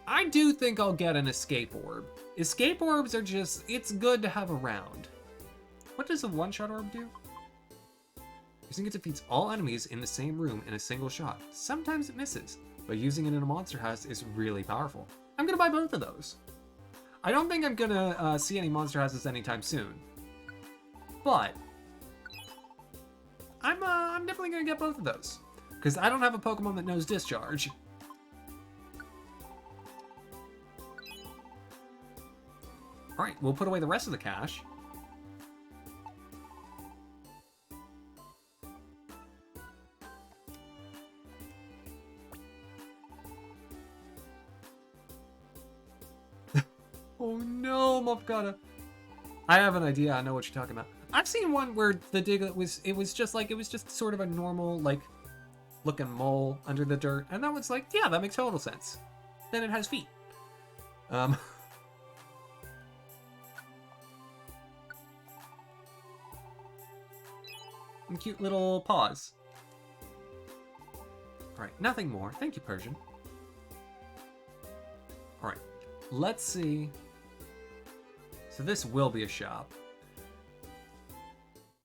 I do think I'll get an escape orb. Escape orbs are just, it's good to have around. What does a one-shot orb do? Using it defeats all enemies in the same room in a single shot. Sometimes it misses, but using it in a monster house is really powerful. I'm gonna buy both of those. I don't think I'm gonna see any monster houses anytime soon, but I'm definitely gonna get both of those because I don't have a Pokemon that knows Discharge. All right, we'll put away the rest of the cash. Oh no, Mopkata. I have an idea. I know what you're talking about. I've seen one where the Diglett was just sort of a normal, like, looking mole under the dirt. And that was like, yeah, that makes total sense. Then it has feet. And cute little paws. All right, nothing more. Thank you, Persian. All right, let's see. So this will be a shop.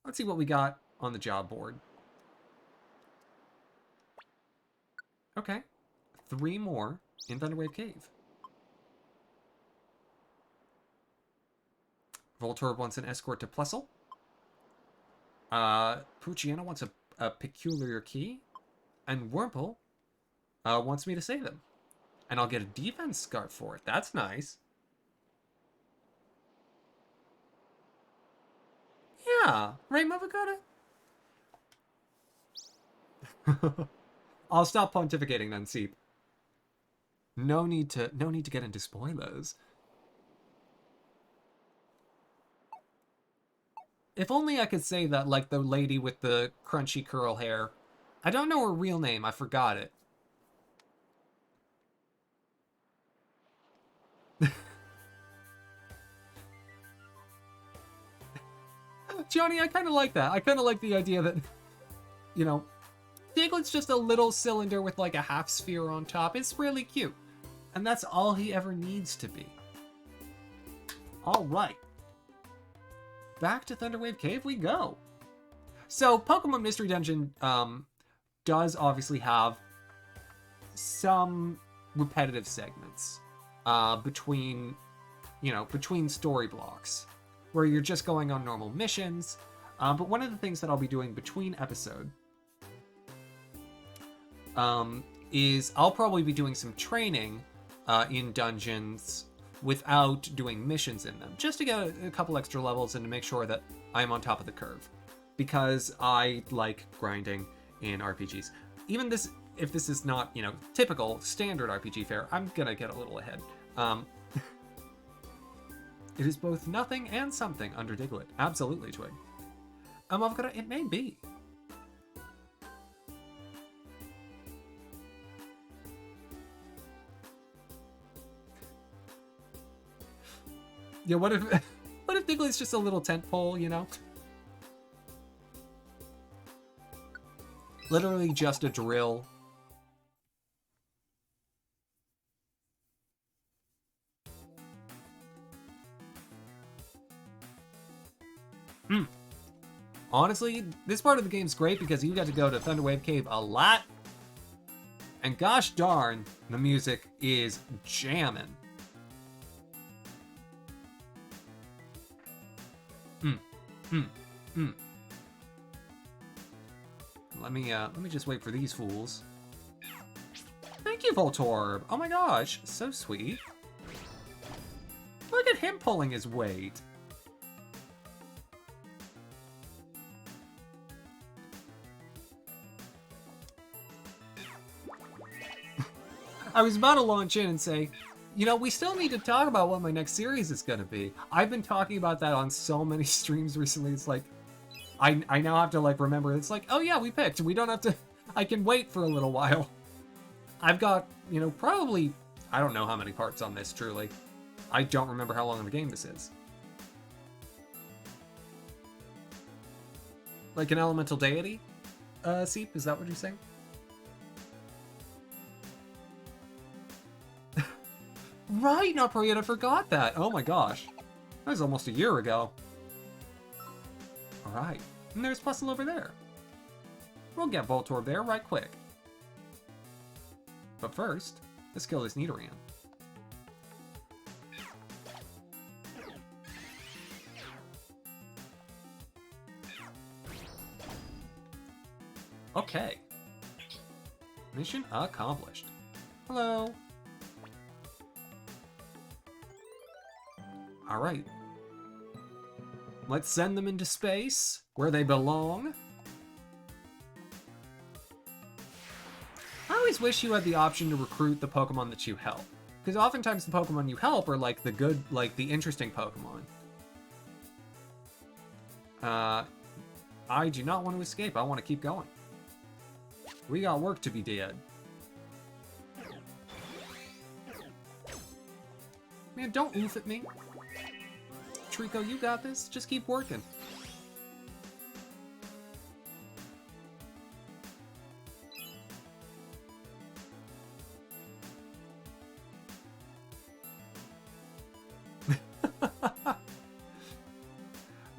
Let's see what we got on the job board. Okay, 3 more in Thunderwave Cave. Voltorb wants an escort to Plessel. Pucciano wants a peculiar key. And Wurmple wants me to save him. And I'll get a defense scarf for it. That's nice. Yeah, right, Mavakata? I'll stop pontificating then, Seep. No need to get into spoilers. If only I could say that like the lady with the crunchy curl hair. I don't know her real name, I forgot it. Johnny, I kind of like that. I kind of like the idea that, you know, Diglett's just a little cylinder with like a half sphere on top. It's really cute. And that's all he ever needs to be. All right. Back to Thunderwave Cave we go. So Pokemon Mystery Dungeon does obviously have some repetitive segments between story blocks where you're just going on normal missions. But one of the things that I'll be doing between episode is I'll probably be doing some training in dungeons without doing missions in them, just to get a couple extra levels and to make sure that I'm on top of the curve, because I like grinding in RPGs. even this, if this is not, you know, typical standard RPG fare, I'm gonna get a little ahead. It is both nothing and something under Diglett. Absolutely, Twig. I've got it may be. Yeah, what if what if Diglett's just a little tent pole, you know? Literally just a drill. Honestly, this part of the game's great because you get to go to Thunderwave Cave a lot. And gosh darn, the music is jamming. Let me just wait for these fools. Thank you, Voltorb. Oh my gosh, so sweet. Look at him pulling his weight. I was about to launch in and say, you know, we still need to talk about what my next series is going to be. I've been talking about that on so many streams recently. It's like, I now have to, like, remember. It's like, oh yeah, we picked. We don't have to, I can wait for a little while. I've got, you know, probably, I don't know how many parts on this, truly. I don't remember how long of a game this is. Like an elemental deity? Seep, is that what you're saying? Right, Napriet, I forgot that. Oh my gosh. That was almost a year ago. Alright. And there's Puzzle over there. We'll get Voltorb there right quick. But first, let's kill this Nidoran. Okay. Mission accomplished. Hello. Alright. Let's send them into space, where they belong. I always wish you had the option to recruit the Pokemon that you help. Because oftentimes the Pokemon you help are like the good, like the interesting Pokemon. I do not want to escape. I want to keep going. We got work to be did. Man, don't oof at me. Trico, you got this. Just keep working.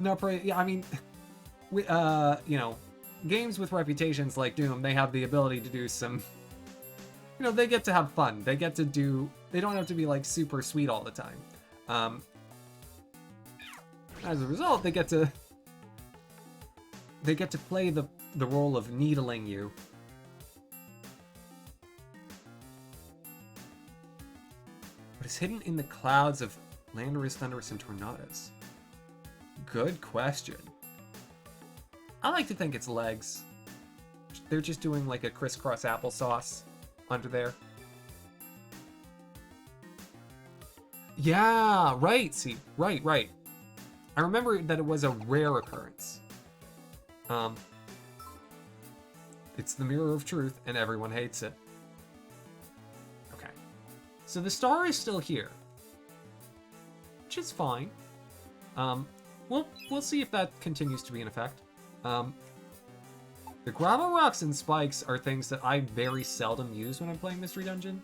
No, yeah, I mean, we, you know, games with reputations like Doom, they have the ability to do some, you know, they get to have fun. They get to do, they don't have to be like super sweet all the time. As a result, they get to play the role of needling you. What is hidden in the clouds of Landorus, Thundurus, and Tornadus? Good question. I like to think it's legs. They're just doing like a crisscross applesauce under there. Yeah, right. See, right. I remember that it was a rare occurrence. It's the mirror of truth, and everyone hates it. Okay. So the star is still here. Which is fine. We'll see if that continues to be in effect. The gravel rocks and spikes are things that I very seldom use when I'm playing Mystery Dungeon,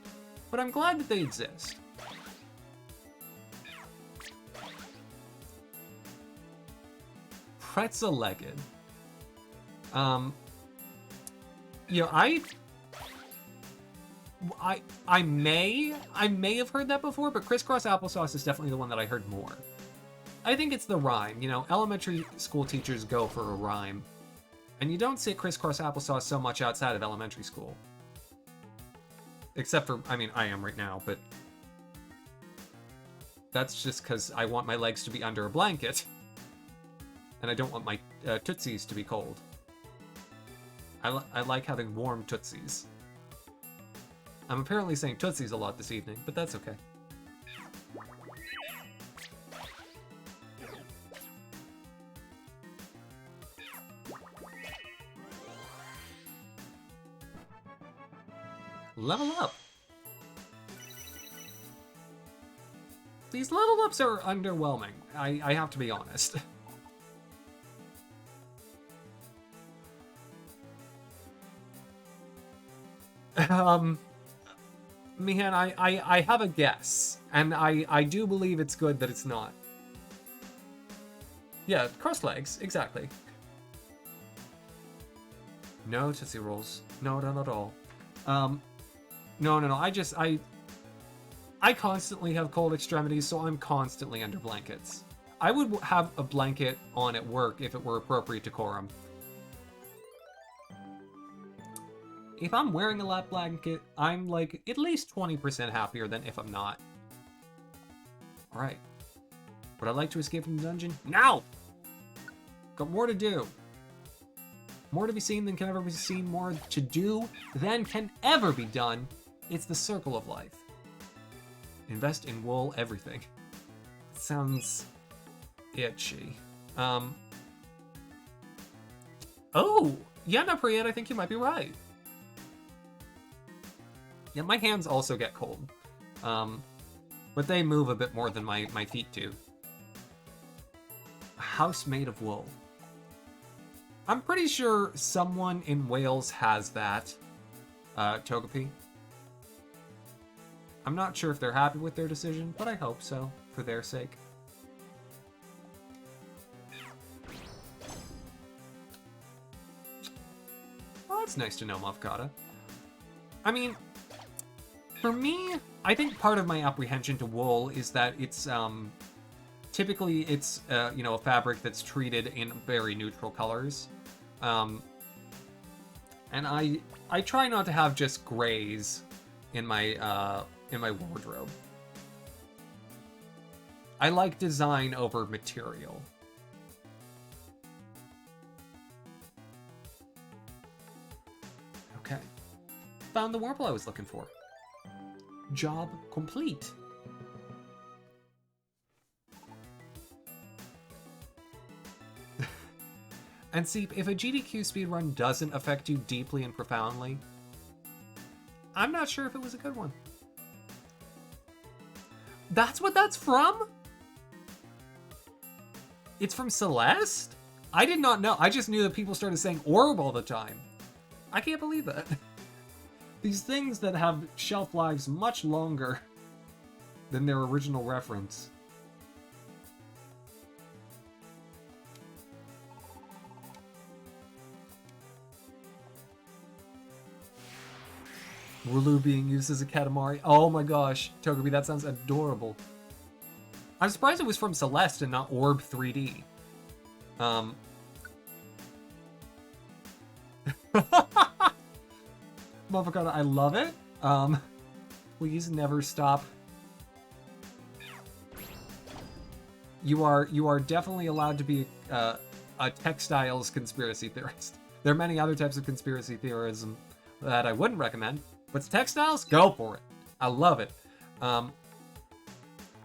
but I'm glad that they exist. Pretzel-legged. You know, I may have heard that before, but crisscross applesauce is definitely the one that I heard more. I think it's the rhyme. You know, elementary school teachers go for a rhyme. And you don't say crisscross applesauce so much outside of elementary school. Except for, I mean, I am right now, but that's just because I want my legs to be under a blanket. And I don't want my tootsies to be cold. I like having warm Tootsies. I'm apparently saying Tootsies a lot this evening, but that's okay. Level up! These level ups are underwhelming. I have to be honest. Man, I have a guess, and I do believe it's good that it's not. Yeah, crossed legs, exactly. No Tootsie Rolls. No, not at all. No, I constantly have cold extremities, so I'm constantly under blankets. I would have a blanket on at work if it were appropriate decorum. If I'm wearing a lap blanket, I'm like at least 20% happier than if I'm not. Alright. Would I like to escape from the dungeon? Now! Got more to do. More to be seen than can ever be seen, more to do than can ever be done. It's the circle of life. Invest in wool everything. Sounds itchy. Oh! Yeah, no, Priyat, I think you might be right. Yeah, my hands also get cold. But they move a bit more than my feet do. A house made of wool. I'm pretty sure someone in Wales has that, Togepi. I'm not sure if they're happy with their decision, but I hope so, for their sake. Well, that's nice to know, Mavkata. I mean, for me, I think part of my apprehension to wool is that it's, typically it's, you know, a fabric that's treated in very neutral colors. And I try not to have just grays in my wardrobe. I like design over material. Okay. Found the Wurmple I was looking for. Job complete. And see, if a GDQ speedrun doesn't affect you deeply and profoundly, I'm not sure if it was a good one. That's what that's from? It's from Celeste? I did not know. I just knew that people started saying orb all the time. I can't believe that. These things that have shelf lives much longer than their original reference. Wooloo being used as a Katamari. Oh my gosh, Togepi, that sounds adorable. I'm surprised it was from Celeste and not Orb 3D. Motherfucker, I love it. Please never stop. You are definitely allowed to be a textiles conspiracy theorist. There are many other types of conspiracy theorism that I wouldn't recommend. But textiles, go for it. I love it.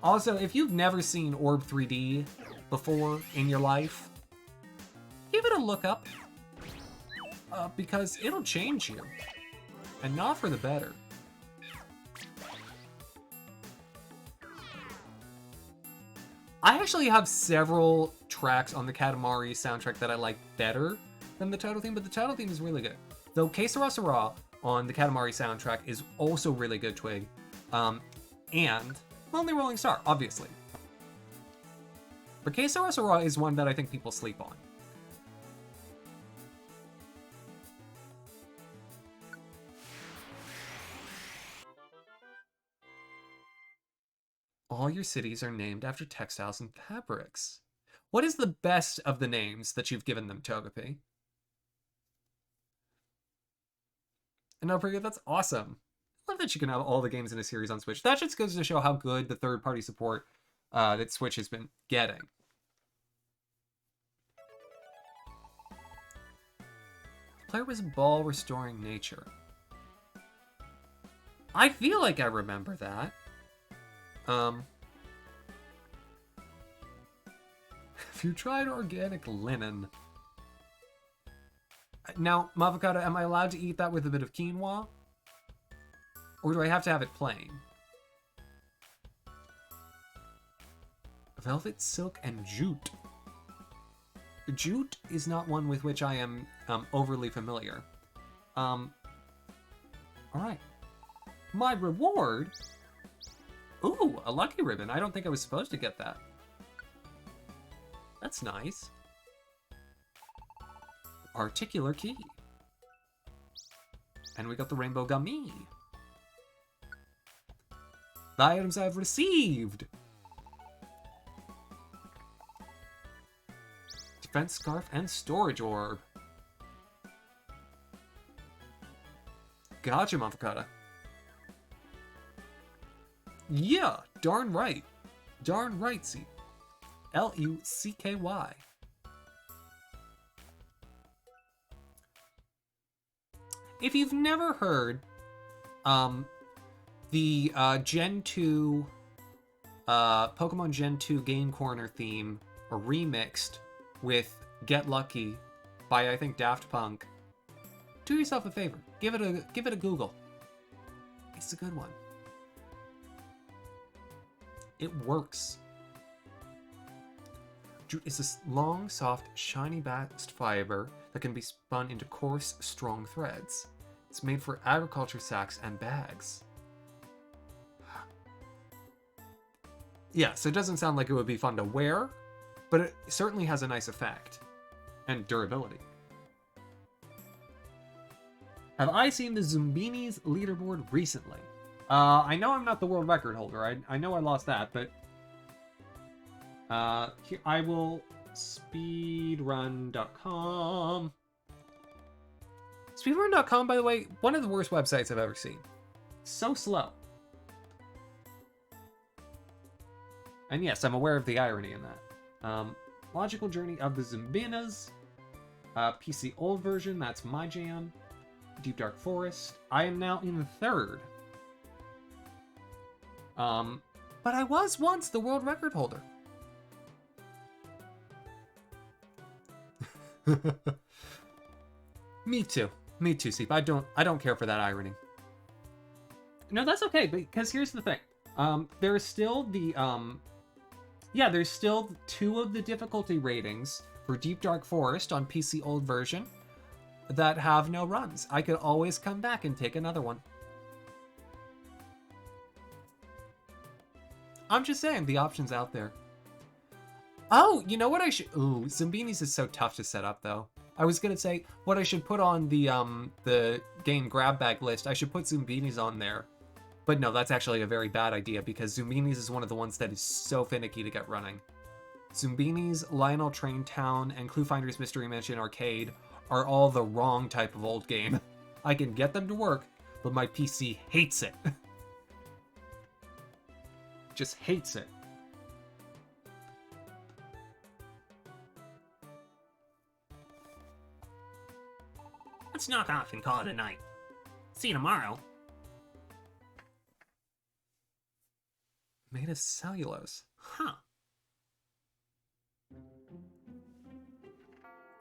Also, if you've never seen Orb 3D before in your life, give it a look up. Because it'll change you. And not for the better. I actually have several tracks on the Katamari soundtrack that I like better than the title theme, but the title theme is really good. Though Que Sera Sera on the Katamari soundtrack is also really good, Twig. And Lonely Rolling Star, obviously. But Que Sera Sera is one that I think people sleep on. All your cities are named after textiles and fabrics. What is the best of the names that you've given them, Togepi? And no, Priya, that's awesome. I love that you can have all the games in a series on Switch. That just goes to show how good the third-party support that Switch has been getting. player was ball restoring nature. I feel like I remember that. Have you tried organic linen? Now, Mavocado, am I allowed to eat that with a bit of quinoa? Or do I have to have it plain? Velvet, silk, and jute. Jute is not one with which I am overly familiar. Alright. My reward? Ooh, a lucky ribbon. I don't think I was supposed to get that. That's nice. Particular key. And we got the rainbow gummy. The items I've received. Defense scarf and storage orb. Gotcha, Mavocado. Yeah, darn right. Darn rightsy. Lucky. If you've never heard the Gen 2 Pokemon Gen 2 Game Corner theme remixed with Get Lucky by, I think, Daft Punk, do yourself a favor. Give it a Google. It's a good one. It works. Jute is this long, soft, shiny bast fiber that can be spun into coarse, strong threads. It's made for agriculture sacks and bags. Yeah, so it doesn't sound like it would be fun to wear, but it certainly has a nice effect. And durability. Have I seen the Zumbini's leaderboard recently? I know I'm not the world record holder. I know I lost that, but... here, I will... Speedrun.com. Speedrun.com, by the way, one of the worst websites I've ever seen. So slow. And yes, I'm aware of the irony in that. Logical Journey of the Zumbinas. PC old version, that's my jam. Deep Dark Forest. I am now in the third. But I was once the world record holder. Me too, Seep. I don't care for that irony. No, that's okay, because here's the thing. There's still the there's still 2 of the difficulty ratings for Deep Dark Forest on PC old version that have no runs. I could always come back and take another one. I'm just saying, the option's out there. Oh, you know what I should... Ooh, Zumbini's is so tough to set up, though. I was gonna say, what I should put on the game grab bag list, I should put Zumbini's on there. But no, that's actually a very bad idea, because Zumbini's is one of the ones that is so finicky to get running. Zumbini's, Lionel Train Town, and Cluefinder's Mystery Mansion Arcade are all the wrong type of old game. I can get them to work, but my PC hates it. Just hates it.
Let's knock off and call it a night. See you tomorrow.
Made of cellulose.
Huh.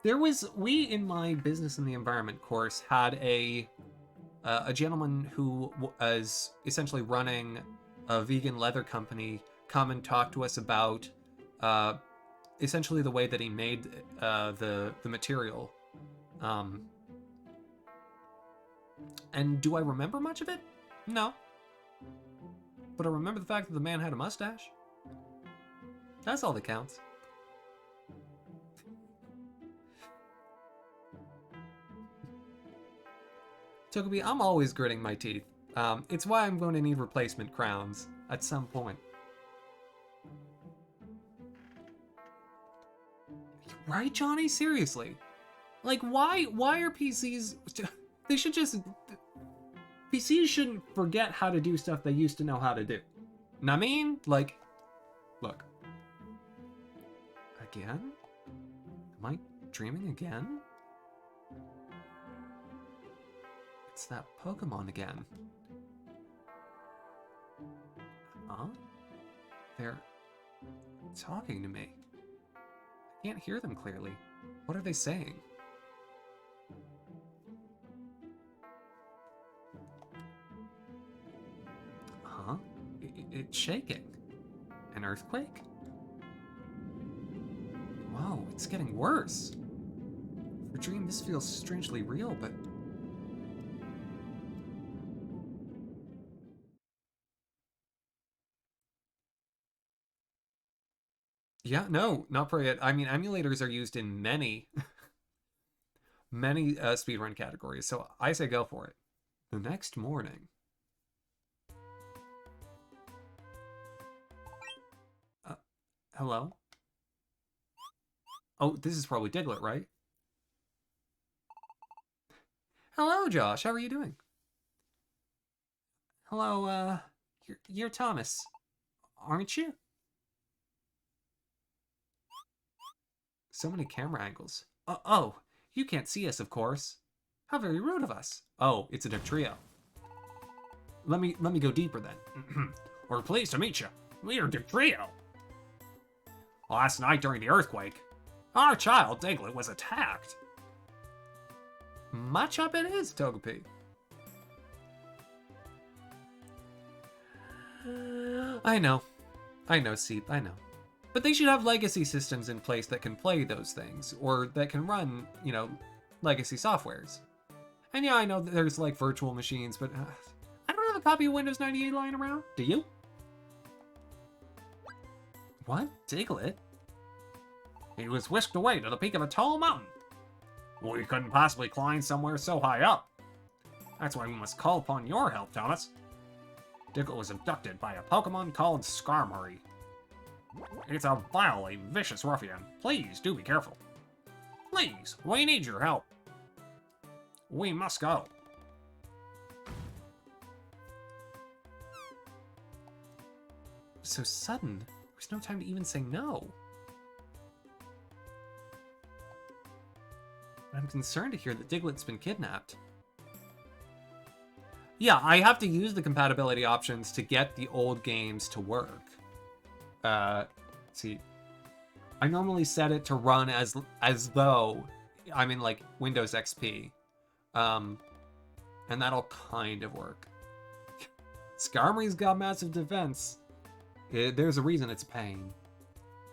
We in my business and the environment course had a gentleman who was essentially running a vegan leather company come and talk to us about essentially the way that he made the material. And do I remember much of it? No. But I remember the fact that the man had a mustache. That's all that counts. Togepi, I'm always gritting my teeth. It's why I'm going to need replacement crowns at some point. Right, Johnny? Seriously. Like, why are PCs... They should just... PCs shouldn't forget how to do stuff they used to know how to do. And I mean, like... Look. Again? Am I dreaming again? It's that Pokemon again. Huh? They're talking to me. I can't hear them clearly. What are they saying? Huh? It's shaking. An earthquake? Whoa, it's getting worse. For a dream, this feels strangely real, but... Yeah, no, not for it. I mean, emulators are used in many, many speedrun categories, so I say go for it. The next morning... hello? Oh, this is probably Diglett, right? Hello, Josh. How are you doing? Hello, you're Thomas, aren't you? So many camera angles. Oh, you can't see us, of course. How very rude of us. Oh, it's a trio. Let me go deeper then.
We're pleased to meet you. We're the trio. Last night during the earthquake, our child Diglett was attacked.
Much up it is, Togepi. I know, Seep, I know. But they should have legacy systems in place that can play those things, or that can run, you know, legacy softwares. And yeah, I know that there's like virtual machines, but I don't have a copy of Windows 98 lying around. Do you? What? Diglett?
He was whisked away to the peak of a tall mountain. We couldn't possibly climb somewhere so high up. That's why we must call upon your help, Thomas. Diglett was abducted by a Pokemon called Skarmory. It's a vilely vicious ruffian. Please do be careful. Please, we need your help. We must go.
So sudden. There's no time to even say no. I'm concerned to hear that Diglett's been kidnapped. Yeah, I have to use the compatibility options to get the old games to work. Let's see. I normally set it to run as though I'm in like Windows XP. And that'll kind of work. Skarmory's got massive defense. There's a reason it's pain.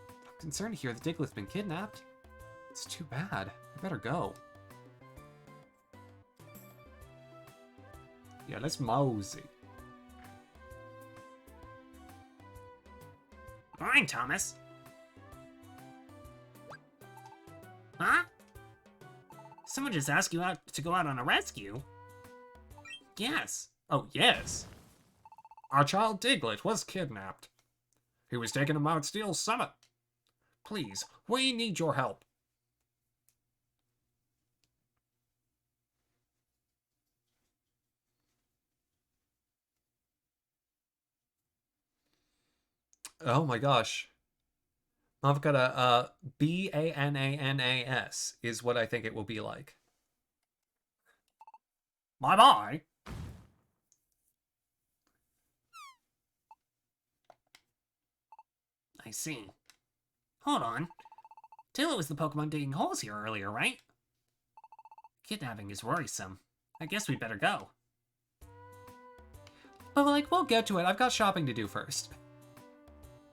I'm concerned to hear that Diglett's been kidnapped. It's too bad. I better go. Yeah, let's mosey.
Fine, Thomas. Huh? Someone just asked you out to go out on a rescue? Yes.
Oh, yes.
Our child Diglett was kidnapped. He was taken to Mount Steel's summit. Please, we need your help.
Oh my gosh. I've got a Bananas is what I think it will be like.
Bye-bye. I see. Hold on. Taylor was the Pokemon digging holes here earlier, right? Kidnapping is worrisome. I guess we better go.
But like, we'll get to it. I've got shopping to do first.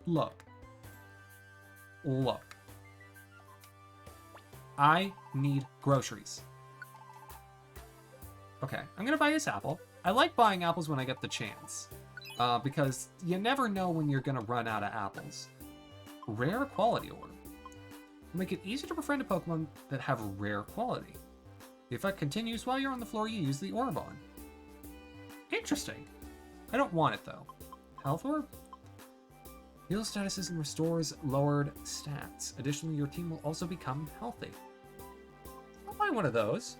Look. I need groceries. Okay, I'm gonna buy this apple. I like buying apples when I get the chance. Because you never know when you're gonna run out of apples. Rare quality orb. Make it easy to befriend a Pokemon that have rare quality. The effect continues while you're on the floor you use the orb on. Interesting. I don't want it though. Health orb? Heal statuses and restores lowered stats. Additionally, your team will also become healthy. I'll buy one of those.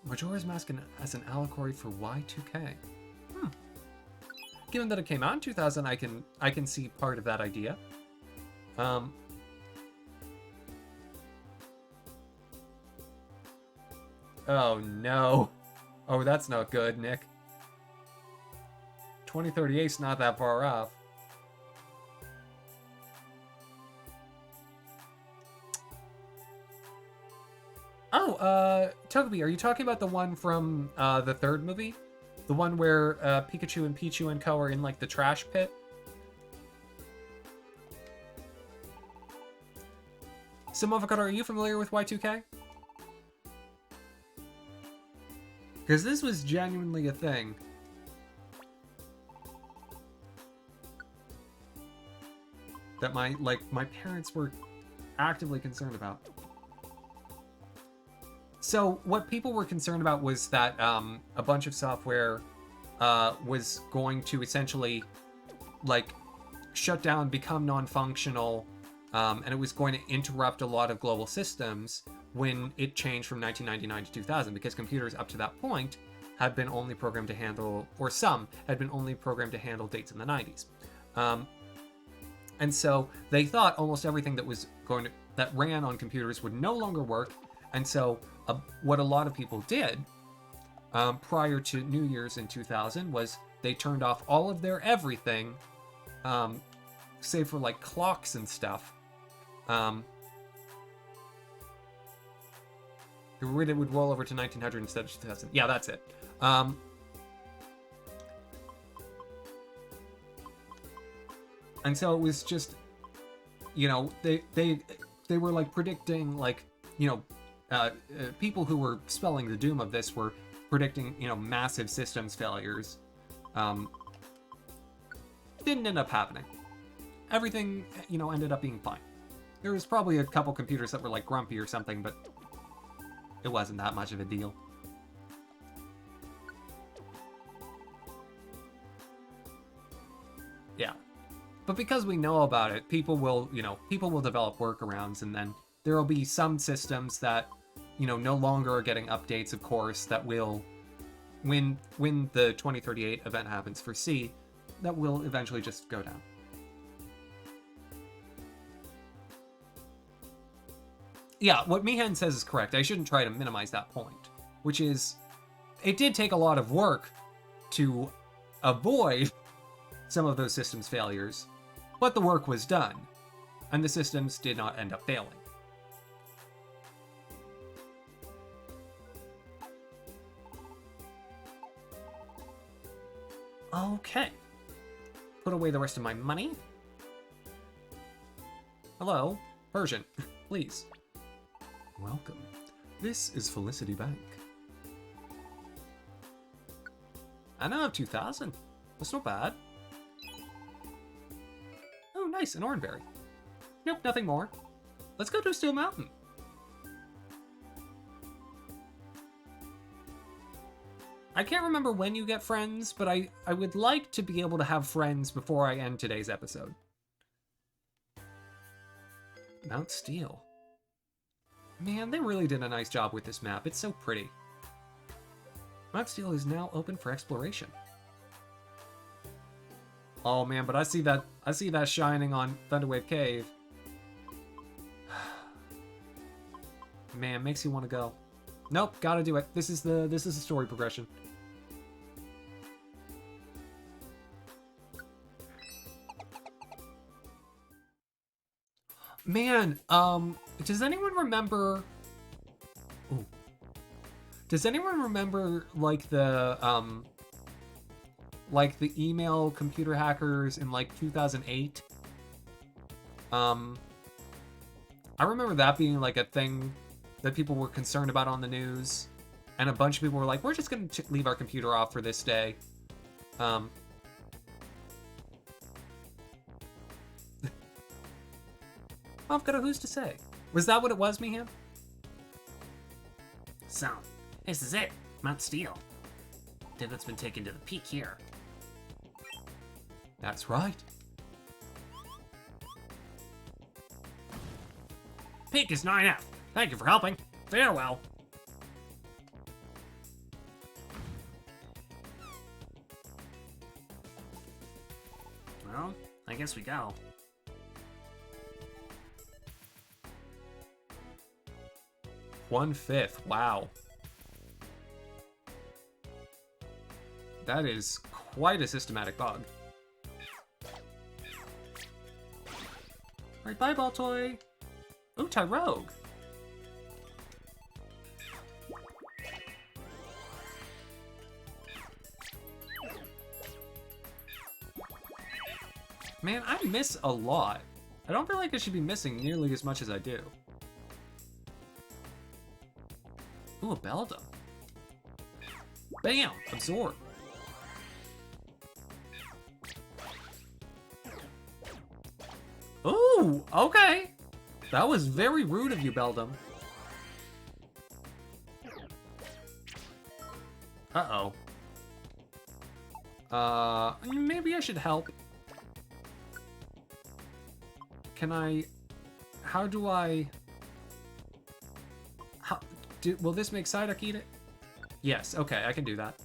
Majora's Mask as an allegory for Y2K. Given that it came out in 2000, I can see part of that idea. Um, oh no. Oh, that's not good, Nick. 2038's not that far off. Oh, Togepi, are you talking about the one from the third movie? The one where Pikachu and Pichu and Co. are in like the trash pit? So, Motherfucker, are you familiar with Y2K? Because this was genuinely a thing. That my parents were actively concerned about. So what people were concerned about was that a bunch of software was going to essentially like shut down, become non-functional, and it was going to interrupt a lot of global systems when it changed from 1999 to 2000, because computers up to that point had been only programmed to handle, or some had been only programmed to handle dates in the 90s. And so they thought almost everything that ran on computers would no longer work. And so what a lot of people did prior to New Year's in 2000 was they turned off all of their everything, save for like clocks and stuff. It would roll over to 1900 instead of 2000. Yeah, that's it. And so it was just, you know, they were like predicting, like, you know, people who were spelling the doom of this were predicting, you know, massive systems failures. Didn't end up happening. Everything, you know, ended up being fine. There was probably a couple computers that were like grumpy or something, but it wasn't that much of a deal. Yeah. But because we know about it, people will develop workarounds, and then there will be some systems that, you know, no longer are getting updates, of course, that will, when the 2038 event happens for C, that will eventually just go down. Yeah, what Mihan says is correct. I shouldn't try to minimize that point, which is, it did take a lot of work to avoid some of those systems failures, but the work was done, and the systems did not end up failing. Okay. Put away the rest of my money. Hello, Persian, please. Welcome. This is Felicity Bank. I now have 2,000. That's not bad. Oh, nice, an Oranberry. Nope, nothing more. Let's go to Steel Mountain. I can't remember when you get friends, but I would like to be able to have friends before I end today's episode. Mount Steel. Man, they really did a nice job with this map. It's so pretty. Mount Steel is now open for exploration. Oh man, but I see that shining on Thunderwave Cave. Man, makes you want to go. Nope, gotta do it. This is the story progression. Man, does anyone remember? Ooh. Does anyone remember like the email computer hackers in like 2008? I remember that being like a thing that people were concerned about on the news, and a bunch of people were like, "We're just gonna leave our computer off for this day." I've got a who's to say. Was that what it was, Miham?
So, this is it. Mount Steel. Diglet's been taken to the peak here.
That's right.
Peak is 9F. Thank you for helping. Farewell. Well, I guess we go.
1/5. Wow. That is quite a systematic bug. Alright, bye, Baltoy. Ooh, Tyrogue. Man, I miss a lot. I don't feel like I should be missing nearly as much as I do. Ooh, a Beldum. Bam! Absorb. Ooh, okay. That was very rude of you, Beldum. Uh-oh. Maybe I should help. Can I... How do I... will this make Psyduck eat it? Yes, okay, I can do that.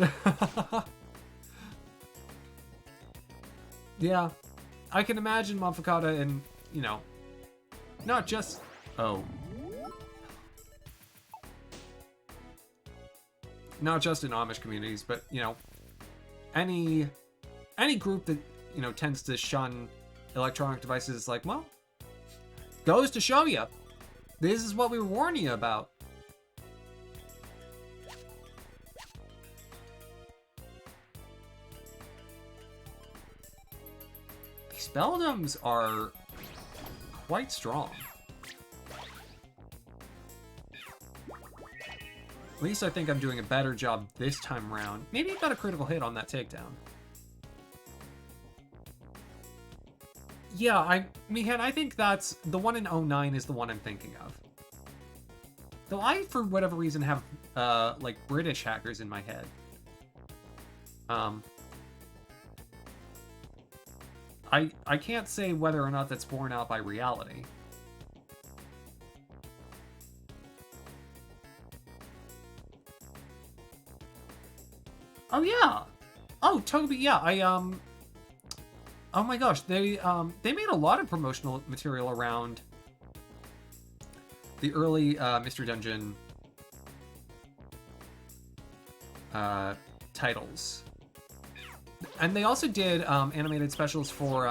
Okay. Yeah, I can imagine Monfocata and, you know, not just... Oh. Not just in Amish communities, but, you know, any group that, you know, tends to shun electronic devices is like, well, goes to show you. This is what we were warning you about. These Beldums are quite strong. At least I think I'm doing a better job this time around. Maybe I got a critical hit on that takedown. Yeah, Mihan, I think that's... The one in 09 is the one I'm thinking of. Though I, for whatever reason, have, like, British hackers in my head. I can't say whether or not that's borne out by reality. Oh, yeah! Oh, Toby, yeah, oh my gosh, they made a lot of promotional material around the early Mystery Dungeon titles. And they also did animated specials for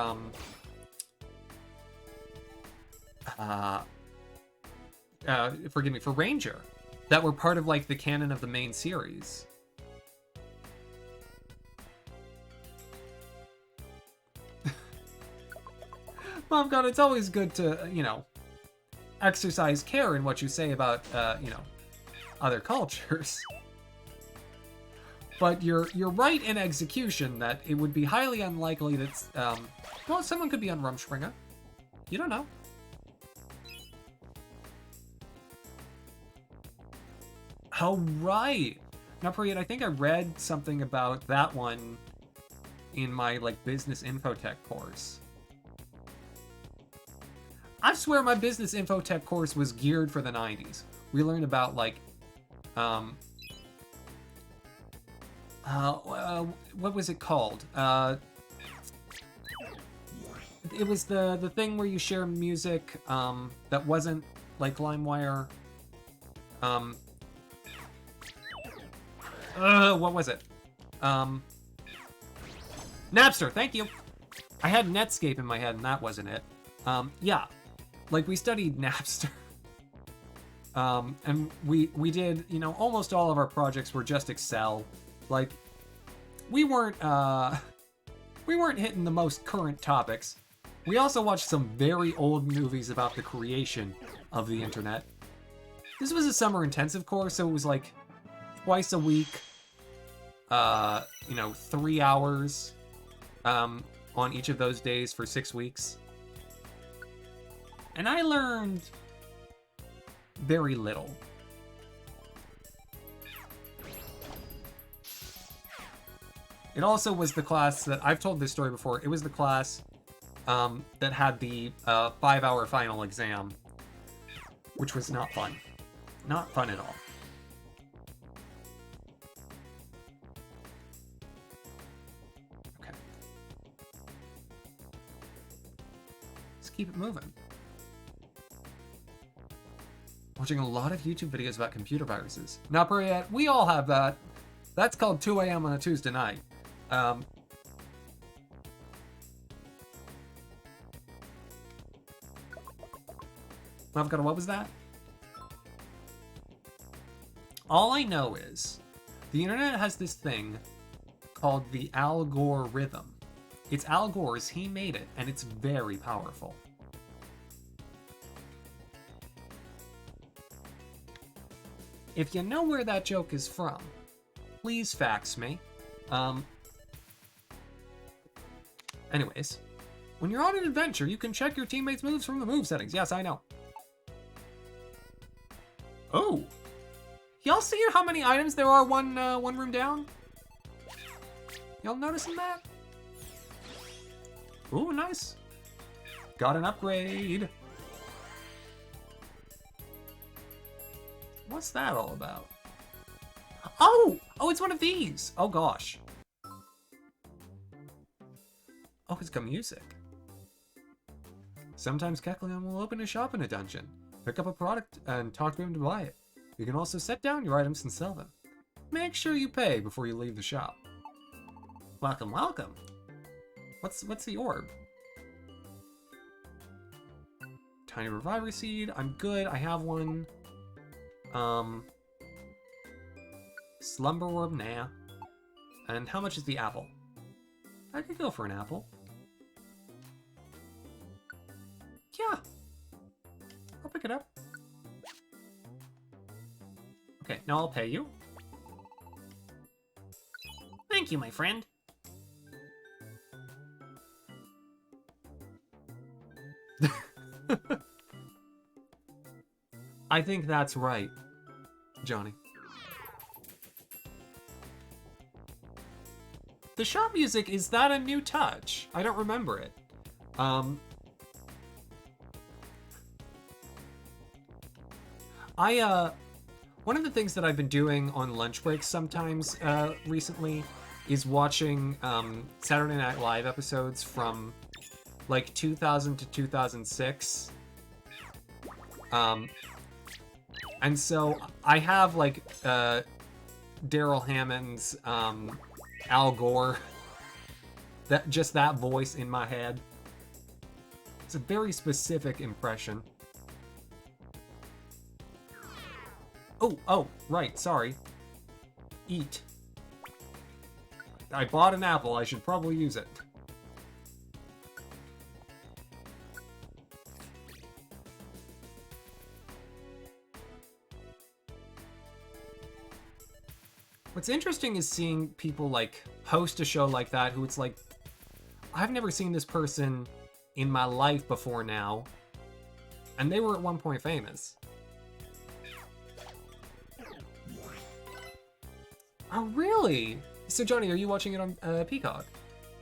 forgive me, for Ranger that were part of like the canon of the main series. Mom God, it's always good to, you know, exercise care in what you say about, you know, other cultures. But you're right in execution that it would be highly unlikely that, well, someone could be on Rumspringa. You don't know. Oh, right. Now, Priyat, I think I read something about that one in my, like, business infotech course. I swear my business infotech course was geared for the 90s. We learned about, like, what was it called? It was the thing where you share music, that wasn't, like, LimeWire. What was it? Napster, thank you! I had Netscape in my head, and that wasn't it. Yeah. Like, we studied Napster. And we did, you know, almost all of our projects were just Excel. Like, we weren't hitting the most current topics. We also watched some very old movies about the creation of the internet. This was a summer intensive course, so it was like twice a week, you know, 3 hours, on each of those days for 6 weeks. And I learned very little. It also was the class that, I've told this story before, it was the class that had the 5-hour final exam, which was not fun. Not fun at all. Let's keep it moving. Watching a lot of YouTube videos about computer viruses. Not per yet. We all have that. That's called 2 a.m. on a Tuesday night. Avocado, what was that? All I know is the internet has this thing called the Al Gore rhythm. It's Al Gore's, he made it, and it's very powerful. If you know where that joke is from, please fax me. Anyways, when you're on an adventure, you can check your teammates' moves from the move settings. Yes, I know. Oh! Y'all see how many items there are one room down? Y'all noticing that? Ooh, nice. Got an upgrade. What's that all about? Oh! Oh, it's one of these! Oh, gosh. Oh, it's got music. Sometimes Kecleon will open a shop in a dungeon, pick up a product, and talk to him to buy it. You can also set down your items and sell them. Make sure you pay before you leave the shop.
Welcome, welcome.
What's the orb? Tiny Reviver Seed. I'm good. I have one. Slumber Orb, nah. And how much is the apple? I could go for an apple. Yeah. I'll pick it up. Okay, now I'll pay you.
Thank you, my friend.
I think that's right, Johnny. The shop music, is that a new touch? I don't remember it. One of the things that I've been doing on lunch breaks sometimes recently is watching Saturday Night Live episodes from like 2000 to 2006. And so I have like Daryl Hammond's Al Gore, that voice in my head. It's a very specific impression. Oh, right, sorry. Eat. I bought an apple, I should probably use it. What's interesting is seeing people like host a show like that who it's like, I've never seen this person in my life before now, and they were at one point famous. Oh, really? So, Johnny, are you watching it on Peacock?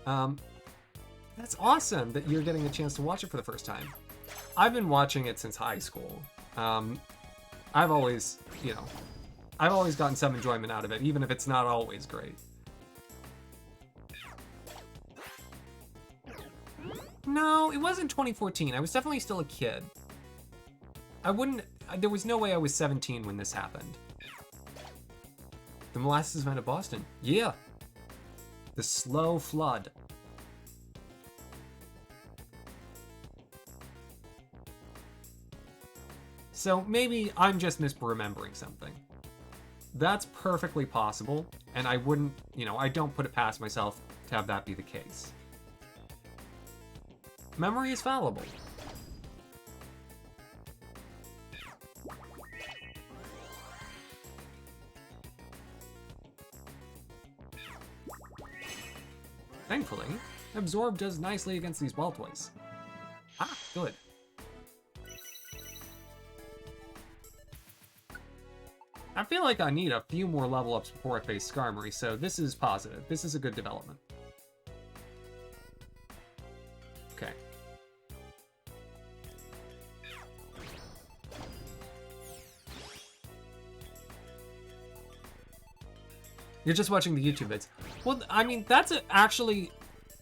That's awesome that you're getting a chance to watch it for the first time. I've been watching it since high school. I've always gotten some enjoyment out of it, even if it's not always great. No, it wasn't 2014. I was definitely still a kid. There was no way I was 17 when this happened. The molasses event at Boston. Yeah. The slow flood. So maybe I'm just misremembering something. That's perfectly possible, and I wouldn't, I don't put it past myself to have that be the case. Memory is fallible. Thankfully, Absorb does nicely against these ball toys. Ah, good. I feel like I need a few more level ups before I face Skarmory, so this is positive. This is a good development. Okay. You're just watching the YouTube vids. Well, I mean, that's actually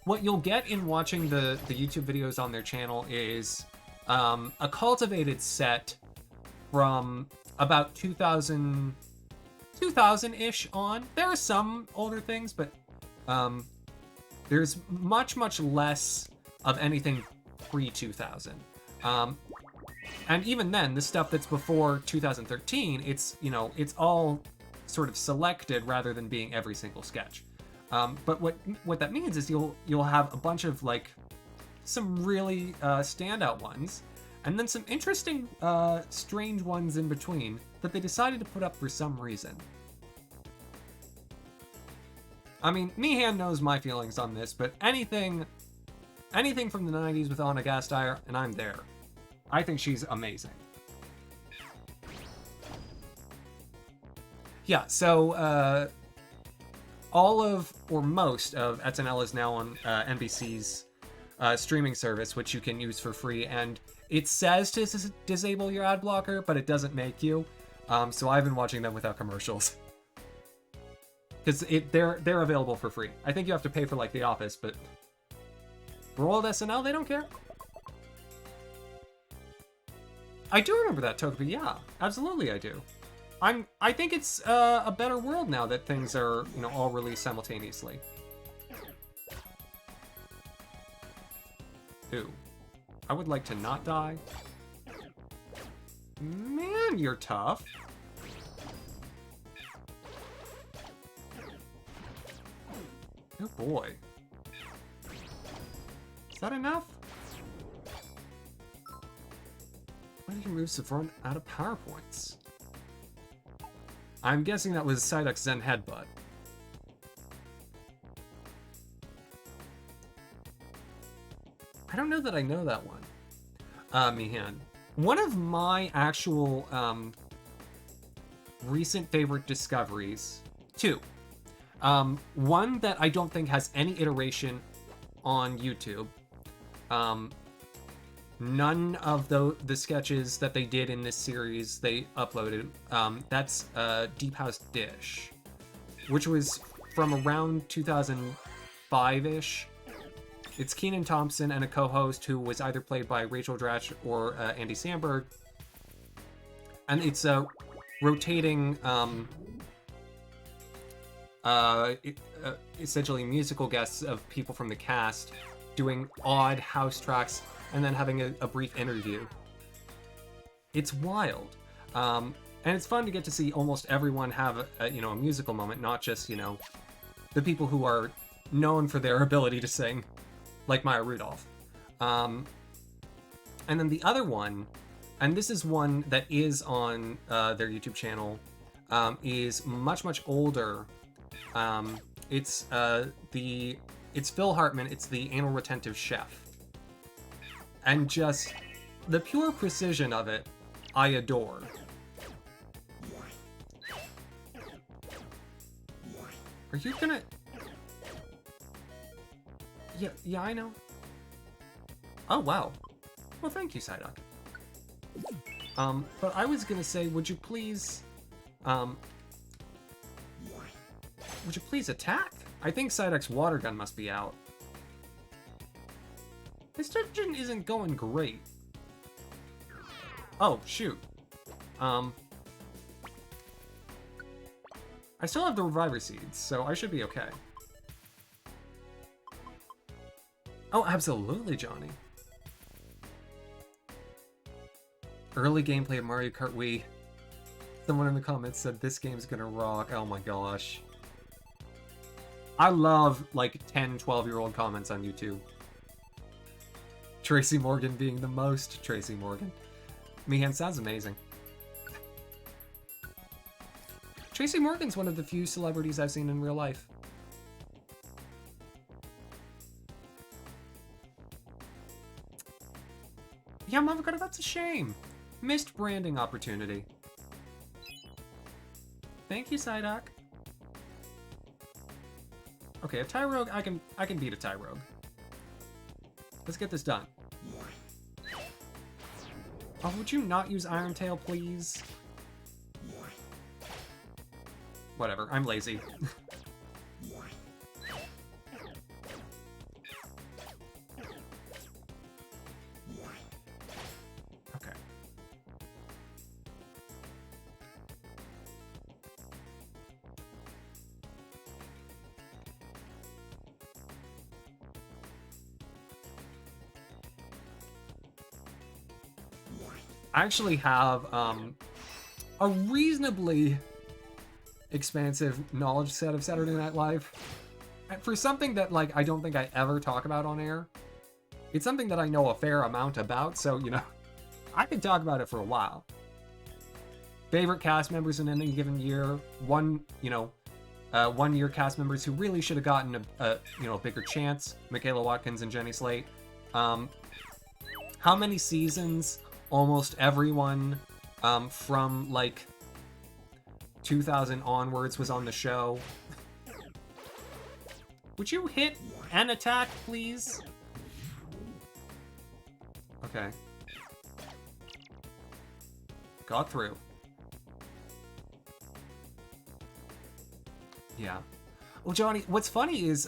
what you'll get in watching the YouTube videos on their channel is a cultivated set from about 2000-ish on. There are some older things, but there's much less of anything pre-2000. And even then, the stuff that's before 2013, it's, you know, it's all sort of selected rather than being every single sketch. But what that means is you'll have a bunch of like some really standout ones, and then some interesting strange ones in between that they decided to put up for some reason. I mean, Mihan knows my feelings on this, but anything from the 90s with Anna Gasteyer, and I'm there. I think she's amazing. Yeah, so all of, or most of, SNL is now on NBC's streaming service, which you can use for free, and it says to disable your ad blocker, but it doesn't make you. So I've been watching them without commercials. Because they're available for free. I think you have to pay for like The Office, but for old SNL, they don't care. I do remember that, Togepi. Yeah, absolutely, I do. I think it's a better world now that things are, you know, all released simultaneously. Ooh, I would like to not die. Man, you're tough. Oh boy. Is that enough? Why did your moves have run out of power points? I'm guessing that was Psyduck's Zen Headbutt. I don't know that I know that one. Mihan. One of my actual recent favorite discoveries, two. One that I don't think has any iteration on YouTube. None of the sketches that they did in this series they uploaded. That's Deep House Dish, which was from around 2005-ish. It's Kenan Thompson and a co-host who was either played by Rachel Dratch or Andy Samberg. And it's a rotating, essentially musical guests of people from the cast doing odd house tracks and then having a brief interview. It's wild. And it's fun to get to see almost everyone have a musical moment, not just, you know, the people who are known for their ability to sing, like Maya Rudolph. And then the other one, and this is one that is on their YouTube channel, is much older. It's Phil Hartman. It's the Anal Retentive Chef. And just the pure precision of it, I adore. Are you gonna... Yeah, I know. Oh, wow. Well, thank you, Psyduck. But I was gonna say, would you please attack? I think Psyduck's water gun must be out. This dungeon isn't going great. Oh, shoot. I still have the Reviver Seeds, so I should be okay. Oh, absolutely, Johnny. Early gameplay of Mario Kart Wii. Someone in the comments said this game's gonna rock. Oh my gosh. I love, like, 10, 12-year-old comments on YouTube. Tracy Morgan being the most Tracy Morgan. Mihan sounds amazing. Tracy Morgan's one of the few celebrities I've seen in real life. Yeah, Mavakata, that's a shame. Missed branding opportunity. Thank you, Psyduck. Okay, a Tyrogue, I can beat a Tyrogue. Let's get this done. Oh, would you not use Iron Tail, please? Whatever, I'm lazy. I actually have a reasonably expansive knowledge set of Saturday Night Live. For something that, like, I don't think I ever talk about on air, it's something that I know a fair amount about, so, you know, I could talk about it for a while. Favorite cast members in any given year, one year cast members who really should have gotten a bigger chance, Michaela Watkins and Jenny Slate. How many seasons almost everyone from, like, 2000 onwards was on the show.
Would you hit an attack, please?
Okay. Got through. Yeah. Well, Johnny, what's funny is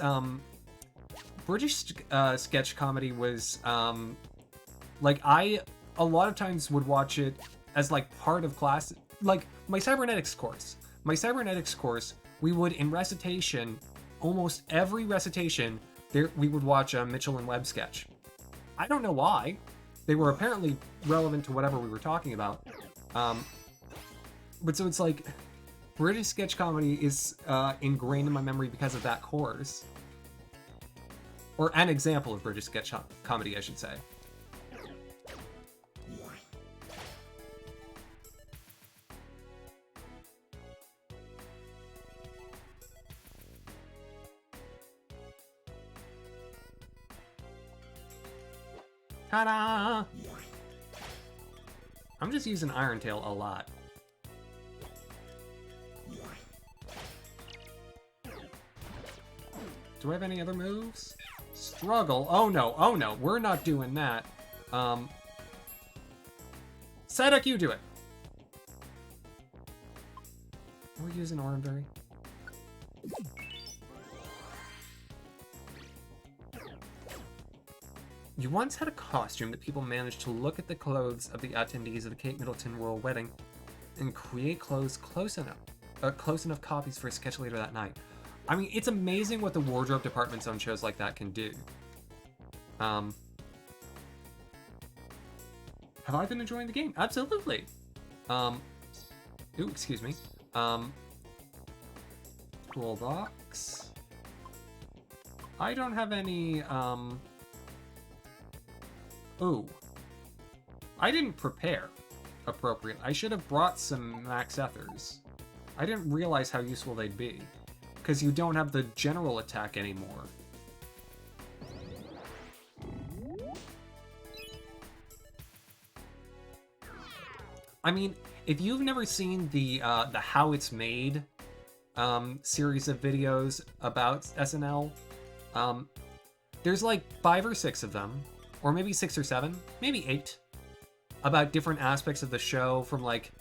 British sketch comedy was like, I a lot of times would watch it as like part of class, like my cybernetics course. My cybernetics course, we would, in recitation, almost every recitation, we would watch a Mitchell and Webb sketch. I don't know why. They were apparently relevant to whatever we were talking about. But so it's like, British sketch comedy is ingrained in my memory because of that course. Or an example of British sketch comedy, I should say. Ta-da! I'm just using Iron Tail a lot. Do I have any other moves? Struggle. Oh no, we're not doing that. Psyduck, you do it. We're using Oranberry. You once had a costume that people managed to look at the clothes of the attendees of the Kate Middleton royal wedding and create clothes close enough copies for a sketch later that night. I mean, it's amazing what the wardrobe departments on shows like that can do. Have I been enjoying the game? Absolutely. Ooh, excuse me. Toolbox. I don't have any, Ooh. I didn't prepare appropriately. I should have brought some Max Ethers. I didn't realize how useful they'd be. Because you don't have the general attack anymore. I mean, if you've never seen the How It's Made series of videos about SNL, there's like 5 or 6 of them, or maybe 6 or 7, maybe 8, about different aspects of the show, from like,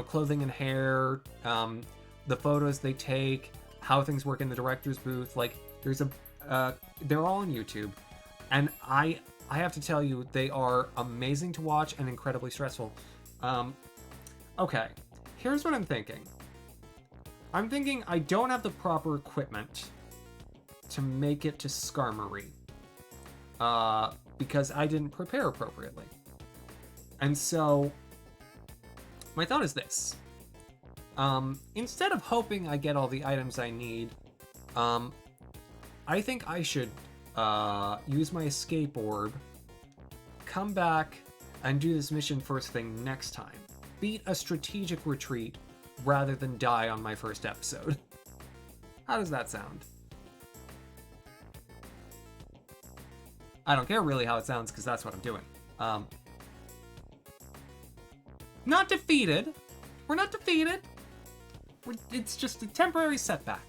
clothing and hair, the photos they take, how things work in the director's booth. Like, there's they're all on YouTube, and I have to tell you, they are amazing to watch and incredibly stressful. Okay, here's what I'm thinking. I'm thinking I don't have the proper equipment to make it to Skarmory, because I didn't prepare appropriately. And so, my thought is this. Instead of hoping I get all the items I need, I think I should use my escape orb, come back, and do this mission first thing next time. Beat a strategic retreat rather than die on my first episode. How does that sound? I don't care really how it sounds, because that's what I'm doing. Not defeated. We're not defeated. It's just a temporary setback.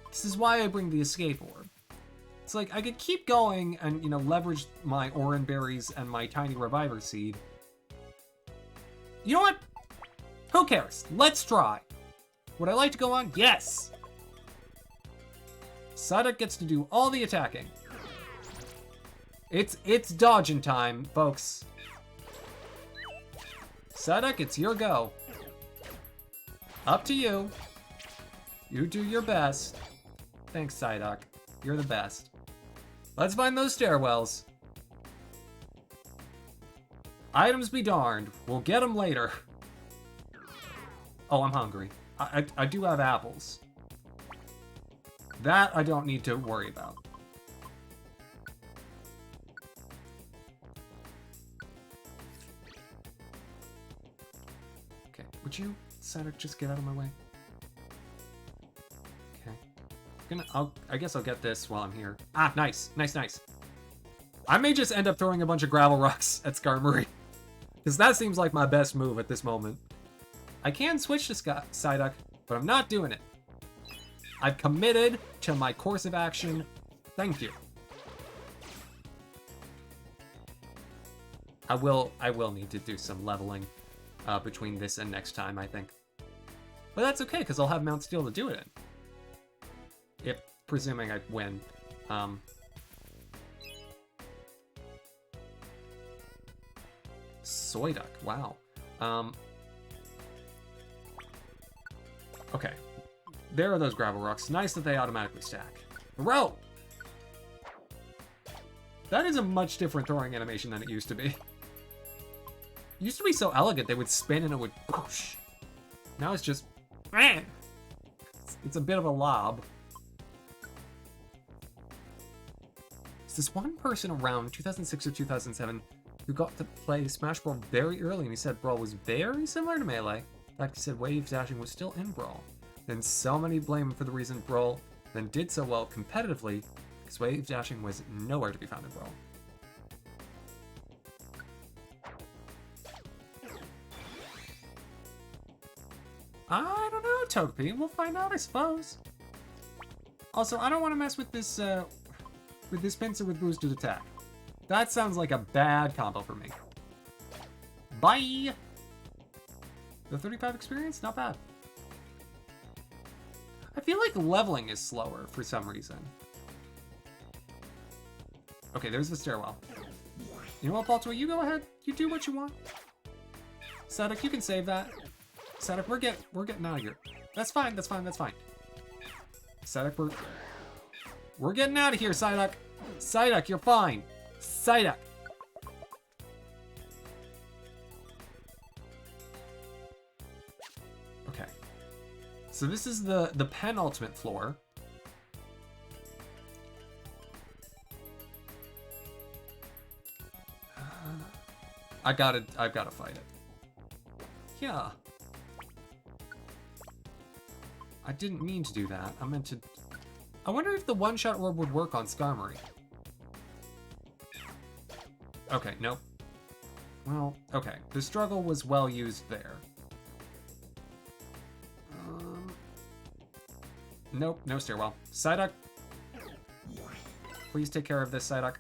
This is why I bring the escape orb. It's like, I could keep going and, leverage my Oran Berries and my Tiny Reviver Seed. You know what? Who cares? Let's try. Would I like to go on? Yes! Psyduck gets to do all the attacking. It's dodging time, folks. Psyduck, it's your go. Up to you. You do your best. Thanks, Psyduck. You're the best. Let's find those stairwells. Items be darned. We'll get them later. Oh, I'm hungry. I do have apples. That I don't need to worry about. Okay, would you, Cedric, just get out of my way? Okay. I guess I'll get this while I'm here. Ah, nice. Nice, nice. I may just end up throwing a bunch of gravel rocks at Skarmory. Because that seems like my best move at this moment. I can switch to Psyduck, but I'm not doing it. I've committed to my course of action. Thank you. I will need to do some leveling between this and next time, I think. But that's okay, because I'll have Mount Steel to do it in. If, presuming I win. Psyduck, wow. Okay. There are those gravel rocks. Nice that they automatically stack. Row! That is a much different throwing animation than it used to be. It used to be so elegant, they would spin and it would whoosh. Now it's just... It's a bit of a lob. Is this one person around 2006 or 2007 who got to play Smash Brawl very early and he said Brawl was very similar to Melee? In fact, he said wave dashing was still in Brawl. Then so many blame him for the reason Brawl then did so well competitively, because wave dashing was nowhere to be found in Brawl. I don't know, Togepi. We'll find out, I suppose. Also, I don't want to mess with this pincer with boosted attack. That sounds like a bad combo for me. Bye! The 35 experience? Not bad. I feel like leveling is slower for some reason. Okay, there's the stairwell. You know what, Baltimore? You go ahead. You do what you want. Psyduck, you can save that. Psyduck, we're getting out of here. That's fine, that's fine, that's fine. Psyduck, we're getting out of here, Psyduck. Psyduck, you're fine. Psyduck. Okay. So this is the penultimate floor. I've gotta fight it. Yeah. I didn't mean to do that. I meant to... I wonder if the one-shot orb would work on Skarmory. Okay, nope. Well, okay. The struggle was well used there. Nope, no stairwell. Psyduck. Please take care of this, Psyduck.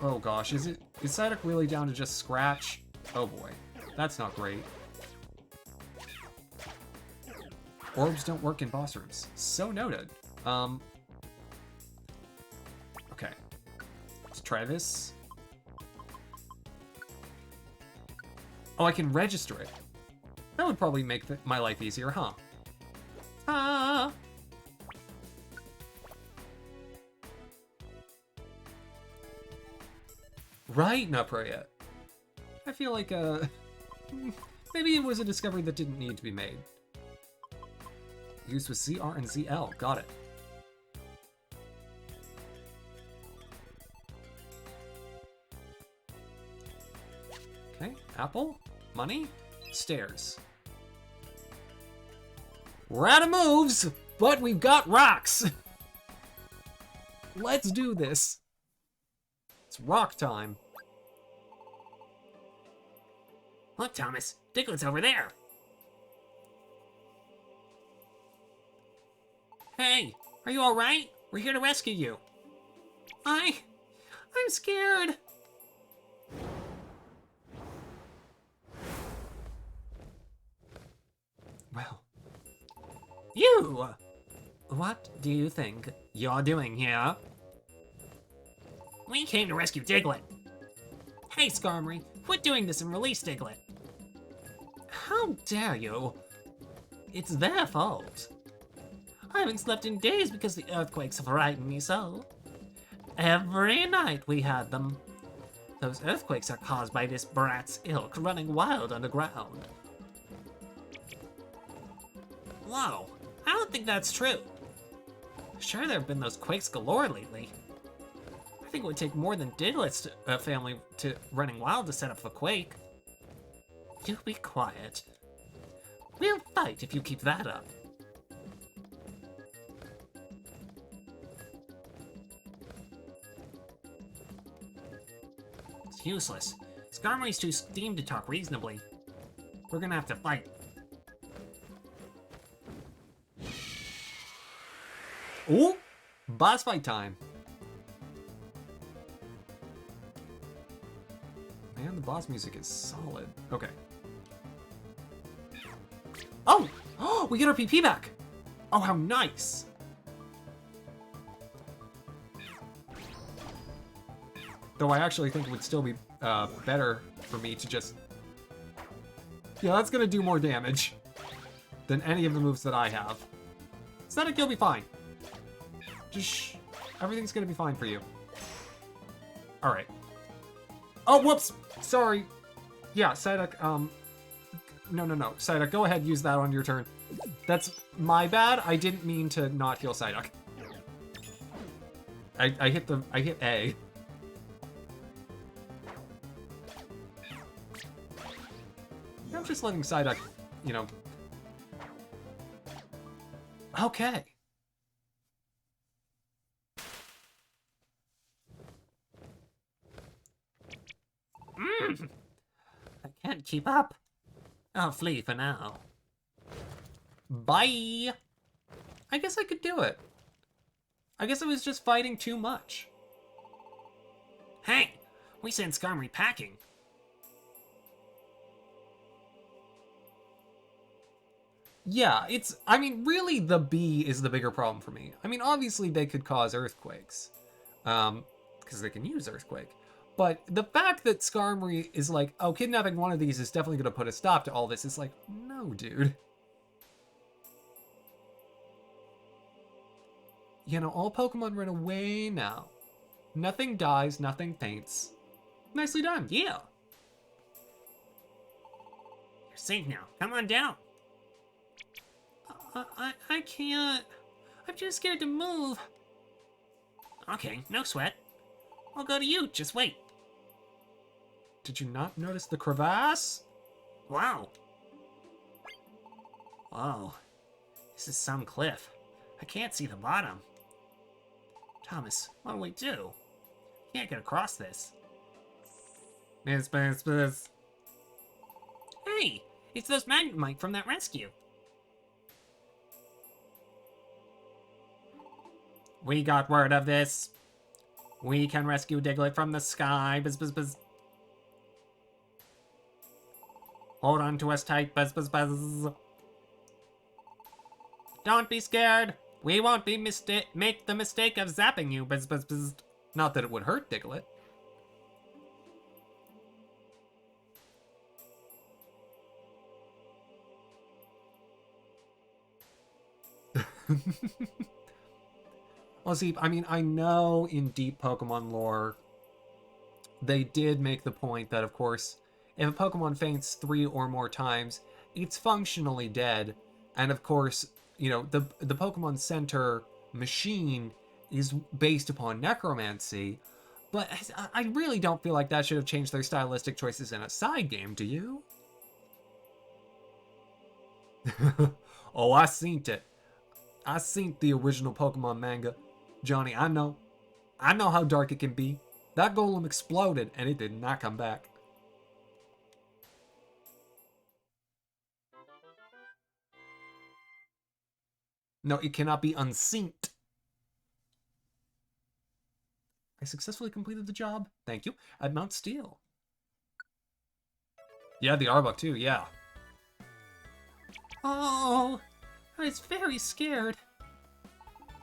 Oh gosh, is Psyduck really down to just scratch? Oh boy, that's not great. Orbs don't work in boss rooms. So noted. Okay. Let's try this. Oh, I can register it. That would probably make my life easier, huh? Ah! Right, not pro yet. I feel like, maybe it was a discovery that didn't need to be made. Used with ZR and ZL, got it. Okay, apple, money, stairs. We're out of moves, but we've got rocks. Let's do this. It's rock time.
Look, Thomas, Diglett's over there. Hey, are you all right? We're here to rescue you.
I'm scared.
Well,
You! What do you think you're doing here? We came to rescue Diglett. Hey, Skarmory, quit doing this and release Diglett. How dare you? It's their fault. I haven't slept in days because the earthquakes have frightened me so. Every night we had them. Those earthquakes are caused by this brat's ilk running wild underground. Whoa, I don't think that's true. Sure, there have been those quakes galore lately. I think it would take more than Diglett's family to running wild to set up a quake. You be quiet. We'll fight if you keep that up. It's useless. Skarmory's too steamed to talk reasonably. We're gonna have to fight.
Ooh! Boss fight time. Man, the boss music is solid. Okay.
Oh! Oh, we get our PP back! Oh, how nice!
Though I actually think it would still be better for me to just... Yeah, that's gonna do more damage than any of the moves that I have. Static, you'll be fine. Just shh. Everything's gonna be fine for you. Alright. Oh, whoops! Sorry. Yeah, Psyduck, No. Psyduck, go ahead, use that on your turn. That's my bad. I didn't mean to not heal Psyduck. I hit A. I'm just letting Psyduck, you know. Okay.
I can't keep up. I'll flee for now.
Bye! I guess I could do it. I guess I was just fighting too much.
Hey, we sent Skarmory packing.
Yeah, I mean, really the B is the bigger problem for me. I mean, obviously they could cause earthquakes. Because they can use earthquake. But the fact that Skarmory is like, oh, kidnapping one of these is definitely going to put a stop to all this, is like, no, dude. You know, all Pokemon run away now. Nothing dies, nothing faints. Nicely done.
Yeah. You're safe now. Come on down.
I can't. I'm too scared to move.
Okay, no sweat. I'll go to you. Just wait.
Did you not notice the crevasse?
Wow. Whoa. This is some cliff. I can't see the bottom. Thomas, what do we do? Can't get across this.
Miss.
Hey, it's those Magnemite from that rescue.
We got word of this. We can rescue Diglett from the sky. Buzz. Hold on to us tight. Buzz. Don't be scared. We won't be make the mistake of zapping you. Buzz. Not that it would hurt Diglett. Well, see, I mean, I know in deep Pokemon lore, they did make the point that, of course, if a Pokemon faints 3 or more times, it's functionally dead. And of course, you know, the Pokemon Center machine is based upon necromancy. But I really don't feel like that should have changed their stylistic choices in a side game, do you? Oh, I seen it. I seen the original Pokemon manga. Johnny, I know how dark it can be. That golem exploded, and it did not come back. No, it cannot be unsynced. I successfully completed the job. Thank you. At Mount Steel. Yeah, the Arbok too, yeah.
Oh, I was very scared.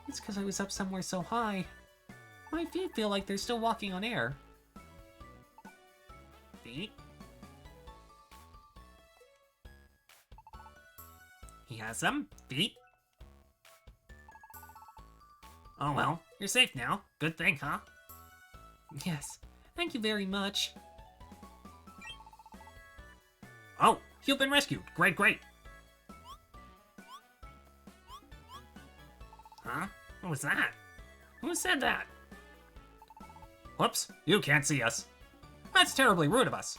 It's because I was up somewhere so high. My feet feel like they're still walking on air.
Feet? He has them? Feet? Oh well, you're safe now. Good thing, huh?
Yes, Thank you very much.
Oh, you've been rescued. Great, great. Huh? What was that? Who said that? Whoops, you can't see us. That's terribly rude of us.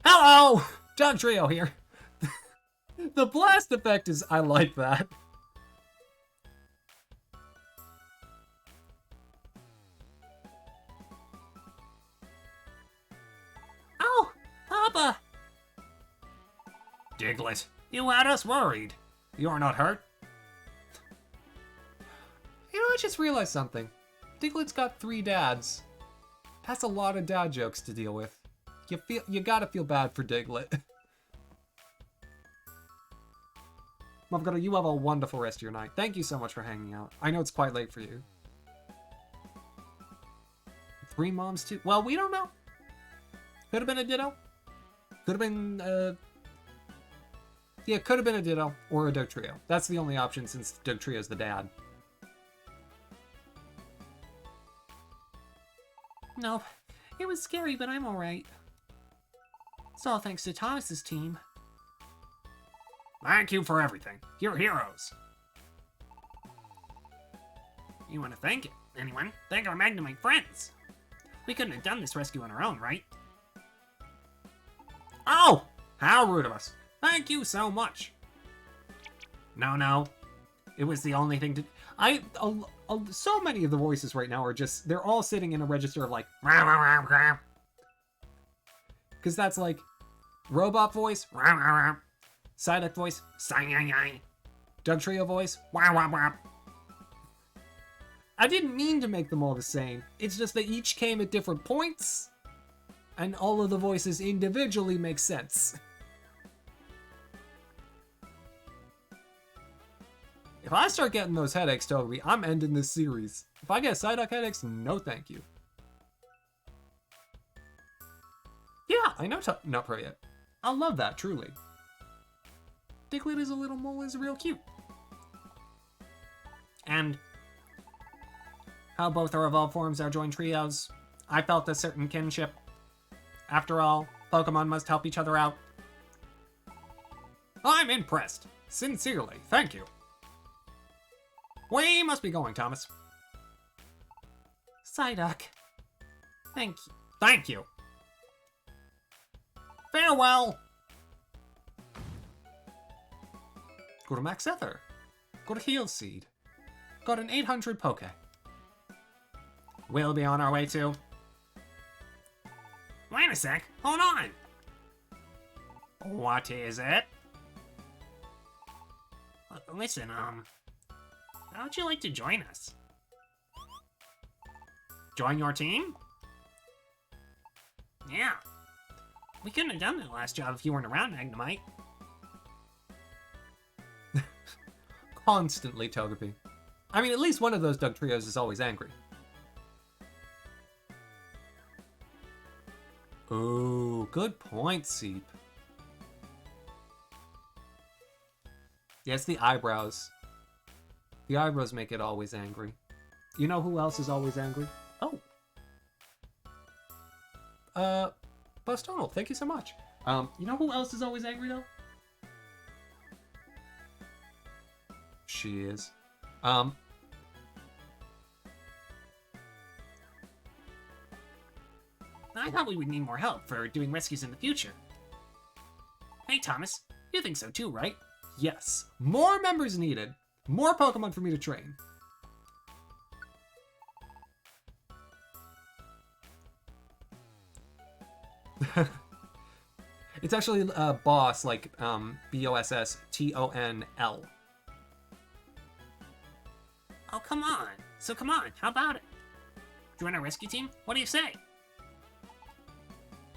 Hello! Dog Trio here. The blast effect is... I like that.
Oh, Papa!
Diglett, you had us worried. You're not hurt?
You know, I just realized something. Diglett's got 3 dads. That's a lot of dad jokes to deal with. You gotta feel bad for Diglett. Mavgado, you have a wonderful rest of your night. Thank you so much for hanging out. I know it's quite late for you. 3 moms too? Well, we don't know. Could have been a Ditto. Could have been, yeah, could have been a Ditto or a Doug Trio. That's the only option since Doug Trio's the dad.
No, it was scary, but I'm alright. It's all thanks to Thomas's team.
Thank you for everything. You're heroes. You want to thank anyone? Thank our Magnemite friends. We couldn't have done this rescue on our own, right? Oh! How rude of us. Thank you so much. No. It was the only thing to...
So many of the voices right now are just... They're all sitting in a register of like... Because that's like... Robot voice... Psyduck voice... Doug Trio voice... I didn't mean to make them all the same. It's just they each came at different points. And all of the voices individually make sense. If I start getting those headaches, Toby, I'm ending this series. If I get Psyduck headaches, no thank you. Yeah, I know not pro yet. I love that, truly. Diglett is a little mole is real cute.
And how both our evolved forms are joined trios. I felt a certain kinship. After all, Pokemon must help each other out. I'm impressed. Sincerely, thank you. We must be going, Thomas.
Psyduck. Thank you.
Thank you. Farewell.
Go to Max Ether. Go to Heal Seed. Got an 800 Poke.
We'll be on our way too. Wait a sec. Hold on. What is it? Listen, how would you like to join us? Join your team? Yeah. We couldn't have done that last job if you weren't around, Magnemite.
Constantly, Togepi. I mean, at least one of those Doug Trios is always angry. Ooh, good point, Seep. Yes, the eyebrows. The eyebrows make it always angry. You know who else is always angry? Oh. Bostonal, thank you so much. You know who else is always angry, though? She is. I
thought we would need more help for doing rescues in the future. Hey, Thomas, you think so too, right?
Yes. More members needed. More Pokemon for me to train. It's actually boss, like Bostonl.
Oh, come on. So come on, how about it? Join our rescue team? What do you say?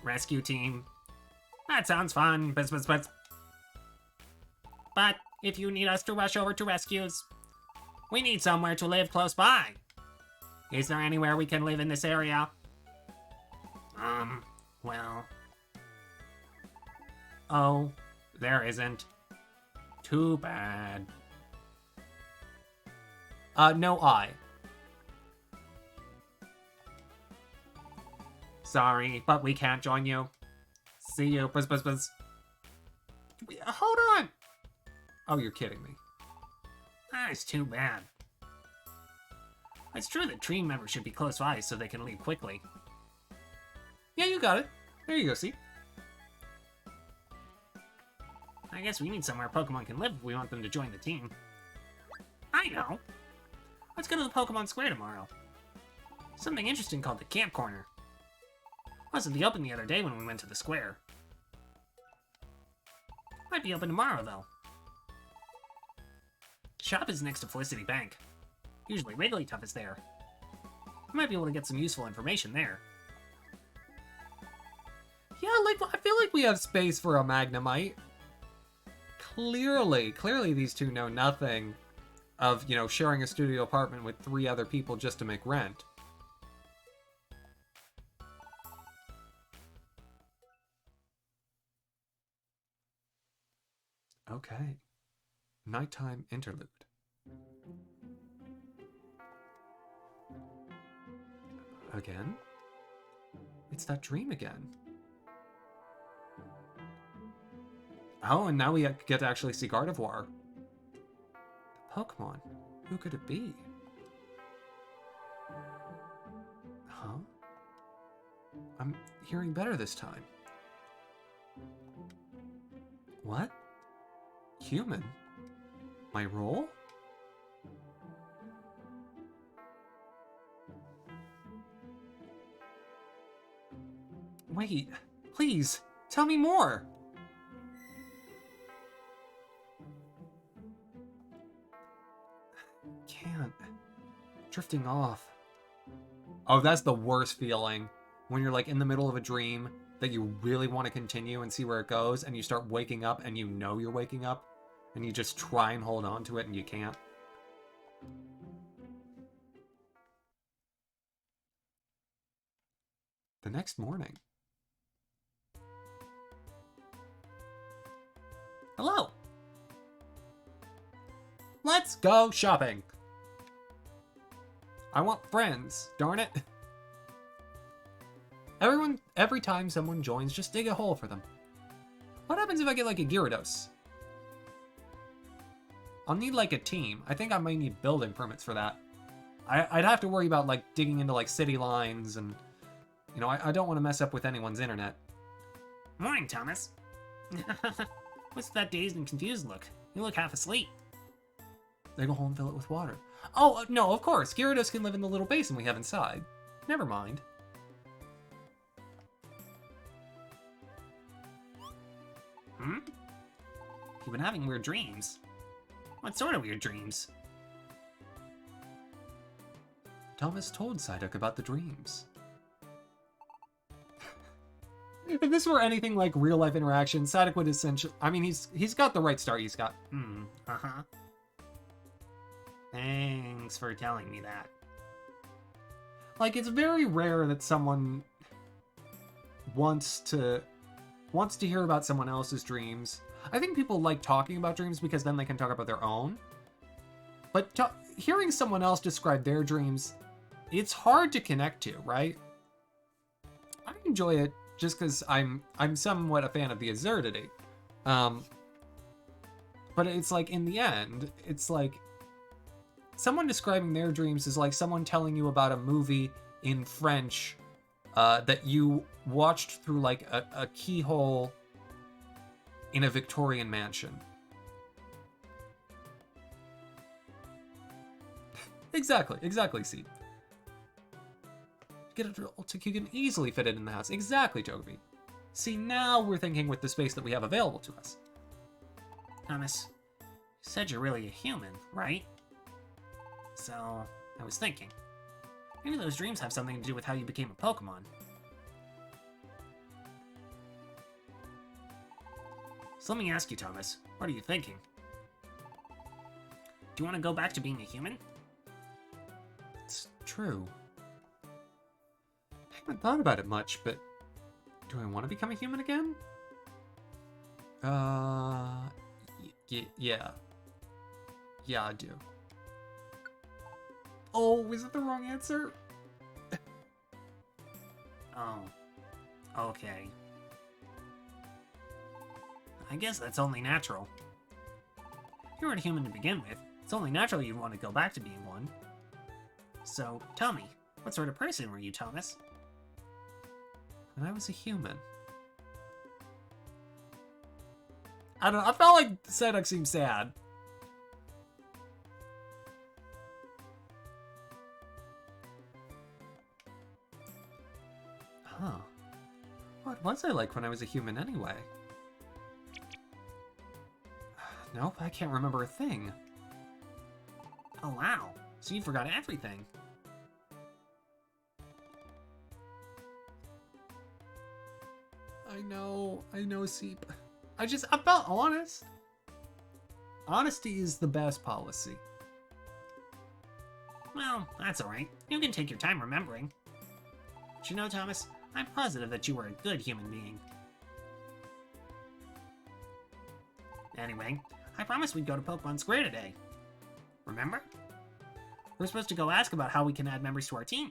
Rescue team. That sounds fun, but if you need us to rush over to rescues, we need somewhere to live close by. Is there anywhere we can live in this area? Well... Oh, there isn't. Too bad.
No I. Sorry, but we can't join you. See you. Buzz, buzz, buzz. Hold on! Oh, you're kidding me.
It's too bad. It's true that team members should be close by so they can leave quickly.
Yeah, you got it. There you go, see?
I guess we need somewhere Pokemon can live if we want them to join the team. I know! Let's go to the Pokemon Square tomorrow. Something interesting called the Camp Corner. Wasn't the open the other day when we went to the square. Might be open tomorrow, though. Shop is next to Felicity Bank. Usually Wigglytuff is there. We might be able to get some useful information there.
Yeah, like, I feel like we have space for a Magnemite. Clearly these two know nothing of, you know, sharing a studio apartment with 3 other people just to make rent. Okay. Nighttime interlude. Again? It's that dream again. Oh, and now we get to actually see Gardevoir. The Pokemon. Who could it be? Huh? I'm hearing better this time. What? Human? My role? Wait, please, tell me more! Can't. Drifting off. Oh, that's the worst feeling. When you're like in the middle of a dream that you really want to continue and see where it goes, and you start waking up and you know you're waking up, and you just try and hold on to it and you can't. The next morning.
Hello!
Let's go shopping! I want friends, darn it. Every time someone joins, just dig a hole for them. What happens if I get like a Gyarados? I'll need like a team. I think I might need building permits for that. I'd have to worry about like digging into like city lines and, you know, I don't want to mess up with anyone's internet.
Morning, Thomas. What's that dazed and confused look? You look half asleep.
They go home and fill it with water. Oh, no, of course. Gyarados can live in the little basin we have inside. Never mind.
You've been having weird dreams. What sort of weird dreams?
Thomas told Psyduck about the dreams. If this were anything like real life interaction, Psyduck would essentially... I mean, he's got the right start he's got.
Uh-huh. Thanks for telling me that.
Like, it's very rare that someone wants to hear about someone else's dreams. I think people like talking about dreams because then they can talk about their own. But hearing someone else describe their dreams, it's hard to connect to, right? I enjoy it just because I'm somewhat a fan of the absurdity. But it's like, in the end, it's like someone describing their dreams is like someone telling you about a movie in French that you watched through like a keyhole in a Victorian mansion. Exactly, see. Get a drill tick, you can easily fit it in the house. Exactly, Toby. See, now we're thinking with the space that we have available to us.
Thomas, you said you're really a human, right? So, I was thinking, maybe those dreams have something to do with how you became a Pokemon. So let me ask you, Thomas, what are you thinking? Do you want to go back to being a human?
It's true. I haven't thought about it much, but do I want to become a human again? Yeah. Yeah, I do. Oh, is it the wrong answer?
Oh, Okay. I guess that's only natural. You were a human to begin with. It's only natural you'd want to go back to being one. So, tell me, what sort of person were you, Thomas?
And I was a human. I don't know, I felt like Psyduck seemed sad. Huh. What was I like when I was a human anyway? Nope, I can't remember a thing.
Oh wow, so you forgot everything.
I know, Seep. I felt honest. Honesty is the best policy.
Well, that's alright. You can take your time remembering. But you know, Thomas, I'm positive that you were a good human being. Anyway, I promised we'd go to Pokemon Square today. Remember? We're supposed to go ask about how we can add members to our team.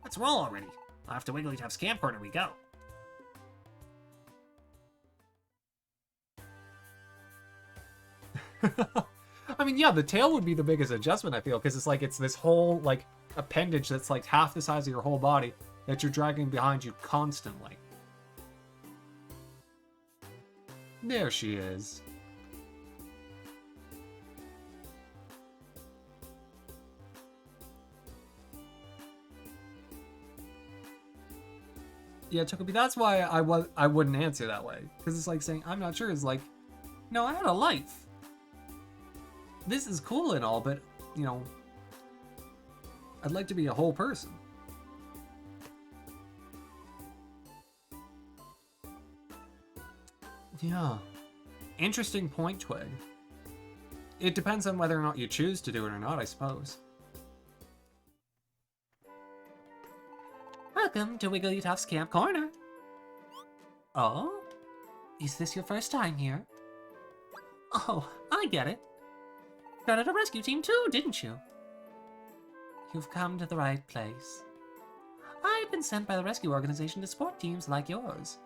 Let's roll already. I'll have to Wigglytuff's camp corner we go.
I mean, yeah, the tail would be the biggest adjustment, I feel, because it's this whole, like, appendage that's, like, half the size of your whole body that you're dragging behind you constantly. There she is. Yeah, Chocobi, that's why I wouldn't answer that way. Because it's like saying, I'm not sure, is like, no, I had a life. This is cool and all, but, you know, I'd like to be a whole person. Yeah. Interesting point, Twig. It depends on whether or not you choose to do it or not, I suppose.
Welcome to Wigglytuff's Camp Corner. Oh? Is this your first time here? Oh, I get it. Started a rescue team too, didn't you? You've come to the right place. I've been sent by the rescue organization to support teams like yours.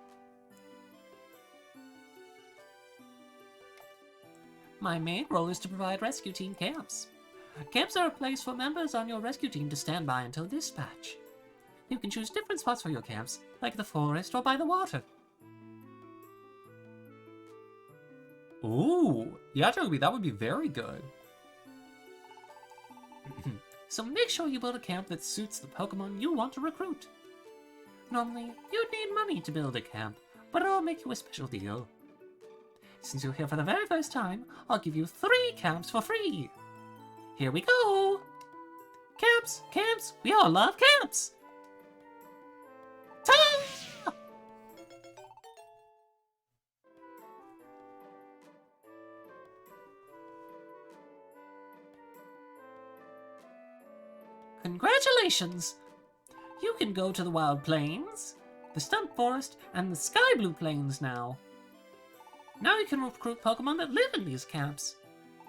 My main role is to provide rescue team camps. Camps are a place for members on your rescue team to stand by until dispatch. You can choose different spots for your camps, like the forest or by the water.
Ooh, yeah, Chocobi, that would be very good.
So make sure you build a camp that suits the Pokemon you want to recruit. Normally, you'd need money to build a camp, but I'll make you a special deal. Since you're here for the very first time, I'll give you 3 camps for free. Here we go! Camps! Camps! We all love camps! Ta-da! Congratulations! You can go to the Wild Plains, the Stump Forest, and the Sky Blue Plains now. Now you can recruit Pokemon that live in these camps.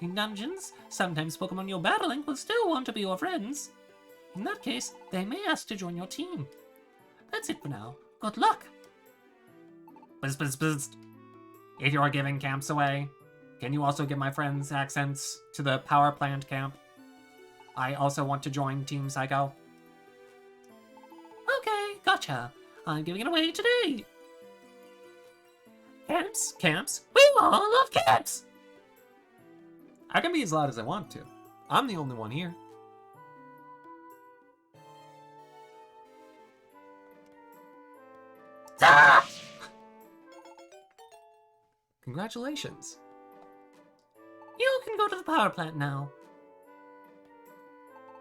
In dungeons, sometimes Pokemon you're battling will still want to be your friends. In that case, they may ask to join your team. That's it for now. Good luck!
Bzz, bzz, bzz. If you're giving camps away, can you also give my friends accents to the power plant camp? I also want to join Team Psycho.
Okay, gotcha. I'm giving it away today. Camps, camps, we all love camps!
I can be as loud as I want to. I'm the only one here.
Ah!
Congratulations.
You can go to the power plant now.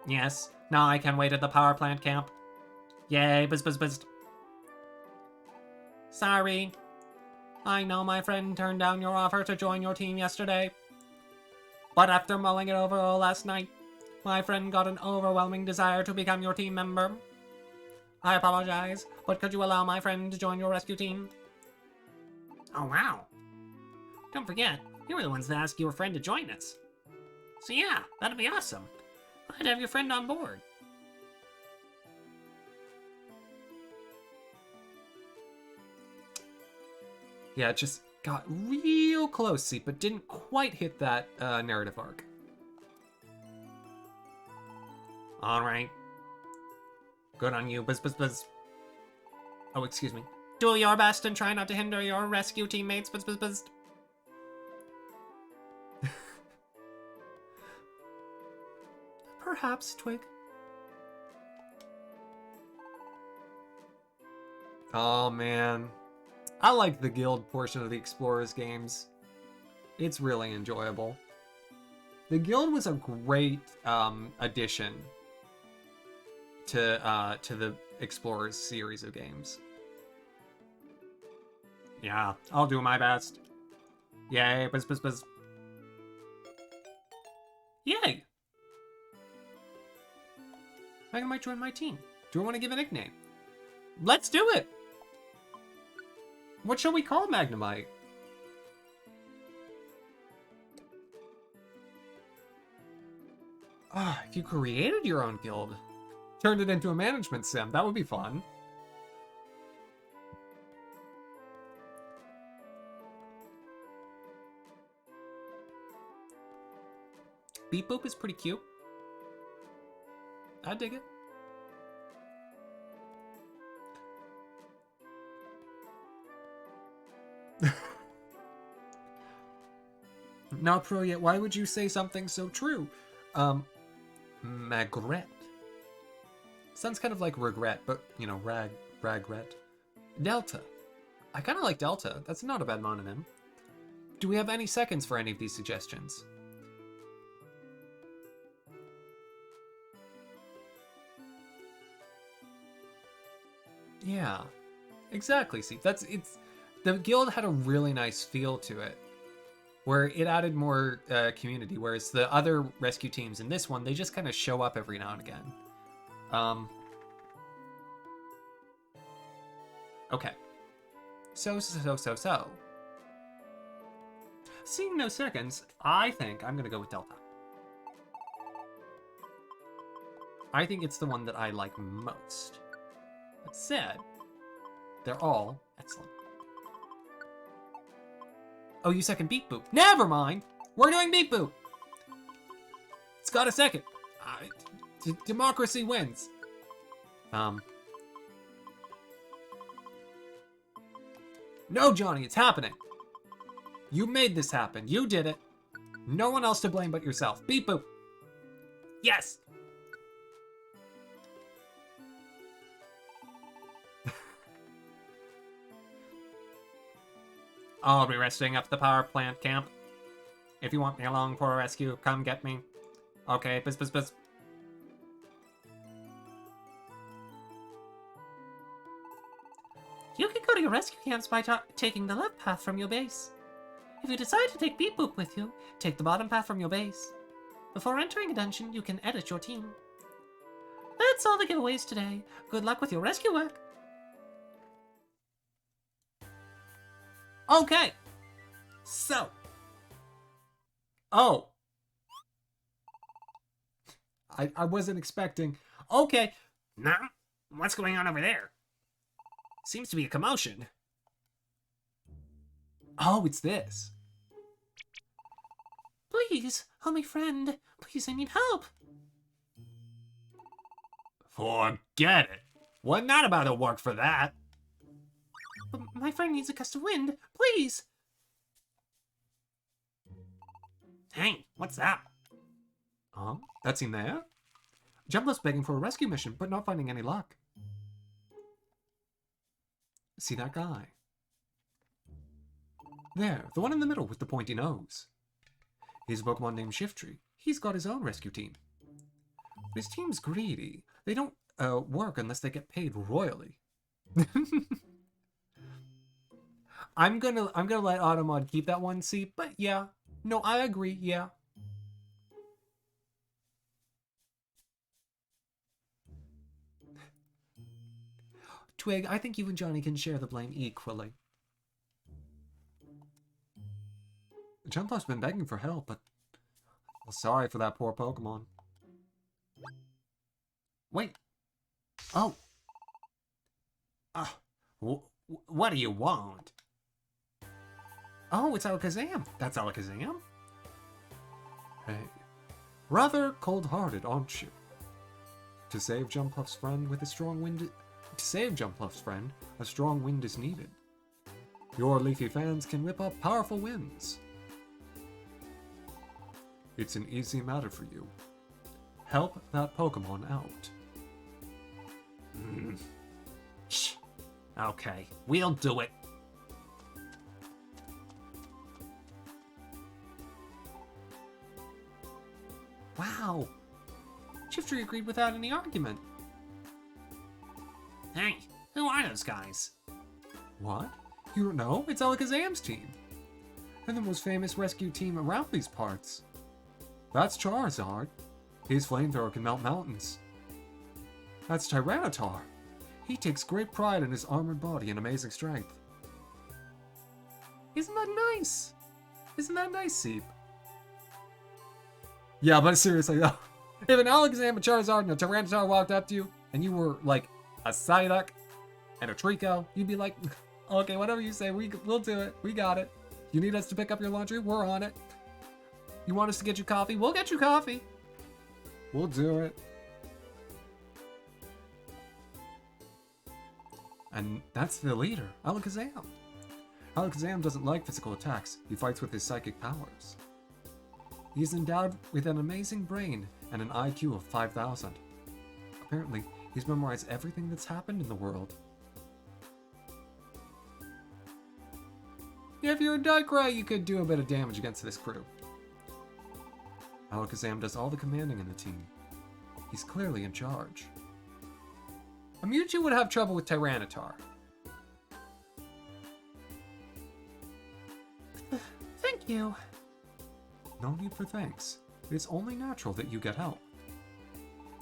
Yes, now I can wait at the power plant camp. Yay, bzz bzz bzz. Sorry. I know my friend turned down your offer to join your team yesterday. But after mulling it over all last night, my friend got an overwhelming desire to become your team member. I apologize, but could you allow my friend to join your rescue team? Oh wow. Don't forget, you were the ones that asked your friend to join us. So yeah, that'd be awesome. I'd have your friend on board.
Yeah, it just got real close, see, but didn't quite hit that narrative arc.
Alright.
Good on you. Buzz, buzz, buzz. Oh, excuse me.
Do your best and try not to hinder your rescue teammates. Buzz, buzz, buzz.
Perhaps, Twig. Oh, man. I like the guild portion of the Explorers games. It's really enjoyable. The guild was a great addition to the Explorers series of games.
Yeah, I'll do my best.
Yay, buzz, buzz, buzz.
Yay!
Magnemite might join my team. Do I want to give a nickname?
Let's do it!
What shall we call Magnemite? Ah, if you created your own guild, turned it into a management sim, that would be fun. Beep Boop is pretty cute. I dig it. Not pro yet. Why would you say something so true? Magret. Sounds kind of like regret, but, you know, ragret. Delta. I kind of like Delta. That's not a bad mononym. Do we have any seconds for any of these suggestions? Yeah, exactly. See, the guild had a really nice feel to it, where it added more community. Whereas the other rescue teams in this one, they just kind of show up every now and again. Okay. So. Seeing no seconds, I think I'm gonna go with Delta. I think it's the one that I like most. That said, they're all excellent. Oh, you second Beep Boop. Never mind. We're doing Beep Boop. It's got a second. Democracy wins. No, Johnny, it's happening. You made this happen. You did it. No one else to blame but yourself. Beep Boop.
Yes! I'll be resting up the power plant camp. If you want me along for a rescue, come get me. Okay, buzz, buzz, buzz.
You can go to your rescue camps by taking the left path from your base. If you decide to take Beep Boop with you, take the bottom path from your base. Before entering a dungeon, you can edit your team. That's all the giveaways today. Good luck with your rescue work.
Okay. So. Oh. I wasn't expecting. Okay.
Nah, what's going on over there? Seems to be a commotion.
Oh, it's this.
Please, help my friend. Please, I need help.
Forget it. Wasn't that about to work for that?
But my friend needs a gust of wind. Please.
Hey, what's that?
That's in there? Jumpler's begging for a rescue mission, but not finding any luck. See that guy? There, the one in the middle with the pointy nose. He's a Pokemon named Shiftry. He's got his own rescue team. His team's greedy. They don't work unless they get paid royally. I'm gonna let Automod keep that one seat, but yeah. No, I agree, yeah. Twig, I think you and Johnny can share the blame equally. Jumpluff's been begging for help, but... Well, sorry for that poor Pokemon. Wait. Oh.
What do you want?
Oh, it's Alakazam. That's Alakazam? Hey, rather cold-hearted, aren't you? To save Jumpluff's friend with a strong wind... To save Jumpluff's friend, a strong wind is needed. Your leafy fans can whip up powerful winds. It's an easy matter for you. Help that Pokemon out.
Shh. Okay, we'll do it.
Wow! Shiftry agreed without any argument.
Hey, who are those guys?
What? You don't know? It's Alakazam's team. They're the most famous rescue team around these parts. That's Charizard. His flamethrower can melt mountains. That's Tyranitar. He takes great pride in his armored body and amazing strength. Isn't that nice? Isn't that nice, Seep? Yeah, but seriously though, if an Alakazam, a Charizard, and a Tyranitar walked up to you, and you were like a Psyduck and a Trico, you'd be like, okay, whatever you say, we'll do it. We got it. You need us to pick up your laundry? We're on it. You want us to get you coffee? We'll get you coffee. We'll do it. And that's the leader, Alakazam. Alakazam doesn't like physical attacks. He fights with his psychic powers. He's endowed with an amazing brain and an IQ of 5,000. Apparently, he's memorized everything that's happened in the world. Yeah, if you're a Darkrai, you could do a bit of damage against this crew. Alakazam does all the commanding in the team. He's clearly in charge. A Mewtwo would have trouble with Tyranitar.
Thank you.
No need for thanks. It's only natural that you get help.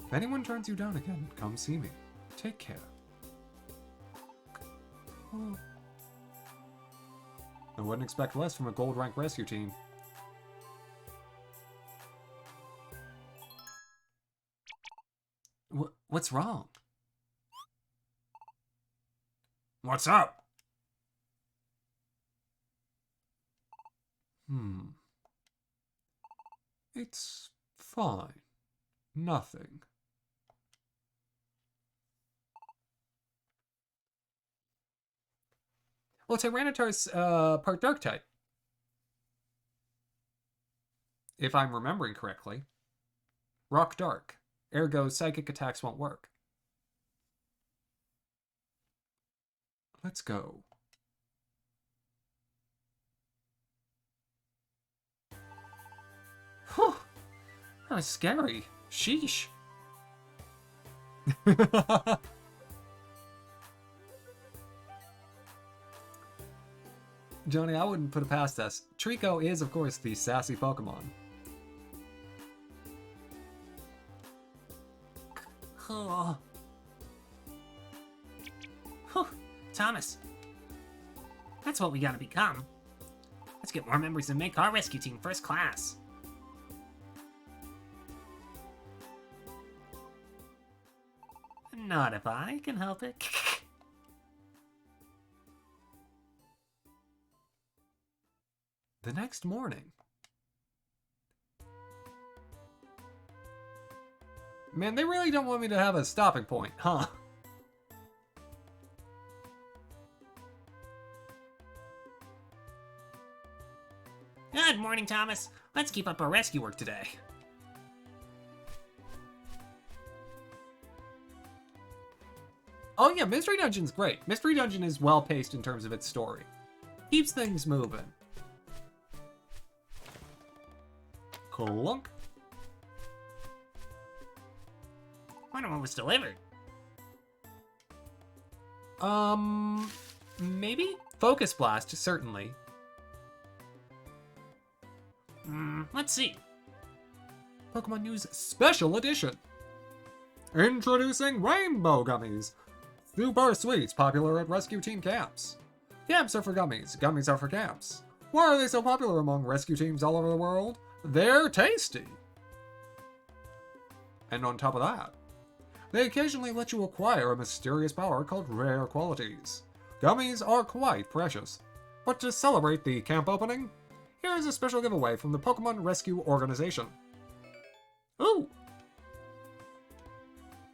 If anyone turns you down again, come see me. Take care. Oh. I wouldn't expect less from a gold rank rescue team. What's wrong?
What's up?
It's fine. Nothing. Well, Tyranitar's part dark type. If I'm remembering correctly. Rock dark. Ergo, psychic attacks won't work. Let's go. Whew. That was scary. Sheesh. Johnny, I wouldn't put it past us. Trico is, of course, the sassy Pokemon.
Oh. Whew. Thomas. That's what we gotta become. Let's get more members and make our rescue team first class. Not if I can help it.
The next morning. Man, they really don't want me to have a stopping point, huh?
Good morning, Thomas. Let's keep up our rescue work today.
Oh yeah, Mystery Dungeon's great. Mystery Dungeon is well paced in terms of its story. Keeps things moving. Clunk.
Wonder what was delivered.
Maybe? Focus Blast, certainly.
Let's see.
Pokemon News Special Edition. Introducing Rainbow Gummies. Super sweets, popular at rescue team camps. Camps are for gummies, gummies are for camps. Why are they so popular among rescue teams all over the world? They're tasty. And on top of that, they occasionally let you acquire a mysterious power called Rare Qualities. Gummies are quite precious, But to celebrate the camp opening, here is a special giveaway from the Pokemon Rescue Organization.
Ooh!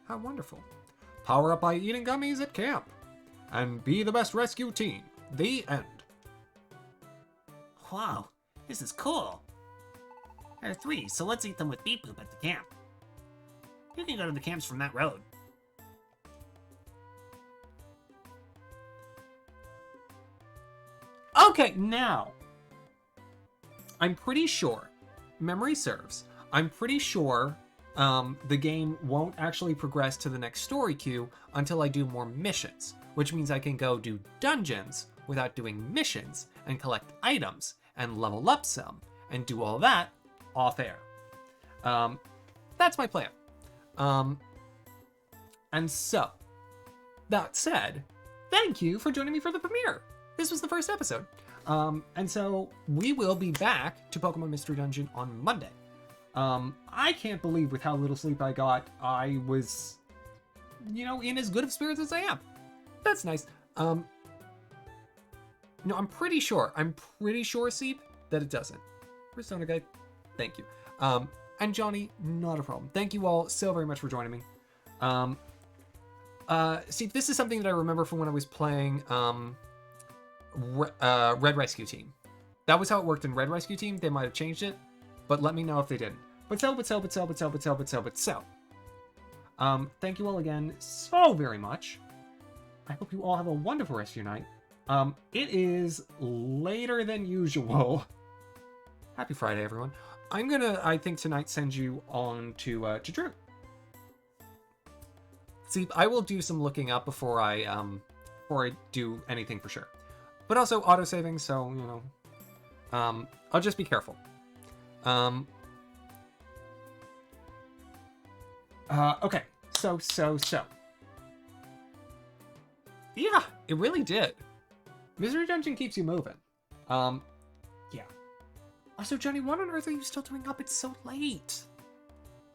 How wonderful. Power up by eating gummies at camp. And be the best rescue team. The end.
Wow, this is cool. There are 3, so let's eat them with Beep Boop at the camp. You can go to the camps from that road.
Okay, now. I'm pretty sure, memory serves, I'm pretty sure the game won't actually progress to the next story queue until I do more missions, which means I can go do dungeons without doing missions and collect items and level up some and do all that off air. That's my plan. And so, that said, thank you for joining me for the premiere. This was the first episode. And so we will be back to Pokemon Mystery Dungeon on Monday. I can't believe with how little sleep I got, I was, in as good of spirits as I am. That's nice. No, I'm pretty sure, Seep, that it doesn't. Persona Guy, thank you. And Johnny, not a problem. Thank you all so very much for joining me. Seep, this is something that I remember from when I was playing, Red Rescue Team. That was how it worked in Red Rescue Team. They might have changed it, but let me know if they didn't. But so. Thank you all again so very much. I hope you all have a wonderful rest of your night. It is later than usual. Happy Friday, everyone. I'm gonna, I think tonight, send you on to Drew. See, I will do some looking up before I do anything for sure. But also auto-saving, so, I'll just be careful. Okay, so. Yeah, it really did. Misery Dungeon keeps you moving. Yeah. Also, Johnny, what on earth are you still doing up? It's so late.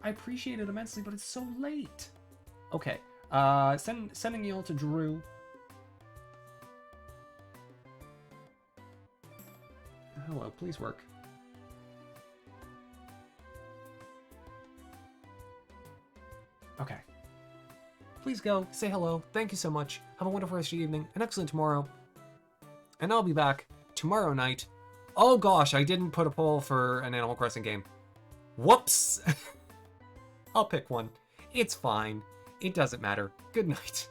I appreciate it immensely, but it's so late. Okay, sending you all to Drew. Hello, please work. Okay. Please go, say hello, thank you so much, have a wonderful rest of your evening, an excellent tomorrow, and I'll be back tomorrow night. Oh gosh, I didn't put a poll for an Animal Crossing game. Whoops! I'll pick one. It's fine. It doesn't matter. Good night.